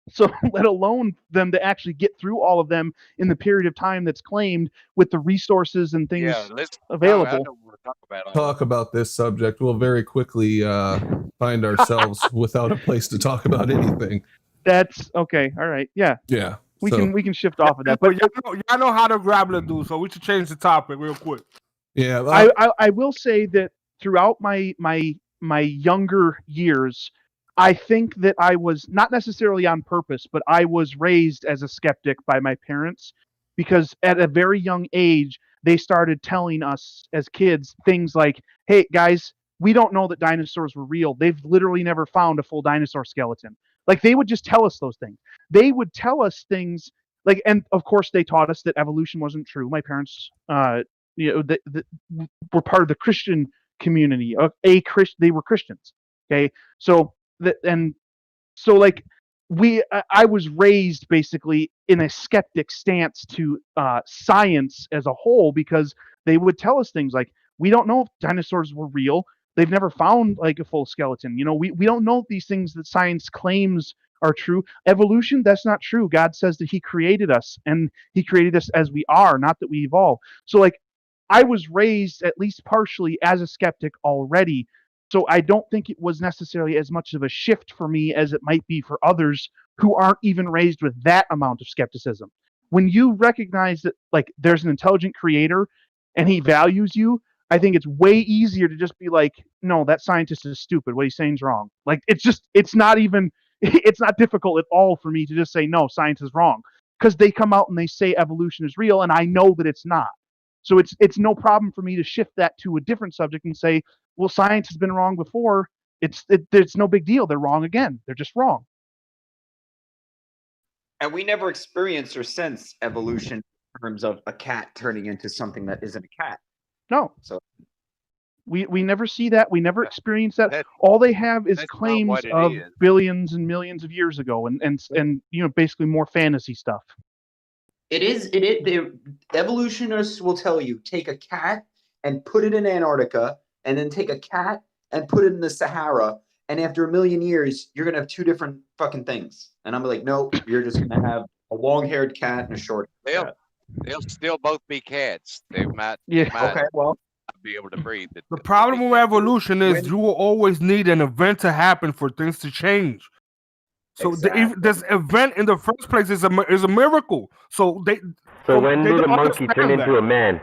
So let alone them to actually get through all of them in the period of time that's claimed with the resources and things available. Talk about this subject. We'll very quickly find ourselves without a place to talk about anything. That's okay. All right. Yeah. Yeah. We can shift off of that. But y'all know how to Grappler do, so we should change the topic real quick. Yeah. I will say that throughout my younger years, I think that I was not necessarily on purpose, but I was raised as a skeptic by my parents because at a very young age, they started telling us as kids things like, hey, guys, we don't know that dinosaurs were real. They've literally never found a full dinosaur skeleton. Like, they would just tell us those things. They would tell us things like, and of course, they taught us that evolution wasn't true. My parents, were part of the Christian community. They were Christians. Okay, so like I was raised basically in a skeptic stance to science as a whole because they would tell us things like, we don't know if dinosaurs were real. They've never found like a full skeleton. We don't know these things that science claims are true. Evolution, that's not true. God says that he created us and he created us as we are, not that we evolve. So like I was raised at least partially as a skeptic already. So I don't think it was necessarily as much of a shift for me as it might be for others who aren't even raised with that amount of skepticism. When you recognize that like there's an intelligent creator and he values you, I think it's way easier to just be like, no, that scientist is stupid. What he's saying is wrong. Like it's not difficult at all for me to just say, no, science is wrong. Because they come out and they say evolution is real and I know that it's not. So it's no problem for me to shift that to a different subject and say, well, science has been wrong before. It's no big deal. They're wrong again. They're just wrong. And we never experience or sense evolution in terms of a cat turning into something that isn't a cat. No. So we never see that. We never experience that. All they have is claims of billions and millions of years ago, and basically more fantasy stuff. The evolutionists will tell you, take a cat and put it in Antarctica, and then take a cat and put it in the Sahara, and after 1,000,000 years, you're gonna have two different fucking things. And I'm like, nope, you're just gonna have a long-haired cat and a short cat. They'll still both be cats. They might, Okay, well, not be able to breathe. The problem with evolution is you will always need an event to happen for things to change. So this event in the first place is a miracle. So when did a monkey turn into a man?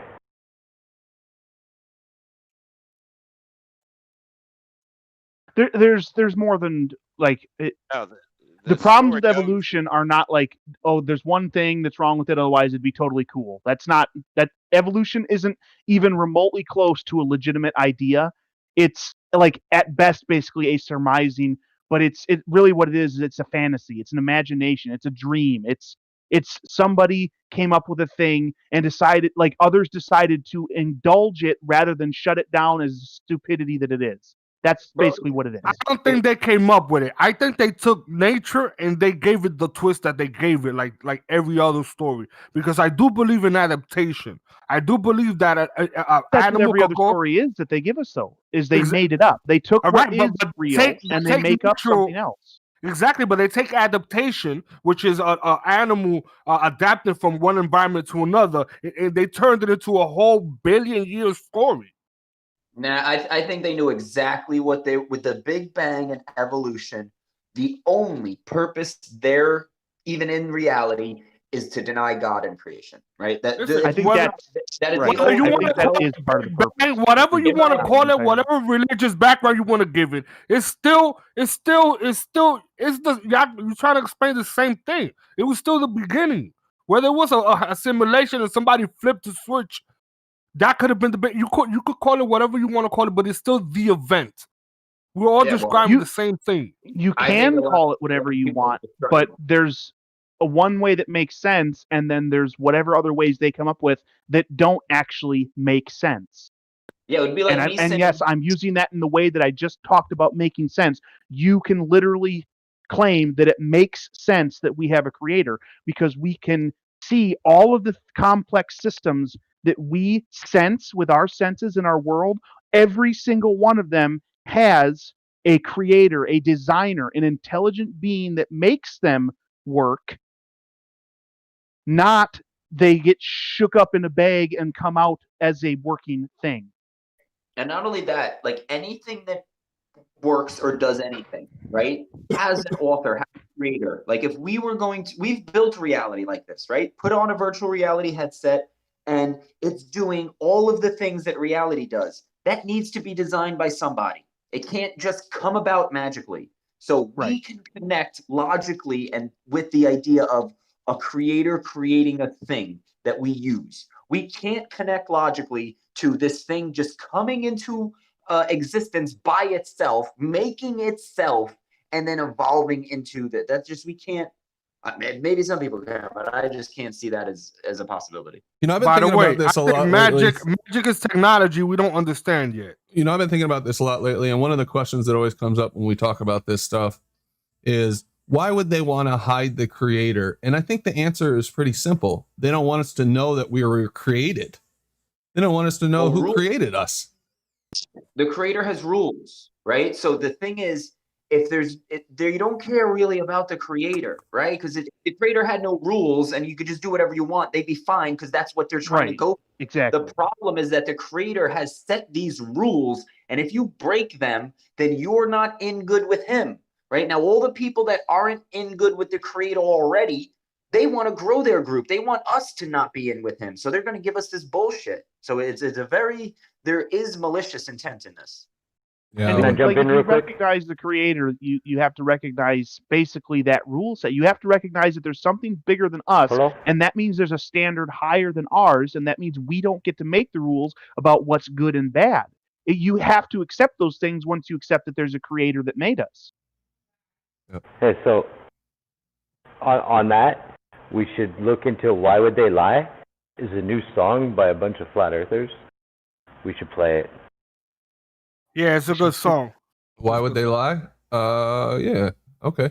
There's more than like it. The problems with evolution are not like, oh, there's one thing that's wrong with it, otherwise it'd be totally cool. That evolution isn't even remotely close to a legitimate idea. It's like at best basically a surmising, but it's really what it is. It's a fantasy. It's an imagination. It's a dream. It's somebody came up with a thing and decided, like others decided to indulge it rather than shut it down as the stupidity that it is. That's basically what it is. I don't think they came up with it. I think they took nature and they gave it the twist that they gave it, like every other story. Because I do believe in adaptation. I do believe that that's animal what every other story is that they give us, though, is they made it up. They took what is real and they make up something else. Exactly, but they take adaptation, which is an animal adapting from one environment to another, and they turned it into a whole billion-year story. Nah, I think they knew exactly what with the Big Bang and evolution, the only purpose there, even in reality, is to deny God and creation, right? I think that is right. I think that is part of the purpose. Whatever you want to call it, whatever religious background you want to give it, you're trying to explain the same thing. It was still the beginning. Whether it was a simulation and somebody flipped the switch, that could have been the bit. You could call it whatever you want to call it, but it's still the event. We're all describing the same thing. You can call it whatever you want, but there's a one way that makes sense, and then there's whatever other ways they come up with that don't actually make sense. Yeah, it would be like and yes, I'm using that in the way that I just talked about making sense. You can literally claim that it makes sense that we have a creator because we can see all of the complex systems that we sense with our senses in our world. Every single one of them has a creator, a designer, an intelligent being that makes them work. Not they get shook up in a bag and come out as a working thing. And not only that, like anything that works or does anything, right, has an author, has a creator. Like if we were we've built reality like this, right? Put on a virtual reality headset and it's doing all of the things that reality does. That needs to be designed by somebody. It can't just come about magically. So we can connect logically and with the idea of a creator creating a thing that we use. We can't connect logically to this thing just coming into existence by itself, making itself, and then evolving into that. That's just, we can't. Maybe some people can, but I just can't see that as a possibility. You know, I've been By the thinking way, about this a I think lot magic lately. magic is technology we don't understand yet. You know, I've been thinking about this a lot lately, and one of the questions that always comes up when we talk about this stuff is, why would they want to hide the creator? And I think the answer is pretty simple. They don't want us to know that we were created. They don't want us to know who created us. The creator has rules, right? So the thing is, if you don't care really about the creator, right? Because if the creator had no rules and you could just do whatever you want, they'd be fine, because that's what they're trying to go. Exactly. The problem is that the creator has set these rules, and if you break them, then you're not in good with him, right? Now, all the people that aren't in good with the creator already, they want to grow their group. They want us to not be in with him. So they're going to give us this bullshit. So there is malicious intent in this. Yeah. And if you recognize the creator, you have to recognize basically that rule set. You have to recognize that there's something bigger than us, and that means there's a standard higher than ours, and that means we don't get to make the rules about what's good and bad. You have to accept those things once you accept that there's a creator that made us. Okay, so on that, we should look into Why Would They Lie? Is a new song by a bunch of flat earthers. We should play it. Yeah, it's a good song. Why would they lie? Yeah. Okay.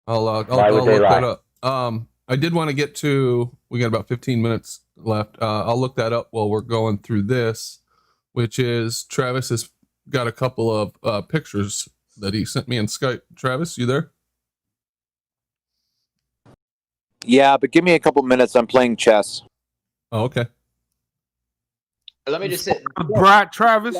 I'll look that up. I did want to get to, we got about 15 minutes left. I'll look that up while we're going through this, which is, Travis has got a couple of pictures that he sent me in Skype. Travis, you there? Yeah, but give me a couple minutes. I'm playing chess. Oh, okay. Let me just say, Brad, Travis.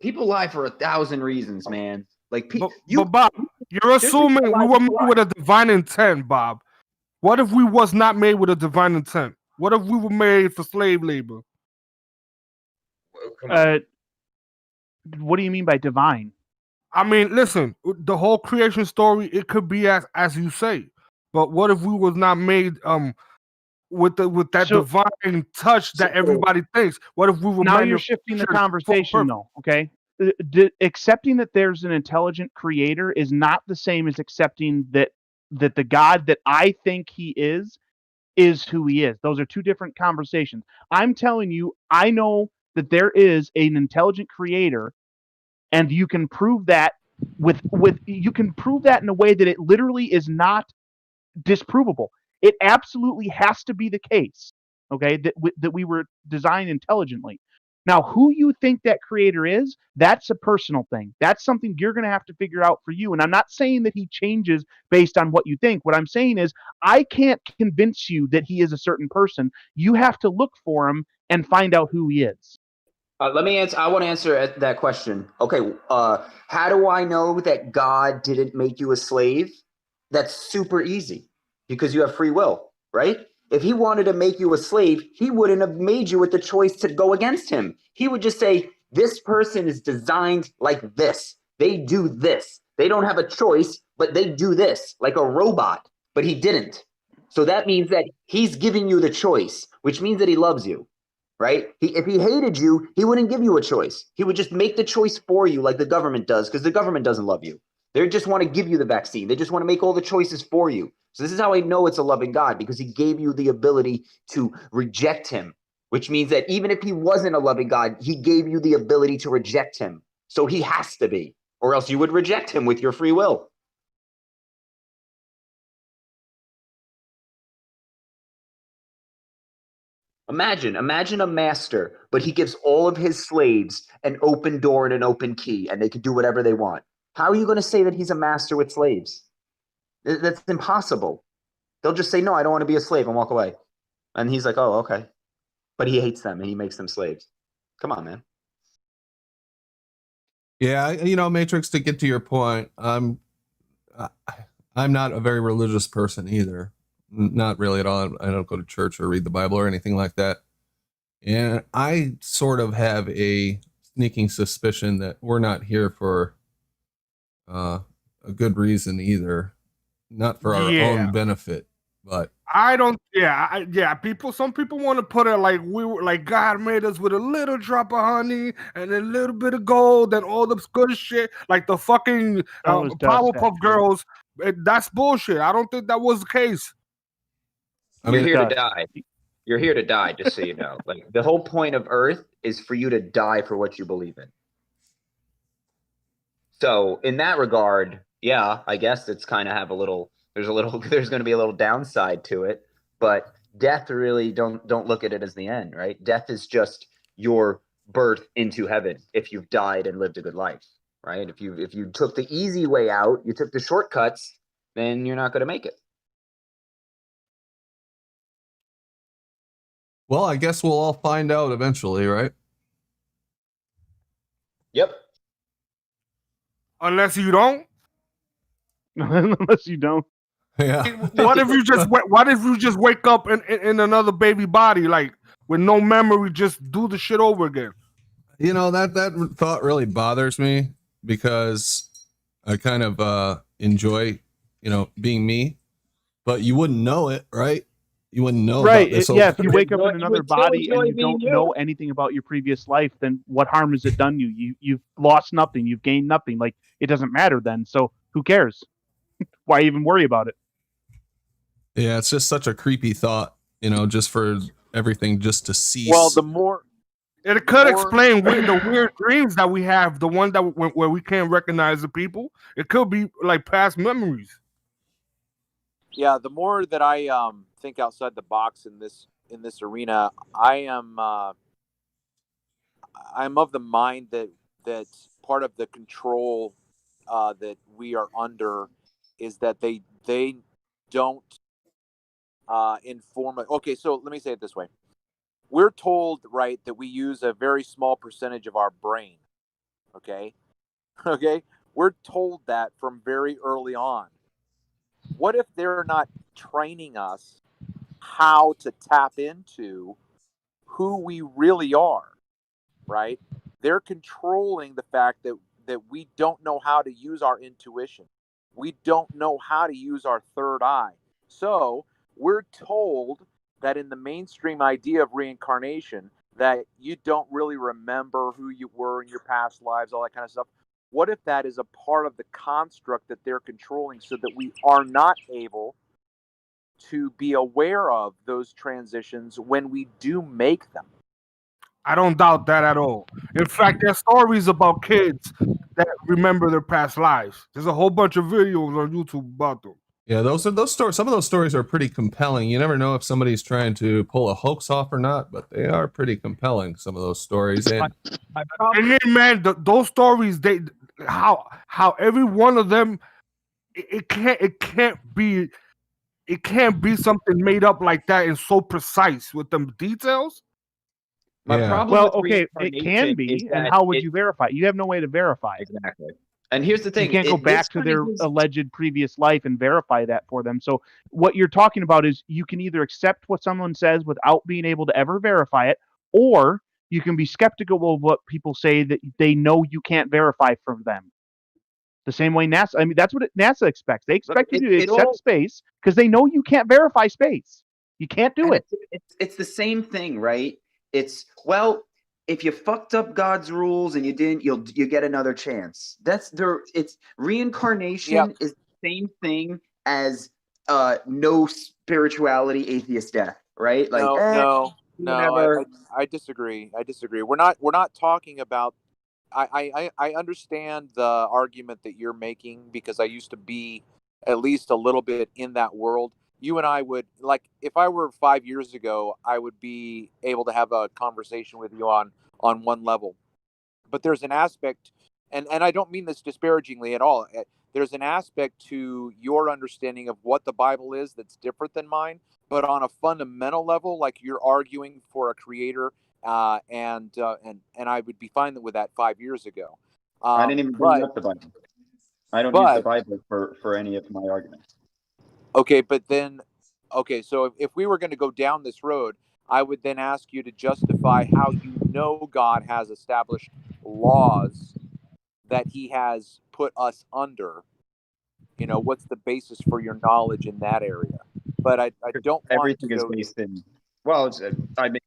People lie for 1,000 reasons, man. Like, but Bob, you're assuming we were made with a divine intent, Bob. What if we was not made with a divine intent? What if we were made for slave labor? What do you mean by divine? I mean, listen, the whole creation story, it could be as you say, but what if we was not made with that divine touch that everybody thinks? What if we were? Now you're shifting the conversation, though. Okay, accepting that there's an intelligent creator is not the same as accepting that the God that I think he is who he is. Those are two different conversations. I'm telling you, I know that there is an intelligent creator, and you can prove that you can prove that in a way that it literally is not disprovable. It absolutely has to be the case, okay, that we were designed intelligently. Now, who you think that creator is, that's a personal thing. That's something you're going to have to figure out for you. And I'm not saying that he changes based on what you think. What I'm saying is, I can't convince you that he is a certain person. You have to look for him and find out who he is. Let me answer. I want to answer that question. Okay, how do I know that God didn't make you a slave? That's super easy, because you have free will, right? If he wanted to make you a slave, he wouldn't have made you with the choice to go against him. He would just say, this person is designed like this. They do this. They don't have a choice, but they do this, like a robot. But he didn't. So that means that he's giving you the choice, which means that he loves you, right? If he hated you, he wouldn't give you a choice. He would just make the choice for you, like the government does, because the government doesn't love you. They just want to give you the vaccine. They just want to make all the choices for you. So this is how I know it's a loving God, because he gave you the ability to reject him, which means that even if he wasn't a loving God, he gave you the ability to reject him. So he has to be, or else you would reject him with your free will. Imagine a master, but he gives all of his slaves an open door and an open key, and they can do whatever they want. How are you going to say that he's a master with slaves? That's impossible. They'll just say, no, I don't want to be a slave, and walk away. And he's like, oh, okay. But he hates them and he makes them slaves. Come on, man. Yeah, Matrix, to get to your point, I'm not a very religious person either. Not really at all. I don't go to church or read the Bible or anything like that. And I sort of have a sneaking suspicion that we're not here for a good reason either. Not for our own benefit, but I don't. Yeah. Some people want to put it like we were, like God made us with a little drop of honey and a little bit of gold and all this good shit, like the fucking was dust, Powerpuff actually. Girls. That's bullshit. I don't think that was the case. You're here to die. You're here to die, just so you know. Like the whole point of Earth is for you to die for what you believe in. So in that regard, yeah, I guess it's kind of have a little. There's going to be a little downside to it, but death really don't look at it as the end, right? Death is just your birth into heaven if you've died and lived a good life, right? If you took the easy way out, you took the shortcuts, then you're not going to make it. well, I guess we'll all find out eventually, right? Yep. Unless you don't. Unless you don't. Yeah. What if you just wake up in another baby body, like with no memory, just do the shit over again? You know, that thought really bothers me because I kind of enjoy, being me, but you wouldn't know it, right? You wouldn't know Right. about this Yeah, whole if you wake up in another body and you don't know anything about your previous life, then what harm has it done you? You've lost nothing. You've gained nothing. Like, it doesn't matter then. So who cares? Why even worry about it? Yeah, it's just such a creepy thought, just for everything just to cease. Well, the more it could explain the weird dreams that we have, the one that where we can't recognize the people. It could be like past memories. Yeah, the more that I think outside the box in this arena, I'm of the mind that part of the control that we are under is that they don't inform. Okay, so let me say it this way: we're told, right, that we use a very small percentage of our brain. Okay, we're told that from very early on. What if they're not training us how to tap into who we really are, right? They're controlling the fact that we don't know how to use our intuition. We don't know how to use our third eye. So we're told that in the mainstream idea of reincarnation, that you don't really remember who you were in your past lives, all that kind of stuff. What if that is a part of the construct that they're controlling so that we are not able to be aware of those transitions when we do make them? I don't doubt that at all. In fact, there's stories about kids that remember their past lives. There's a whole bunch of videos on YouTube about them. Yeah, those stories. Some of those stories are pretty compelling. You never know if somebody's trying to pull a hoax off or not, but they are pretty compelling. Some of those stories, and yeah, man, those stories, how every one of them, it can't be something made up like that and so precise with them details. My problem Well, with okay, it can reincarnation is be, and that how would you verify it? You have no way to verify it. Exactly. And here's the thing: you can't go back to their alleged previous life and verify that for them. So what you're talking about is you can either accept what someone says without being able to ever verify it, or you can be skeptical of what people say that they know you can't verify from them. The same way NASA, I mean, that's what NASA expects. They expect you to accept space because they know you can't verify space. You can't do it. It's the same thing, right? It's, well, if you fucked up God's rules and you didn't, you get another chance. It's reincarnation is the same thing as no spirituality, atheist death, right? Like no, I disagree. We're not talking about. I understand the argument that you're making because I used to be at least a little bit in that world. You and I would, like, if I were 5 years ago, I would be able to have a conversation with you on one level. But there's an aspect, and I don't mean this disparagingly at all. There's an aspect to your understanding of what the Bible is that's different than mine. But on a fundamental level, like, you're arguing for a creator, and I would be fine with that 5 years ago. I didn't even bring up the Bible. I don't use the Bible for any of my arguments. Okay, but then, so if we were going to go down this road, I would then ask you to justify how you know God has established laws that he has put us under You know, what's the basis for your knowledge in that area? But I don't want Everything to is go. based in. Well, I mean,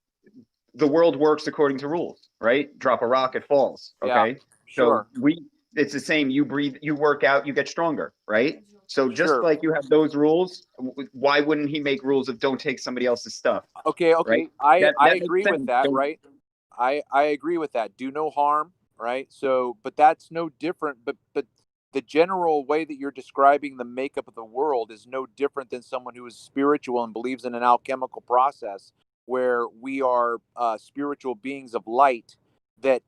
the world works according to rules, right? Drop a rock, it falls. Yeah, Okay, sure. so it's the same. You breathe, you work out, you get stronger, right? So just Sure. like you have those rules, why wouldn't he make rules of don't take somebody else's stuff? Okay, Right? I That makes agree with sense. that, Don't- right? I agree with that. Do no harm, right? So, but that's no different. But the general way that you're describing the makeup of the world is no different than someone who is spiritual and believes in an alchemical process where we are spiritual beings of light that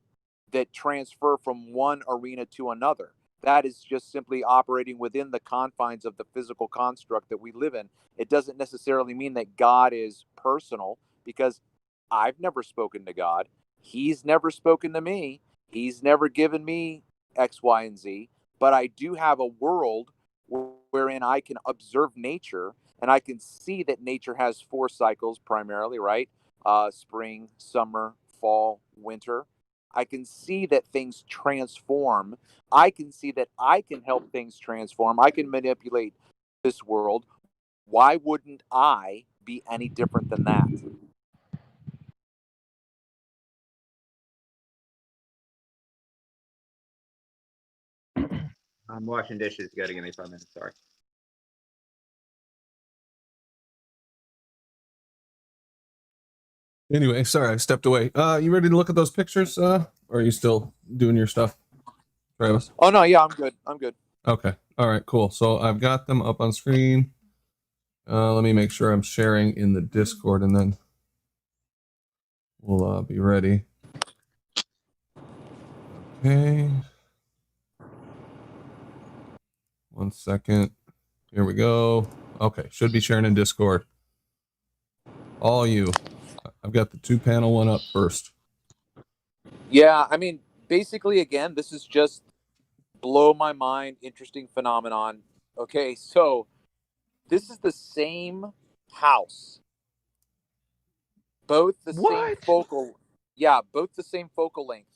transfer from one arena to another. That is just simply operating within the confines of the physical construct that we live in. It doesn't necessarily mean that God is personal, because I've never spoken to God. He's never spoken to me. He's never given me X, Y, and Z. But I do have a world wherein I can observe nature, and I can see that nature has 4 cycles primarily, right? Spring, summer, fall, winter. I can see that things transform. I can see that I can help things transform. I can manipulate this world. Why wouldn't I be any different than that? I'm washing dishes. You got to give me 5 minutes. Sorry. Anyway, sorry, I stepped away. You ready to look at those pictures? Or are you still doing your stuff, Travis? Oh no, yeah, I'm good. I'm good. Okay. All right, cool. So I've got them up on screen. Let me make sure I'm sharing in the Discord, and then we'll be ready. Okay. 1 second. Here we go. Okay, should be sharing in Discord. All you. I've got the 2-panel one up first. Yeah, I mean, basically, again, this is just blow my mind, interesting phenomenon. Okay, so this is the same house, both the same focal. Yeah, both the same focal length.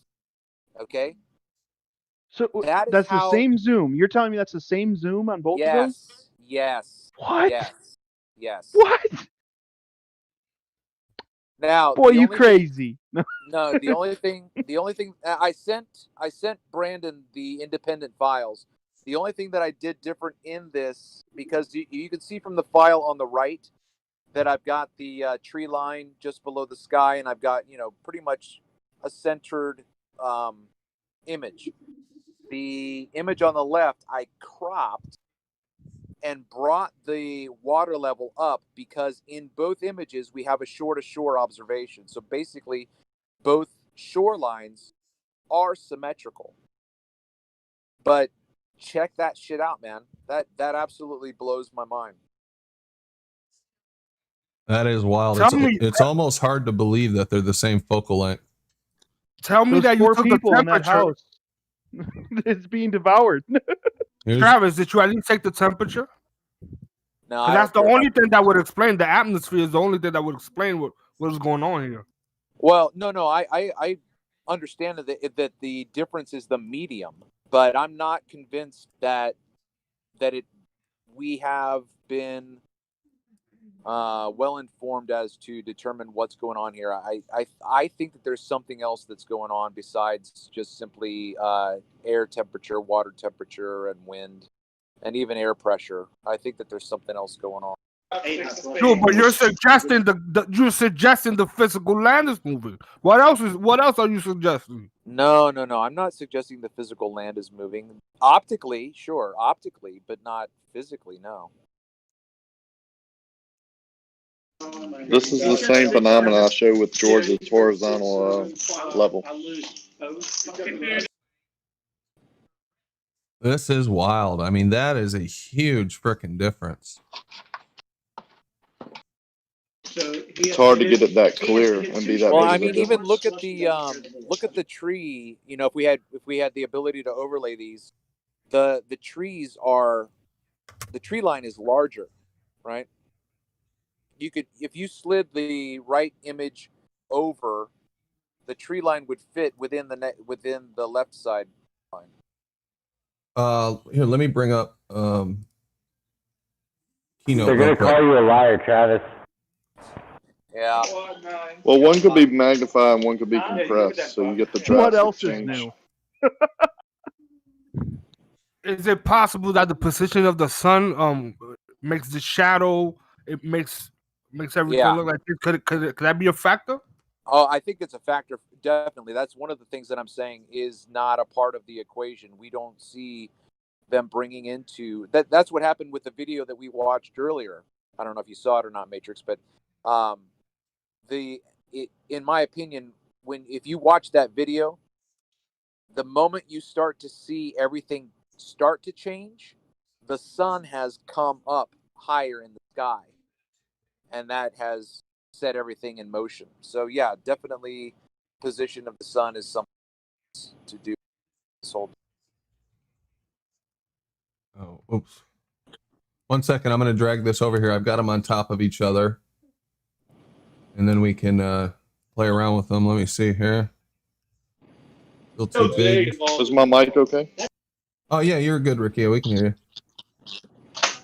Okay, So that is that's the how. same zoom. You're telling me that's the same zoom on both of those? Yes. What? Yes. What? Now, Boy, the you only thing, crazy. no, the only thing I sent Brandon the independent files. The only thing that I did different in this, because you can see from the file on the right that I've got the tree line just below the sky, and I've got, pretty much a centered image. The image on the left I cropped and brought the water level up, because in both images we have a shore to shore observation. So basically, both shorelines are symmetrical. But check that shit out, man. That absolutely blows my mind. That is wild. Tell me- It's almost hard to believe that they're the same focal length. Tell me Those that you poor took the people in that temperature. house. It's being devoured. Travis, did you at least take the temperature? No, Because that's the only thing that would explain the atmosphere. Is the only thing that would explain what is going on here. Well, no, I understand that the difference is the medium, but I'm not convinced that we have been well informed as to determine what's going on here. I think that there's something else that's going on besides just simply air temperature, water temperature, and wind, and even air pressure. I think that there's something else going on. No, but you're suggesting the physical land is moving. What else are you suggesting? No. I'm not suggesting the physical land is moving. Optically, sure, but not physically, no. This is the same phenomenon I showed with Georgia's horizontal level. This is wild. I mean, that is a huge freaking difference. It's hard to get it that clear and be that Well, big I of a mean, even difference. look at the tree. If we had the ability to overlay these, the trees are, the tree line is larger, right? You could, if you slid the right image over, the tree line would fit within the left side line. Here, let me bring up Keynote They're real gonna quick. call you a liar, Travis. Yeah. Well, one could be magnified and one could be compressed, so you get the What drastic else is change. new? Is it possible that the position of the sun makes the shadow? It makes everything Yeah. look like this? Could that be a factor? Oh, I think it's a factor. Definitely. That's one of the things that I'm saying is not a part of the equation. We don't see them bringing into that. That's what happened with the video that we watched earlier. I don't know if you saw it or not, Matrix, but in my opinion, if you watch that video, the moment you start to see everything start to change, the sun has come up higher in the sky, and that has set everything in motion. So yeah, definitely, position of the sun is something to do this whole. Oh, oops. 1 second. I'm going to drag this over here. I've got them on top of each other, and then we can play around with them. Let me see here. Still too big. Is my mic okay? Oh yeah, you're good, Ricky. We can hear you.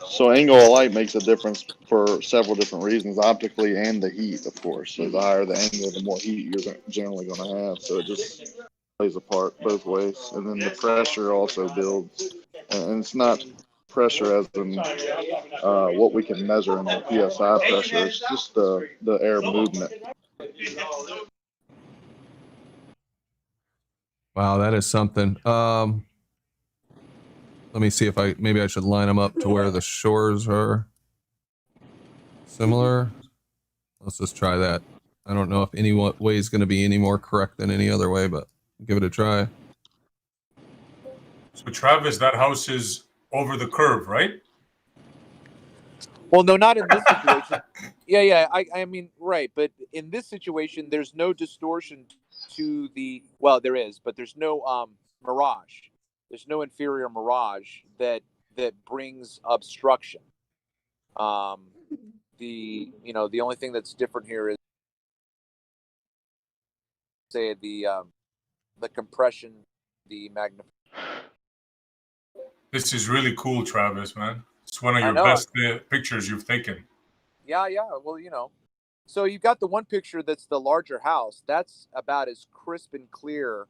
So angle of light makes a difference for several different reasons, optically and the heat, of course. So the higher the angle, the more heat you're generally going to have. So it just plays a part both ways. And then the pressure also builds. And it's not pressure as in what we can measure in the PSI pressure. It's just the air movement. Wow, that is something. Let me see if maybe I should line them up to where the shores are similar. Let's just try that. I don't know if any way is going to be any more correct than any other way, but give it a try. So Travis, that house is over the curve, right? Well, no, not in this situation. Yeah. I mean, right, but in this situation, there's no distortion to the. Well, there is, but there's no mirage. There's no inferior mirage that brings obstruction. The only thing that's different here is, say, the compression, the magnification. This is really cool, Travis, man. It's one of I your know. best pictures you've taken. Yeah. Well, so you've got the one picture that's the larger house. That's about as crisp and clear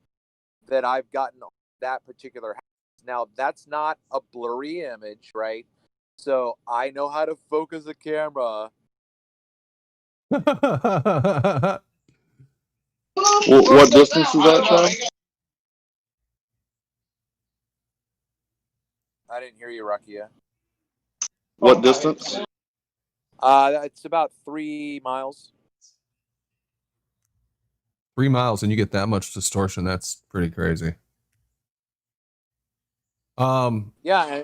that I've gotten on that particular house. Now, that's not a blurry image, right? So I know how to focus a camera. What distance is that, Travis? I didn't hear you, Rakia. What distance? It's about 3 miles. 3 miles and you get that much distortion. That's pretty crazy. Yeah,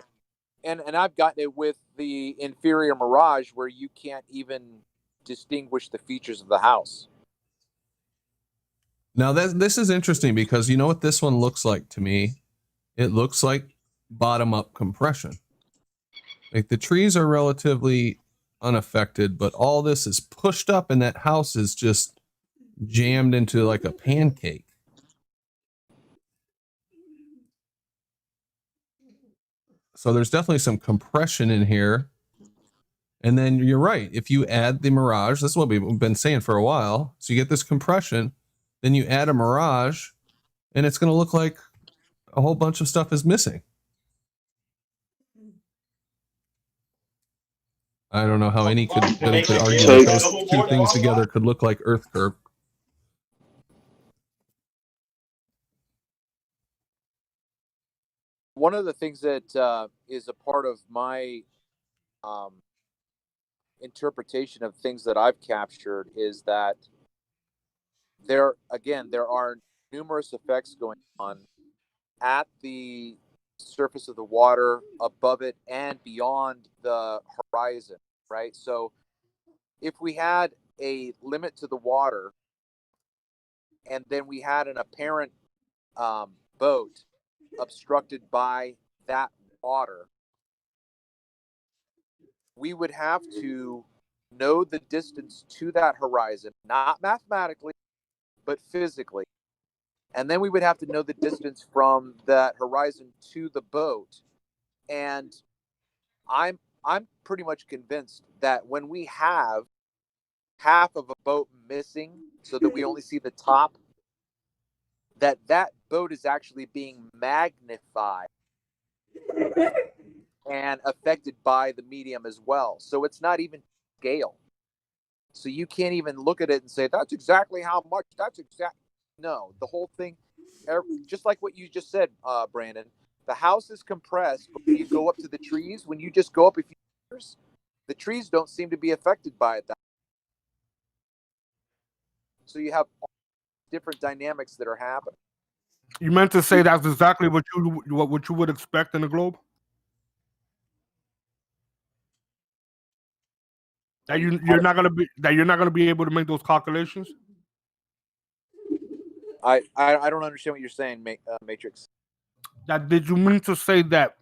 and I've gotten it with the inferior mirage where you can't even distinguish the features of the house. Now this is interesting because you know what this one looks like to me? It looks like bottom up compression. Like the trees are relatively unaffected, but all this is pushed up and that house is just jammed into like a pancake. So there's definitely some compression in here. And then you're right. If you add the mirage, that's what we've been saying for a while. So you get this compression, then you add a mirage, and it's going to look like a whole bunch of stuff is missing. I don't know how anybody could argue that those two things together could look like Earth curve. One of the things that is a part of my interpretation of things that I've captured is that there are numerous effects going on at the surface of the water, above it, and beyond the horizon, right? So if we had a limit to the water and then we had an apparent boat obstructed by that water, we would have to know the distance to that horizon, not mathematically, but physically. and then we would have to know the distance from that horizon to the boat. And I'm pretty much convinced that when we have half of a boat missing so that we only see the top, that boat is actually being magnified and affected by the medium as well. So it's not even scale. So you can't even look at it and say, that's exactly how much, no, the whole thing, just like what you just said, Brandon, the house is compressed, but when you go up to the trees, when you just go up a few meters, the trees don't seem to be affected by it. So you have different dynamics that are happening. You meant to say that's exactly what you would expect in the globe? That you're not gonna be able to make those calculations? I don't understand what you're saying, Matrix. Did you mean to say that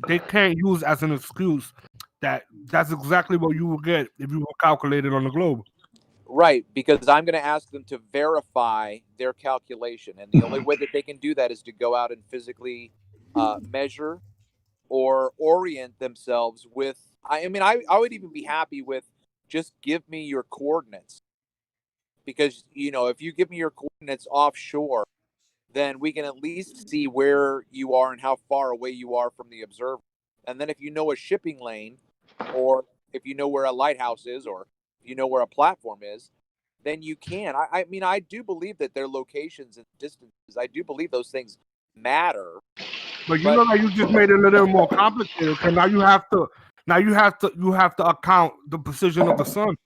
they can't use as an excuse that's exactly what you would get if you were calculated on the globe? Right, because I'm going to ask them to verify their calculation, and the only way that they can do that is to go out and physically measure or orient themselves with. I would even be happy with just give me your coordinates, because if you give me your coordinates offshore, then we can at least see where you are and how far away you are from the observer. And then if you know a shipping lane, or if you know where a lighthouse is, or if you know where a platform is, then you can. I do believe that their locations and distances, I do believe those things matter. But you know that you just made it a little more complicated, because now you have to account the position of the sun.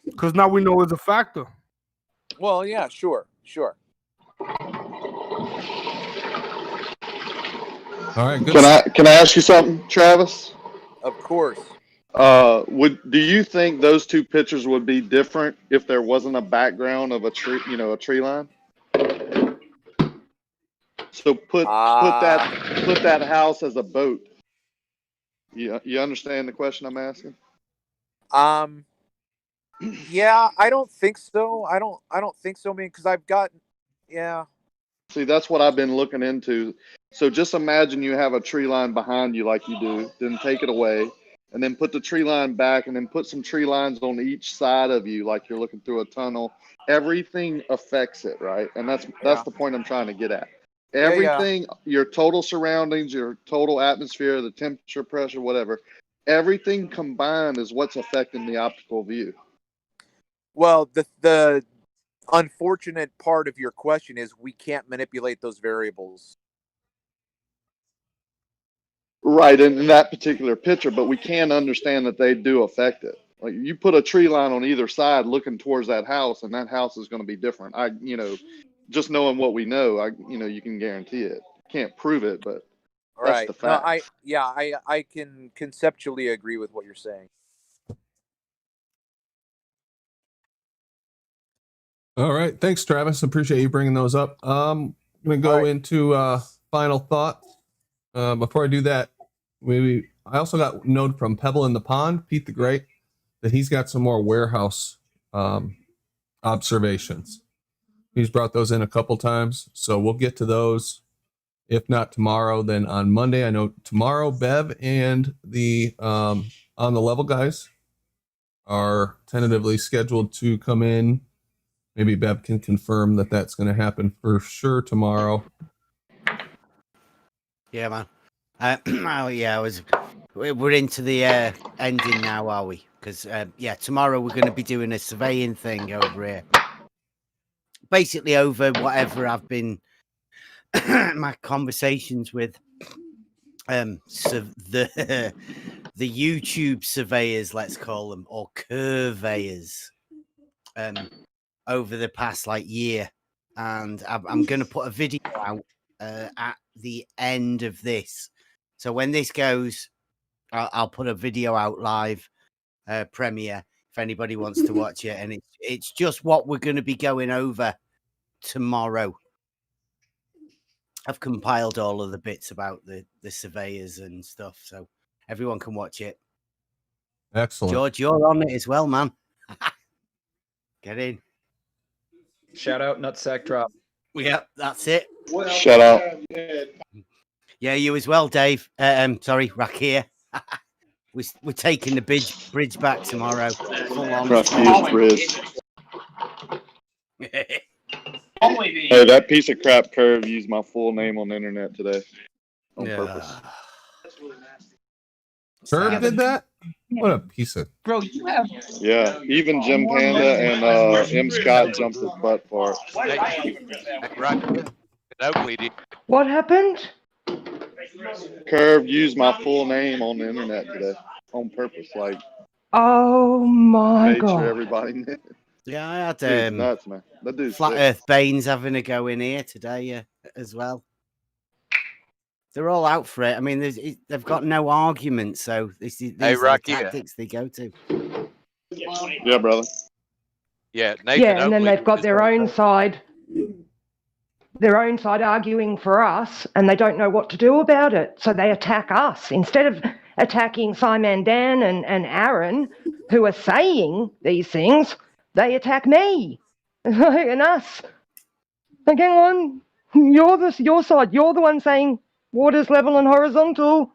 Because now we know it's a factor. Well, yeah, sure. All right, good. Can I ask you something, Travis? Of course. Do you think those two pictures would be different if there wasn't a background of a tree, a tree line? So put that house as a boat. You understand the question I'm asking? Yeah, I don't think so. I don't think so, man, because I've got, yeah. See, that's what I've been looking into. So just imagine you have a tree line behind you like you do, then take it away, and then put the tree line back, and then put some tree lines on each side of you like you're looking through a tunnel. Everything affects it, right? And that's the point I'm trying to get at. Everything, your total surroundings, your total atmosphere, the temperature, pressure, whatever, everything combined is what's affecting the optical view. Well, the unfortunate part of your question is we can't manipulate those variables. Right, in that particular picture, but we can understand that they do affect it. Like you put a tree line on either side looking towards that house, and that house is going to be different. Just knowing what we know, you can guarantee it. Can't prove it, but that's the fact. I can conceptually agree with what you're saying. All right, thanks, Travis. Appreciate you bringing those up. I'm gonna go into final thoughts. Before I do that, I also got note from Pebble in the Pond, Pete the Great, that he's got some more warehouse observations. He's brought those in a couple times, so we'll get to those. If not tomorrow, then on Monday. I know tomorrow Bev and the On the Level guys are tentatively scheduled to come in. Maybe Bev can confirm that that's going to happen for sure tomorrow. Yeah, man. We're into the ending now, are we? Because tomorrow we're going to be doing a surveying thing over here. Basically, over whatever I've been my conversations with the YouTube surveyors, let's call them, or curveyors, over the past year, and I'm going to put a video out at the end of this. So when this goes, I'll put a video out live premiere if anybody wants to watch it, and it's just what we're going to be going over tomorrow. I've compiled all of the bits about the surveyors and stuff, so everyone can watch it. Excellent. George, you're on it as well, man. Get in. Shout out Nutsack Drop. Yeah, that's it. Shout out. Yeah, you as well, Dave. Sorry, Rakir. We're taking the bridge back tomorrow. Full on. Crustiest bridge. Hey, that piece of crap Curve used my full name on the internet today on purpose. Curve did that? What a piece of... Bro, you have... Yeah, even Jim Panda and M. Scott jumped his butt for it. Right. Oakley did. What happened? Curve used my full name on the internet today on purpose, like Oh my made god. sure everybody knew. Yeah, I had Dude's nuts, man. That dude's Flat sick. Earth Baines having a go in here today as well. They're all out for it. I mean, they've got no argument, so these are the Rocky, tactics they go to. Yeah, brother. Yeah, Nathan Yeah, and then Oakley they've got was their own side arguing for us, and they don't know what to do about it. So they attack us. Instead of attacking Simon Dan and Aaron, who are saying these things, they attack me and us. Like, hang on, your side. You're the one saying water's level and horizontal.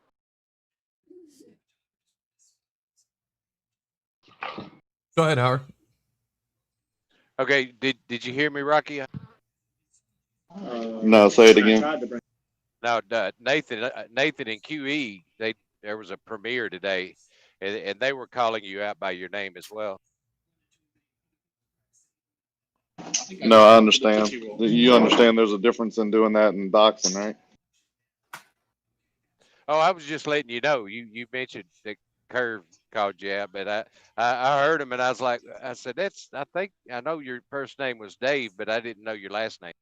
Go ahead, Howard. Okay, did you hear me, Rocky? No, say it again. No, Nathan and QE, there was a premiere today, and they were calling you out by your name as well. No, I understand. You understand there's a difference in doing that and doxing, right? Oh, I was just letting you know. You mentioned that Curve called you out, but I heard him and I was like, I said, I think I know your first name was Dave, but I didn't know your last name.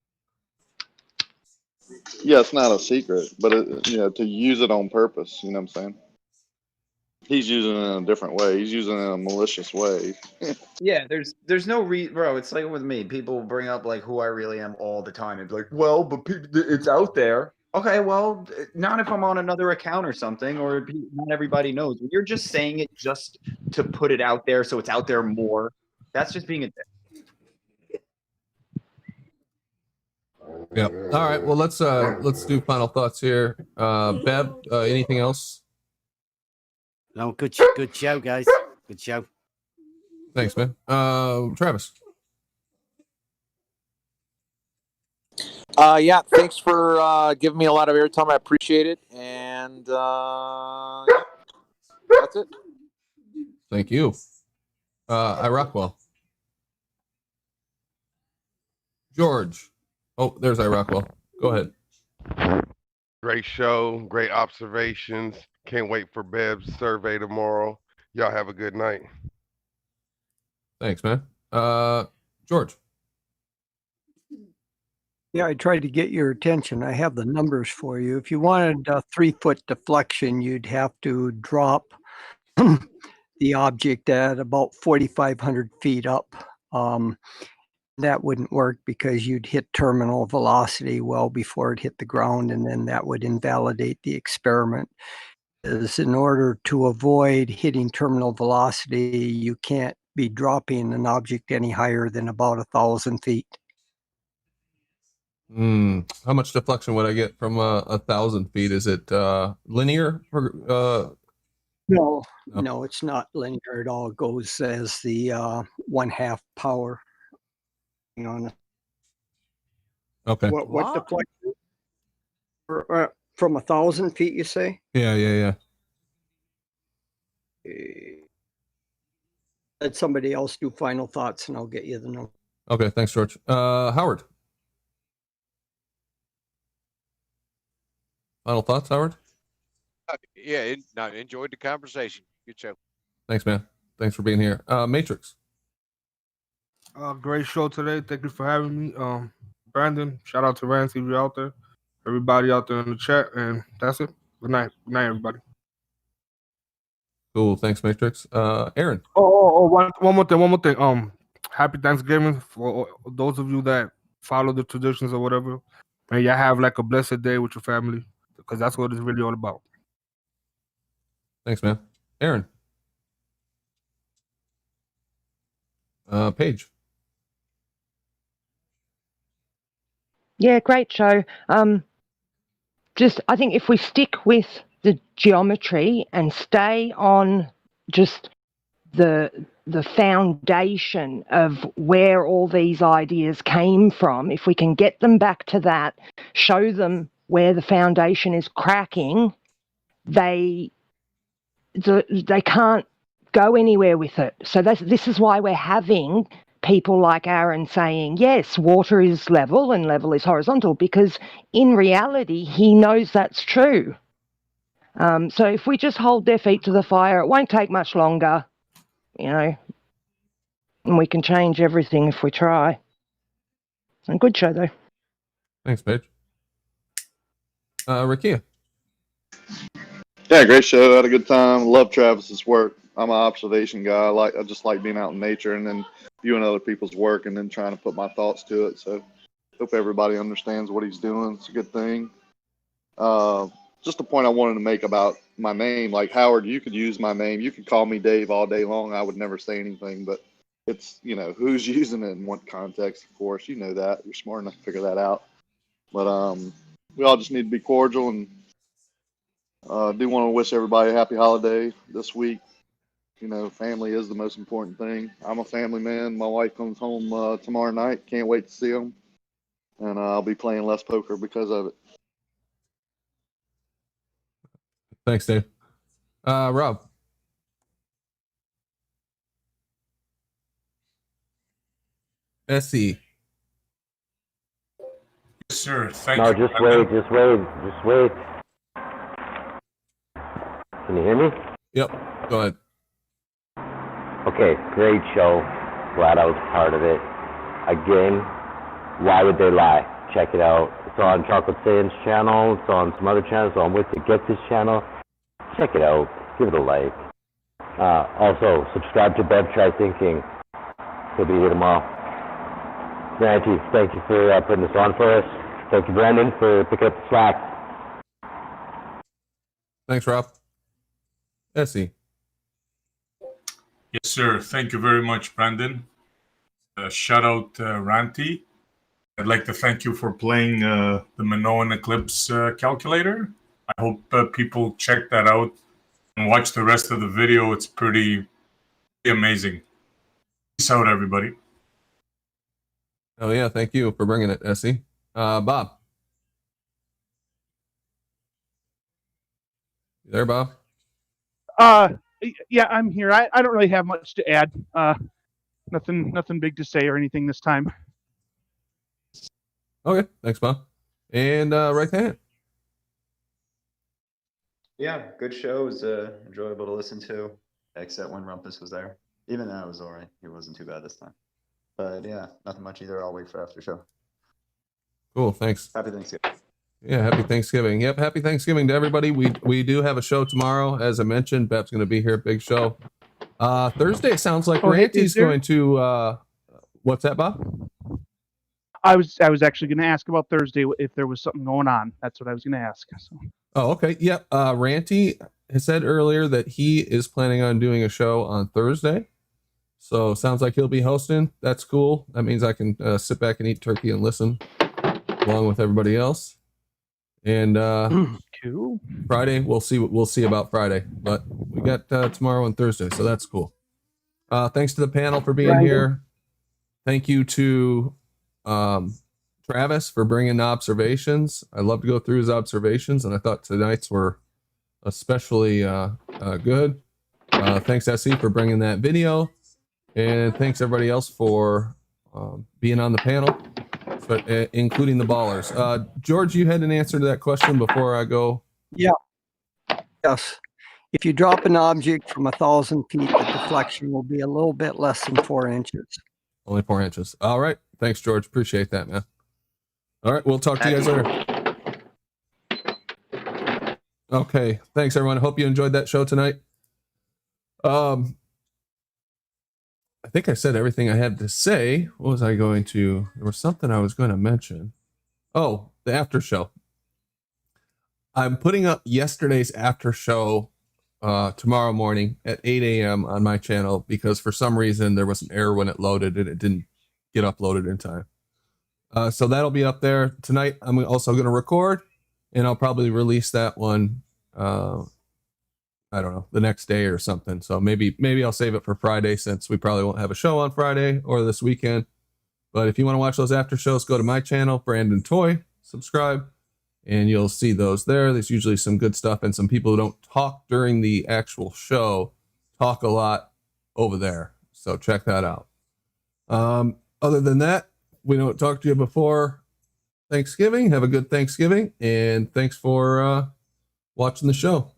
Yeah, it's not a secret, but to use it on purpose, you know what I'm saying? He's using it in a different way. He's using it in a malicious way. Yeah, there's no bro. It's like with me. People bring up like who I really am all the time and be like, well, but it's out there. Okay, well, not if I'm on another account or something, or not everybody knows. When you're just saying it just to put it out there, so it's out there more. That's just being a dick. Yep. All right. Well, let's do final thoughts here. Bev, anything else? No, good show, guys. Good show. Thanks, man. Travis. Yeah, thanks for giving me a lot of airtime. I appreciate it. And that's it. Thank you. I Rockwell. George. Oh, there's I Rockwell. Go ahead. Great show, great observations. Can't wait for Bev's survey tomorrow. Y'all have a good night. Thanks, man. George. Yeah, I tried to get your attention. I have the numbers for you. If you wanted a 3-foot deflection, you'd have to drop the object at about 4,500 feet up. That wouldn't work because you'd hit terminal velocity well before it hit the ground, and then that would invalidate the experiment. Is in order to avoid hitting terminal velocity, you can't be dropping an object any higher than about 1,000 feet. How much deflection would I get from 1,000 feet? Is it linear? No, it's not linear at all. It goes as the 1/2 power. Okay. What deflection? From 1,000 feet, you say? Yeah. Let somebody else do final thoughts, and I'll get you the number. Okay, thanks, George. Howard. Final thoughts, Howard? Yeah, enjoyed the conversation. Good show. Thanks, man. Thanks for being here. Matrix. Great show today. Thank you for having me. Brandon, shout out to Ranty, if you're out there. Everybody out there in the chat, and that's it. Good night. Good night, everybody. Cool. Thanks, Matrix. Aaron. One more thing. Happy Thanksgiving for those of you that follow the traditions or whatever. And y'all have like a blessed day with your family, because that's what it's really all about. Thanks, man. Aaron. Paige. Yeah, great show. Just I think if we stick with the geometry and stay on just the foundation of where all these ideas came from, if we can get them back to that, show them where the foundation is cracking, they can't go anywhere with it. So this is why we're having people like Aaron saying, yes, water is level and level is horizontal, because in reality, he knows that's true. So if we just hold their feet to the fire, it won't take much longer, and we can change everything if we try. A good show, though. Thanks, Paige. Rakia. Yeah, great show. Had a good time. Love Travis's work. I'm an observation guy. I just like being out in nature and then viewing other people's work and then trying to put my thoughts to it. So hope everybody understands what he's doing. It's a good thing. Just a point I wanted to make about my name. Like, Howard, you could use my name. You could call me Dave all day long. I would never say anything, but it's, who's using it in what context, of course. You know that. You're smart enough to figure that out. But we all just need to be cordial and do want to wish everybody a happy holiday this week. Family is the most important thing. I'm a family man. My wife comes home tomorrow night. Can't wait to see them. And I'll be playing less poker because of it. Thanks, Dave. Rob. SE. Yes, sir. Thank No, you. just wait. Can you hear me? Yep. Go ahead. Okay, great show. Glad I was part of it. Again, why would they lie? Check it out. It's on Chocolate Sands channel. It's on some other channels. So I'm with the Get This channel. Check it out. Give it a like. Also, subscribe to Bev Try Thinking. He'll be here tomorrow. Ranty, thank you for putting this on for us. Thank you, Brandon, for picking up the slack. Thanks, Rob. SE. Yes, sir. Thank you very much, Brandon. Shout out Ranty. I'd like to thank you for playing the Minoan Eclipse calculator. I hope people check that out and watch the rest of the video. It's pretty amazing. Peace out, everybody. Oh, yeah. Thank you for bringing it, SE. Bob. You there, Bob? Yeah, I'm here. I don't really have much to add. Nothing big to say or anything this time. Okay. Thanks, Bob. And right hand. Yeah, good show. It was enjoyable to listen to, except when Rumpus was there. Even that was all right. He wasn't too bad this time. But yeah, nothing much either. I'll wait for after show. Cool. Thanks. Happy Thanksgiving. Yeah, happy Thanksgiving. Yep, happy Thanksgiving to everybody. We do have a show tomorrow, as I mentioned. Bev's going to be here, big show. Thursday it sounds like Ranty's going to. What's that, Bob? I was actually going to ask about Thursday if there was something going on. That's what I was going to ask. So. Oh, okay. Yep. Ranty has said earlier that he is planning on doing a show on Thursday. So sounds like he'll be hosting. That's cool. That means I can sit back and eat turkey and listen along with everybody else. And cool. Friday, we'll see about Friday. But we got tomorrow and Thursday, so that's cool. Thanks to the panel for being here. Thank you to Travis for bringing the observations. I love to go through his observations, and I thought tonight's were especially good. Thanks, SE, for bringing that video. And thanks, everybody else, for being on the panel, but including the ballers. George, you had an answer to that question before I go. Yeah. Yes. If you drop an object from 1,000 feet, the deflection will be a little bit less than 4 inches. Only 4 inches. All right. Thanks, George. Appreciate that, man. All right. We'll talk to you guys later. Okay. Thanks, everyone. Hope you enjoyed that show tonight. I think I said everything I had to say. What was I going to? There was something I was going to mention. Oh, the after show. I'm putting up yesterday's after show tomorrow morning at 8 a.m. on my channel because for some reason there was an error when it loaded and it didn't get uploaded in time. So that'll be up there tonight. I'm also going to record, and I'll probably release that one. I don't know, the next day or something. So maybe I'll save it for Friday, since we probably won't have a show on Friday or this weekend. But if you want to watch those after shows, go to my channel, Brandon Toy, subscribe, and you'll see those there. There's usually some good stuff, and some people who don't talk during the actual show talk a lot over there. So check that out. Other than that, we don't talk to you before Thanksgiving. Have a good Thanksgiving, and thanks for watching the show.